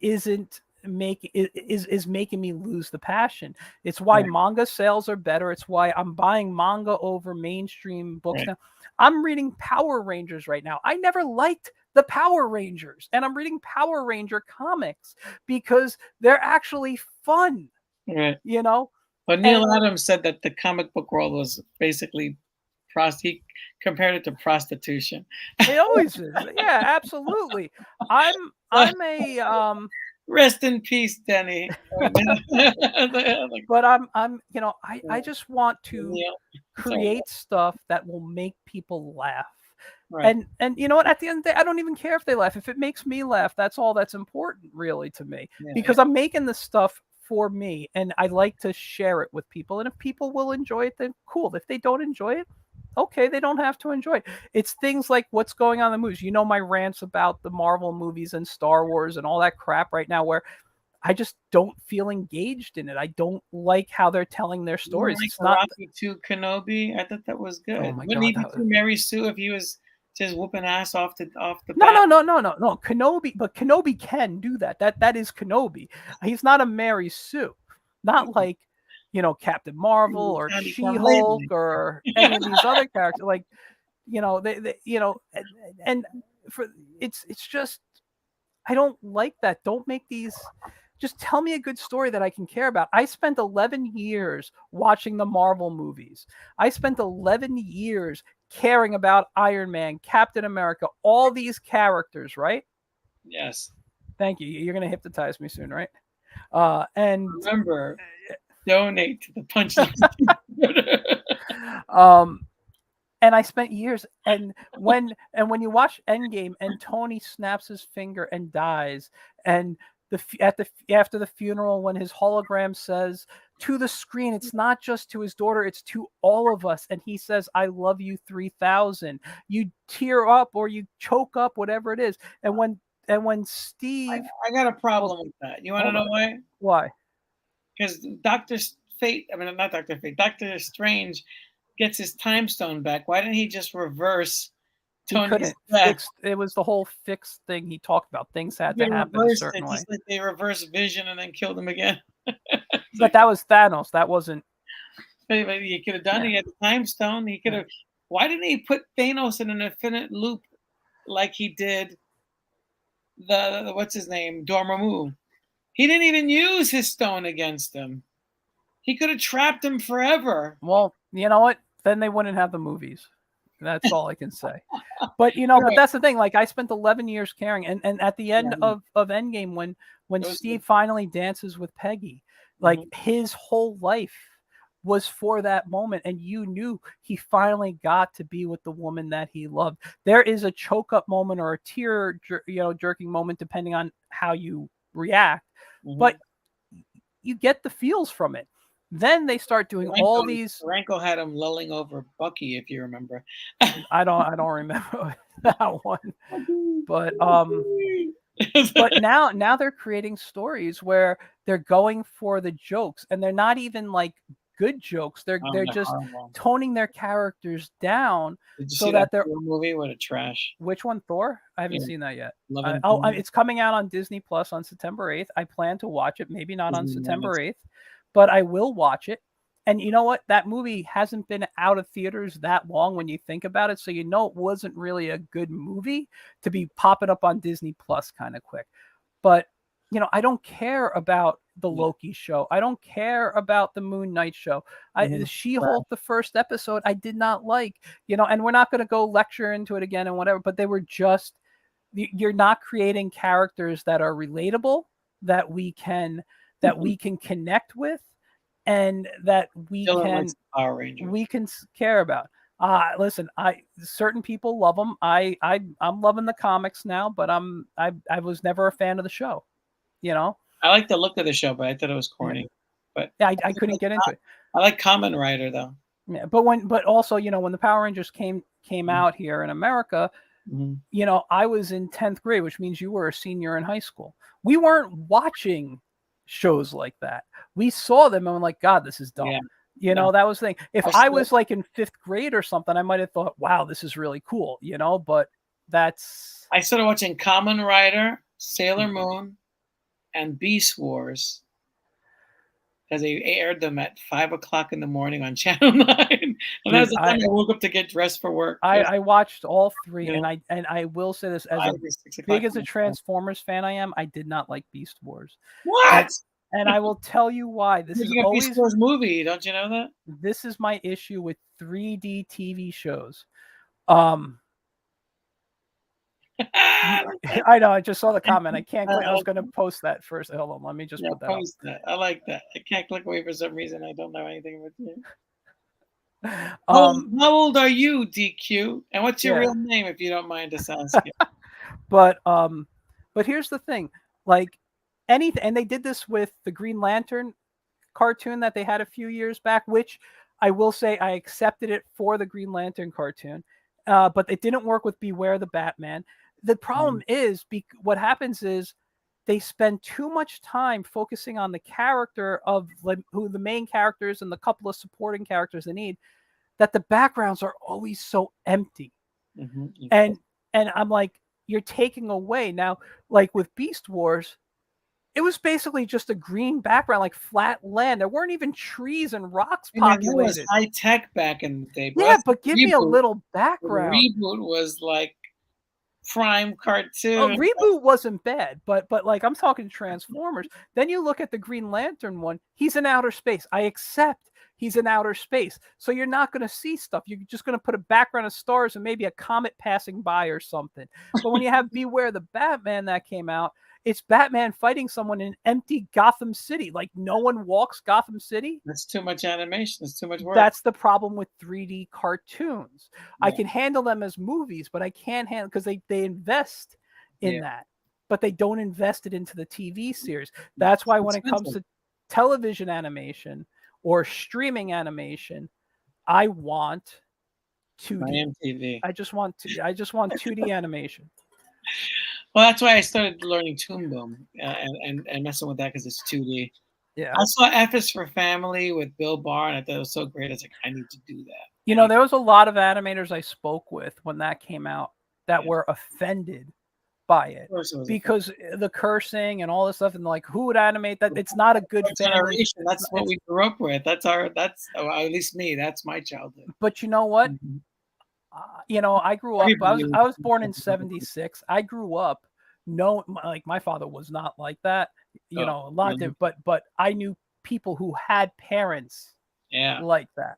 isn't making me lose the passion. It's why manga sales are better. It's why I'm buying manga over mainstream books now. I'm reading Power Rangers right now. I never liked the Power Rangers, and I'm reading Power Ranger comics because they're actually fun. Right. But Neil Adams said that the comic book world was basically he compared it to prostitution. It always is. Yeah, absolutely. I'm a Rest in peace, Denny. But I just want to create stuff that will make people laugh. Right. And you know what? At the end of the day, I don't even care if they laugh. If it makes me laugh, that's all that's important, really, to me. Because I'm making this stuff for me, and I like to share it with people. And if people will enjoy it, then cool. If they don't enjoy it, okay, they don't have to enjoy it. It's things like what's going on in the movies. My rants about the Marvel movies and Star Wars and all that crap right now, where I just don't feel engaged in it. I don't like how they're telling their stories. It's not Rocky 2 Kenobi. I thought that was good. Oh my Wouldn't he God, be too Mary Sue if he was just whooping ass off the No. Kenobi, but Kenobi can do that. That is Kenobi. He's not a Mary Sue. Not like Captain Marvel or She-Hulk or any of these other characters. Like and for it's just I don't like that. Don't make these. Just tell me a good story that I can care about. I spent 11 years watching the Marvel movies. I spent 11 years caring about Iron Man, Captain America, all these characters, right? Yes. Thank you. You're going to hypnotize me soon, right? And remember, donate to the Punchline. And I spent years, and when you watch Endgame and Tony snaps his finger and dies, and after the funeral when his hologram says to the screen, it's not just to his daughter, it's to all of us, and he says, "I love you 3000." You tear up or you choke up, whatever it is. And when Steve, I got a problem with that. You want to know why? Why? Because Doctor Strange gets his time stone back. Why didn't he just reverse Tony's death? It was the whole fixed thing he talked about. Things had to happen a certain way. Just like they reversed Vision and then killed him again. But that was Thanos. That wasn't. Maybe he could have done it. He had the time stone. He could have. Why didn't he put Thanos in an infinite loop like he did the what's his name, Dormammu? He didn't even use his stone against him. He could have trapped him forever. Well, you know what? Then they wouldn't have the movies. That's all I can say. But but that's the thing. Like, I spent 11 years caring, and at the end of Endgame, when Steve finally dances with Peggy, like his whole life was for that moment, and you knew he finally got to be with the woman that he loved. There is a choke up moment or a tear jerking moment depending on how you react, but you get the feels from it. Then they start doing all these. Ranko had him lulling over Bucky, if you remember. I don't remember. that one. But but now they're creating stories where they're going for the jokes, and they're not even like good jokes. They're just horrible. toning their characters down Did you so see that that they're Thor movie? What a trash. which one, Thor? I haven't Yeah. seen that yet. Love and It's coming out on Disney Plus on September 8th. I plan to watch it, maybe not on Disney September Plus. 8th, but I will watch it. And you know what? That movie hasn't been out of theaters that long when you think about it. So you know it wasn't really a good movie to be popping up on Disney Plus kind of quick. But, you know, I don't care about the Loki show. I don't care about the Moon Knight show. Mhm. She-Hulk, the first episode, I did not like, you know, and we're not going to go lecture into it again and whatever, but they were just, you're not creating characters that are relatable, that we can connect with, and that we Dylan can likes Power Rangers. care about. Listen, certain people love them. I'm loving the comics now, but I was never a fan of the show. You know, I like the look of the show, but I thought it was corny. But yeah, I couldn't get into it. I like Kamen Rider though. Yeah, but also, you know, when the Power Rangers came out here in America, Mhm. you know, I was in 10th grade, which means you were a senior in high school. We weren't watching shows like that. We saw them and we're like, God, this is dumb. Yeah. You know, that was the thing. If I I was like in 5th grade or something, I might have thought, wow, this is really cool, you know, but that's. I started watching Kamen Rider, Sailor Moon, and Beast Wars because they aired them at 5 o'clock in the morning on Channel 9. And that was the time I woke up to get dressed for work. I watched all three, Yeah. and I will say this, as 5 a or 6 o'clock big as in a the Transformers fan I am, I did not like Beast Wars. What? And I will tell you why. This is Making a Beast always Wars movie, don't you know that? this is my issue with 3D TV shows. I know. I just saw the comment. I can't click. I was going to post that first. Hold on. Let me just put that up. Post that. I like that. I can't click away for some reason. I don't know anything about you. How old are you, DQ? And what's your real name, if you don't mind us asking? But here's the thing. Like anything, and they did this with the Green Lantern cartoon that they had a few years back, which I will say I accepted it for the Green Lantern cartoon. But it didn't work with Beware the Batman. The problem is, what happens is they spend too much time focusing on the character of who the main characters and the couple of supporting characters they need, that the backgrounds are always so empty. And I'm like, you're taking away now, like with Beast Wars, it was basically just a green background, like flat land. There weren't even trees and rocks populated. It was high tech back in the day. Yeah, but give me a little background. The reboot was like prime cartoon. A reboot wasn't bad, but like I'm talking Transformers. Then you look at the Green Lantern one. He's in outer space. I accept he's in outer space. So you're not going to see stuff. You're just going to put a background of stars and maybe a comet passing by or something. But when you have Beware the Batman that came out, it's Batman fighting someone in empty Gotham City. Like no one walks Gotham City. That's too much animation. It's too much work. That's the problem with 3D cartoons. Yeah. I can handle them as movies, but I can't handle because they invest in that, but they don't invest it into the TV series. That's why when it comes to television animation or streaming animation, I want 2D. MTV. I just want 2D animation. Well, that's why I started learning Toon Boom and messing with that because it's 2D. Yeah. I saw F is for Family with Bill Barr, and I thought it was so great. I was like, I need to do that. You know, there was a lot of animators I spoke with when that came out that were offended by it because the cursing and all this stuff, and like, who would animate that? It's not a good family. That's what we grew up with. At least me. That's my childhood. But you know what? You know, I grew up. I was born in '76. I grew up. Like my father was not like that. You know, a lot of different, but I knew people who had parents like that.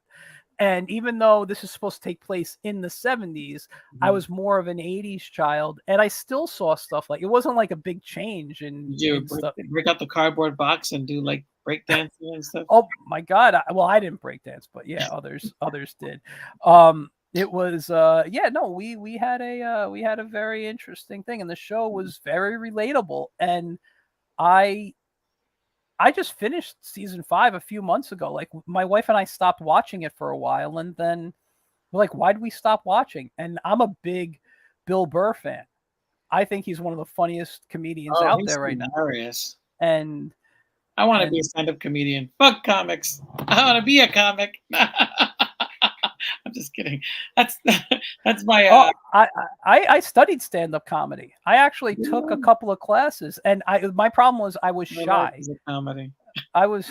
And even though this is supposed to take place in the 70s, I was more of an 80s child, and I still saw stuff like it wasn't like a big change in stuff. Break out the cardboard box and do like breakdancing and stuff. Oh my God! I didn't breakdance, but yeah, others did. It was we had a very interesting thing, and the show was very relatable, and I just finished season 5 a few months ago. Like my wife and I stopped watching it for a while, and then we're like, why did we stop watching? And I'm a big Bill Burr fan. I think he's one of the funniest comedians Oh, out he's there right now. hilarious. And I want to be a stand-up comedian. Fuck comics. I want to be a comic. I'm just kidding. That's my. I studied stand-up comedy. I actually took a couple of classes, and my problem was I was shy. Comedy. I was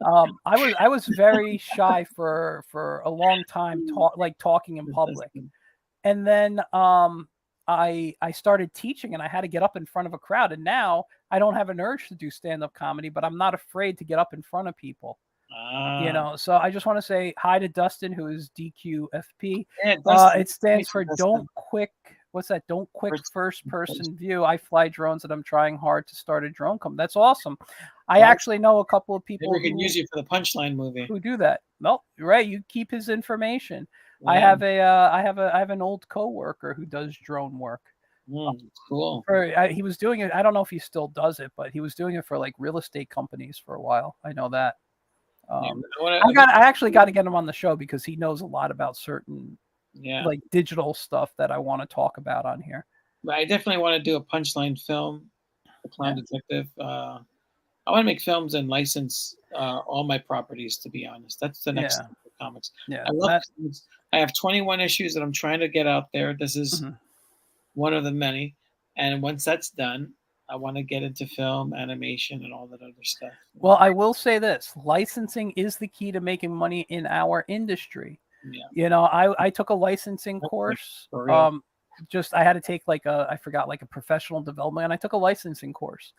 I was very shy for a long time, talking in public, and then I started teaching, and I had to get up in front of a crowd, and now I don't have an urge to do stand-up comedy, but I'm not afraid to get up in front of people. You know, so I just want to say hi to Dustin, who is DQFP. Yeah, it stands for Don't Quick. What's that? Don't Quick First Person View. I fly drones, and I'm trying hard to start a drone company. That's awesome. I actually know a couple of people who can use you for the Punchline movie who do that. No, Ray, you keep his information. Yeah. I have an old coworker who does drone work. Cool. He was doing it. I don't know if he still does it, but he was doing it for like real estate companies for a while. I know that. I actually got to get him on the show because he knows a lot about certain like digital stuff that I want to talk about on here. But I definitely want to do a Punchline film, The Clown Detective. I want to make films and license all my properties, to be honest. That's the next step for comics. Yeah, I love comics. I have 21 issues that I'm trying to get out there. This is one of the many. And once that's done, I want to get into film, animation, and all that other stuff. Well, I will say this. Licensing is the key to making money in our industry. Yeah. You know, I took a licensing course. I had to take like a professional development, and I took a licensing course.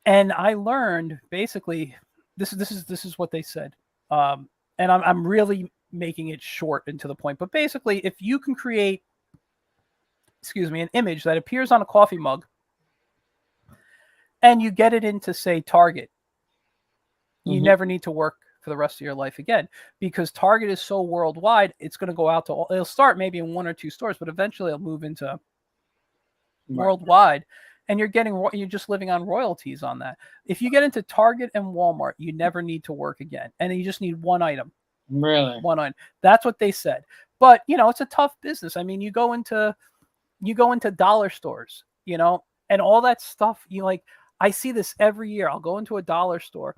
And I learned basically this is what they said. And I'm really making it short and to the point. But basically, if you can create an image that appears on a coffee mug and you get it into, say, Target, you never need to work for the rest of your life again, because Target is so worldwide. It's going to go out to it'll start maybe in 1 or 2 stores, but eventually it'll move into worldwide, and you're just living on royalties on that. If you get into Target and Walmart, you never need to work again, and you just need one item. Really? One item. That's what they said. But, you know, it's a tough business. I mean, you go into dollar stores, you know, and all that stuff. I see this every year. I'll go into a dollar store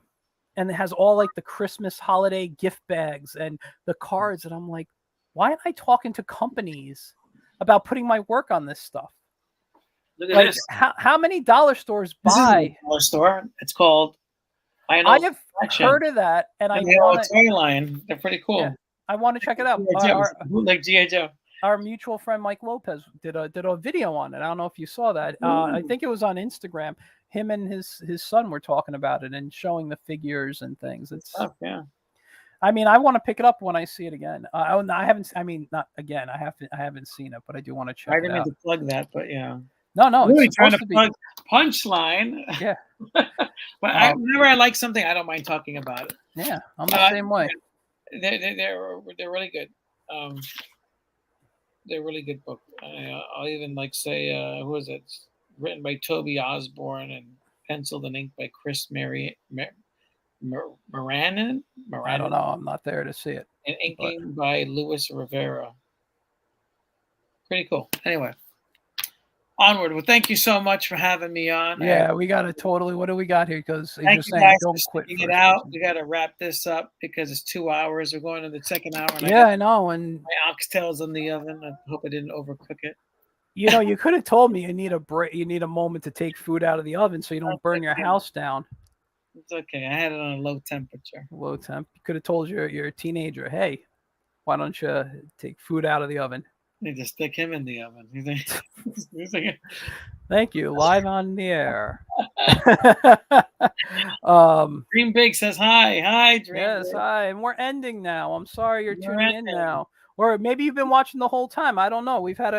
and it has all like the Christmas holiday gift bags and the cards. And I'm like, why am I talking to companies about putting my work on this stuff? Look at this. How many dollar stores buy? Dollar store. It's called. I have heard of that, and I want to. Line. They're pretty cool. Yeah, I want to check it out. Like G.I. Joe. Our mutual friend Mike Lopez did a video on it. I don't know if you saw that. I think it was on Instagram. Him and his son were talking about it and showing the figures and things. It's I mean, I want to pick it up when I see it again. I haven't. I mean, not again. I haven't seen it, but I do want to check. I didn't mean to plug that, but yeah. No. Really it's trying to plug Punchline. Yeah. But whenever I like something, I don't mind talking about it. Yeah, I'm the same way. They're really good. They're a really good book. I'll even say who is it? It's written by Toby Osborne and penciled and inked by Chris Moranin. I don't know. I'm not there to see it. And inking by Luis Rivera. Pretty cool. Anyway, onward. Well, thank you so much for having me on. Yeah, we got to totally. What do we got here? Because thank you guys for sticking it out. We got to wrap this up because it's 2 hours. We're going to the second hour. And I know. And my oxtails in the oven. I hope I didn't overcook it. You know, you could have told me you need a break. You need a moment to take food out of the oven so you don't burn your house down. It's okay. I had it on a low temperature. Low temp. You could have told your teenager, hey, why don't you take food out of the oven? You just stick him in the oven. Thank you. Live on the air. Dream Big says hi. Hi, Dream Yes, Big. hi. And we're ending now. I'm sorry you're tuning in now. Or maybe you've been watching the whole time. I don't know. We've had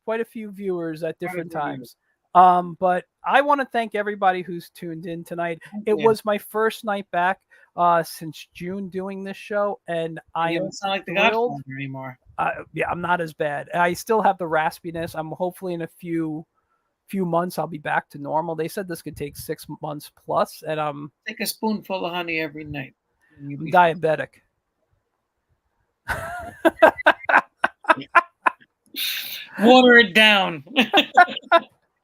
quite a few viewers at different times. But I want to thank everybody who's tuned in tonight. It was my first night back since June doing this show, and I am sound like the thrilled. Godfather anymore. Yeah, I'm not as bad. I still have the raspiness. I'm hopefully in a few months I'll be back to normal. They said this could take 6 months plus, and take a spoonful of honey every night. I'm diabetic. Water it down.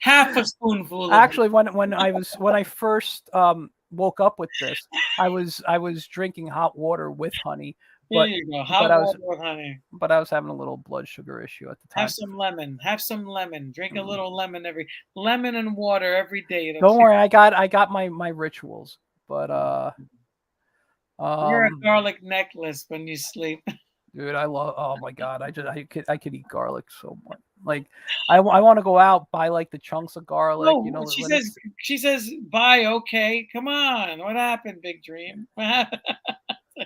Half a spoonful. Actually, when I first woke up with this, I was drinking hot water with honey, There but you go. but Hot I water was with honey. but I was having a little blood sugar issue at the time. Have some lemon. Have some lemon. Drink a little lemon lemon and water every day. It'll Don't worry, I got my rituals, but You're a garlic necklace when you sleep. dude, I love. Oh my god, I could eat garlic so much. Like, I want to go out, buy like the chunks of garlic. You know, She says, bye. Okay, come on. What happened, Big Dream?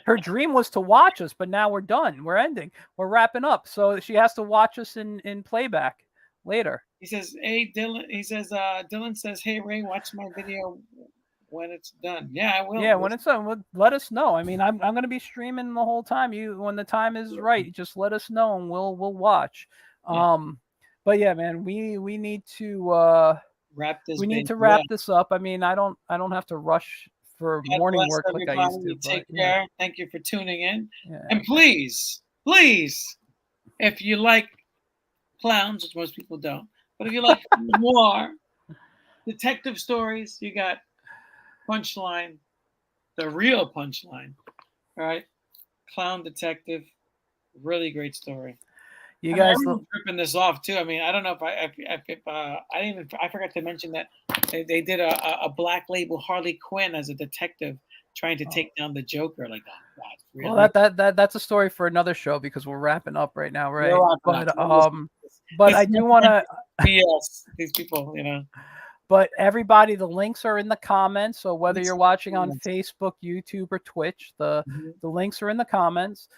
her dream was to watch us, but now we're done. We're ending. We're wrapping up. So she has to watch us in playback later. He says, hey, Dylan. He says, Dylan says, hey, Ray, watch my video when it's done. Yeah, I will. Yeah, when it's done, let us know. I mean, I'm going to be streaming the whole time. When the time is right, just let us know and we'll watch. Yeah. But yeah, man, we need to wrap this. We need to wrap this up. I mean, I don't have to rush for God morning bless work like I used to. Take care. Thank you for tuning in. Yeah. And please, if you like clowns, which most people don't, but if you like more detective stories, you got Punchline, the real Punchline. All right, Clown Detective, really great story. You guys ripping this off too. I mean, I don't know if I forgot to mention that they did a Black Label Harley Quinn as a detective trying to take down the Joker. Like, oh God, really? Well, that's a story for another show because we're wrapping up right now, right? But I do want to. Yes, these people, you know. But everybody, the links are in the comments. So whether you're watching on Facebook, YouTube, or Twitch, the links are in the comments.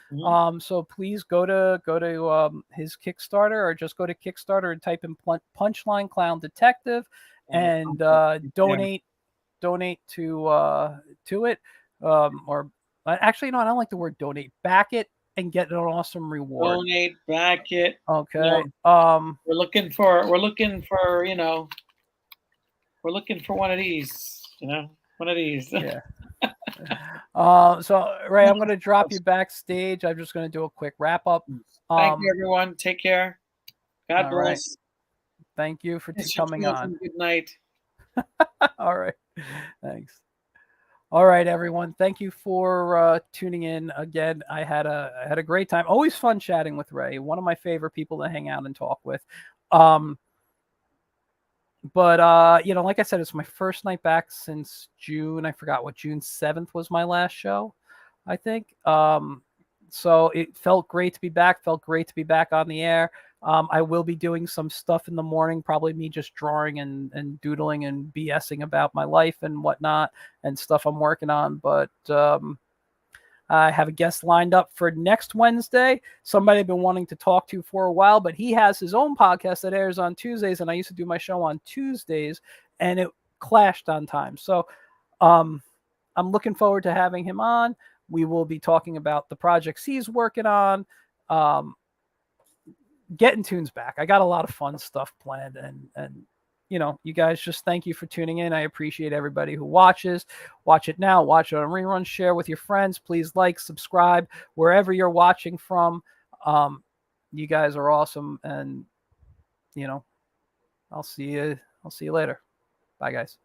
So please go to his Kickstarter, or just go to Kickstarter and type in Punchline Clown Detective and donate to it. Or actually, no, I don't like the word donate. Back it and get an awesome reward. Donate, back it. Okay. We're looking for you know. We're looking for one of these, you know, one of these. Yeah. So Ray, I'm going to drop you backstage. I'm just going to do a quick wrap up. Thank you, everyone. Take care. God bless. Right. Thank you for coming on. Good night. All right. Thanks. All right, everyone. Thank you for tuning in again. I had a great time. Always fun chatting with Ray. One of my favorite people to hang out and talk with. But you know, like I said, it's my first night back since June. I forgot what June 7th was my last show, I think. So it felt great to be back. Felt great to be back on the air. I will be doing some stuff in the morning, probably me just drawing and doodling and BSing about my life and whatnot and stuff I'm working on. But I have a guest lined up for next Wednesday. Somebody I've been wanting to talk to for a while, but he has his own podcast that airs on Tuesdays, and I used to do my show on Tuesdays, and it clashed on time. So I'm looking forward to having him on. We will be talking about the projects he's working on, getting tunes back. I got a lot of fun stuff planned, and you know, you guys, just thank you for tuning in. I appreciate everybody who watches. Watch it now. Watch it on reruns. Share with your friends. Please like, subscribe wherever you're watching from. You guys are awesome, and you know, I'll see you later. Bye, guys.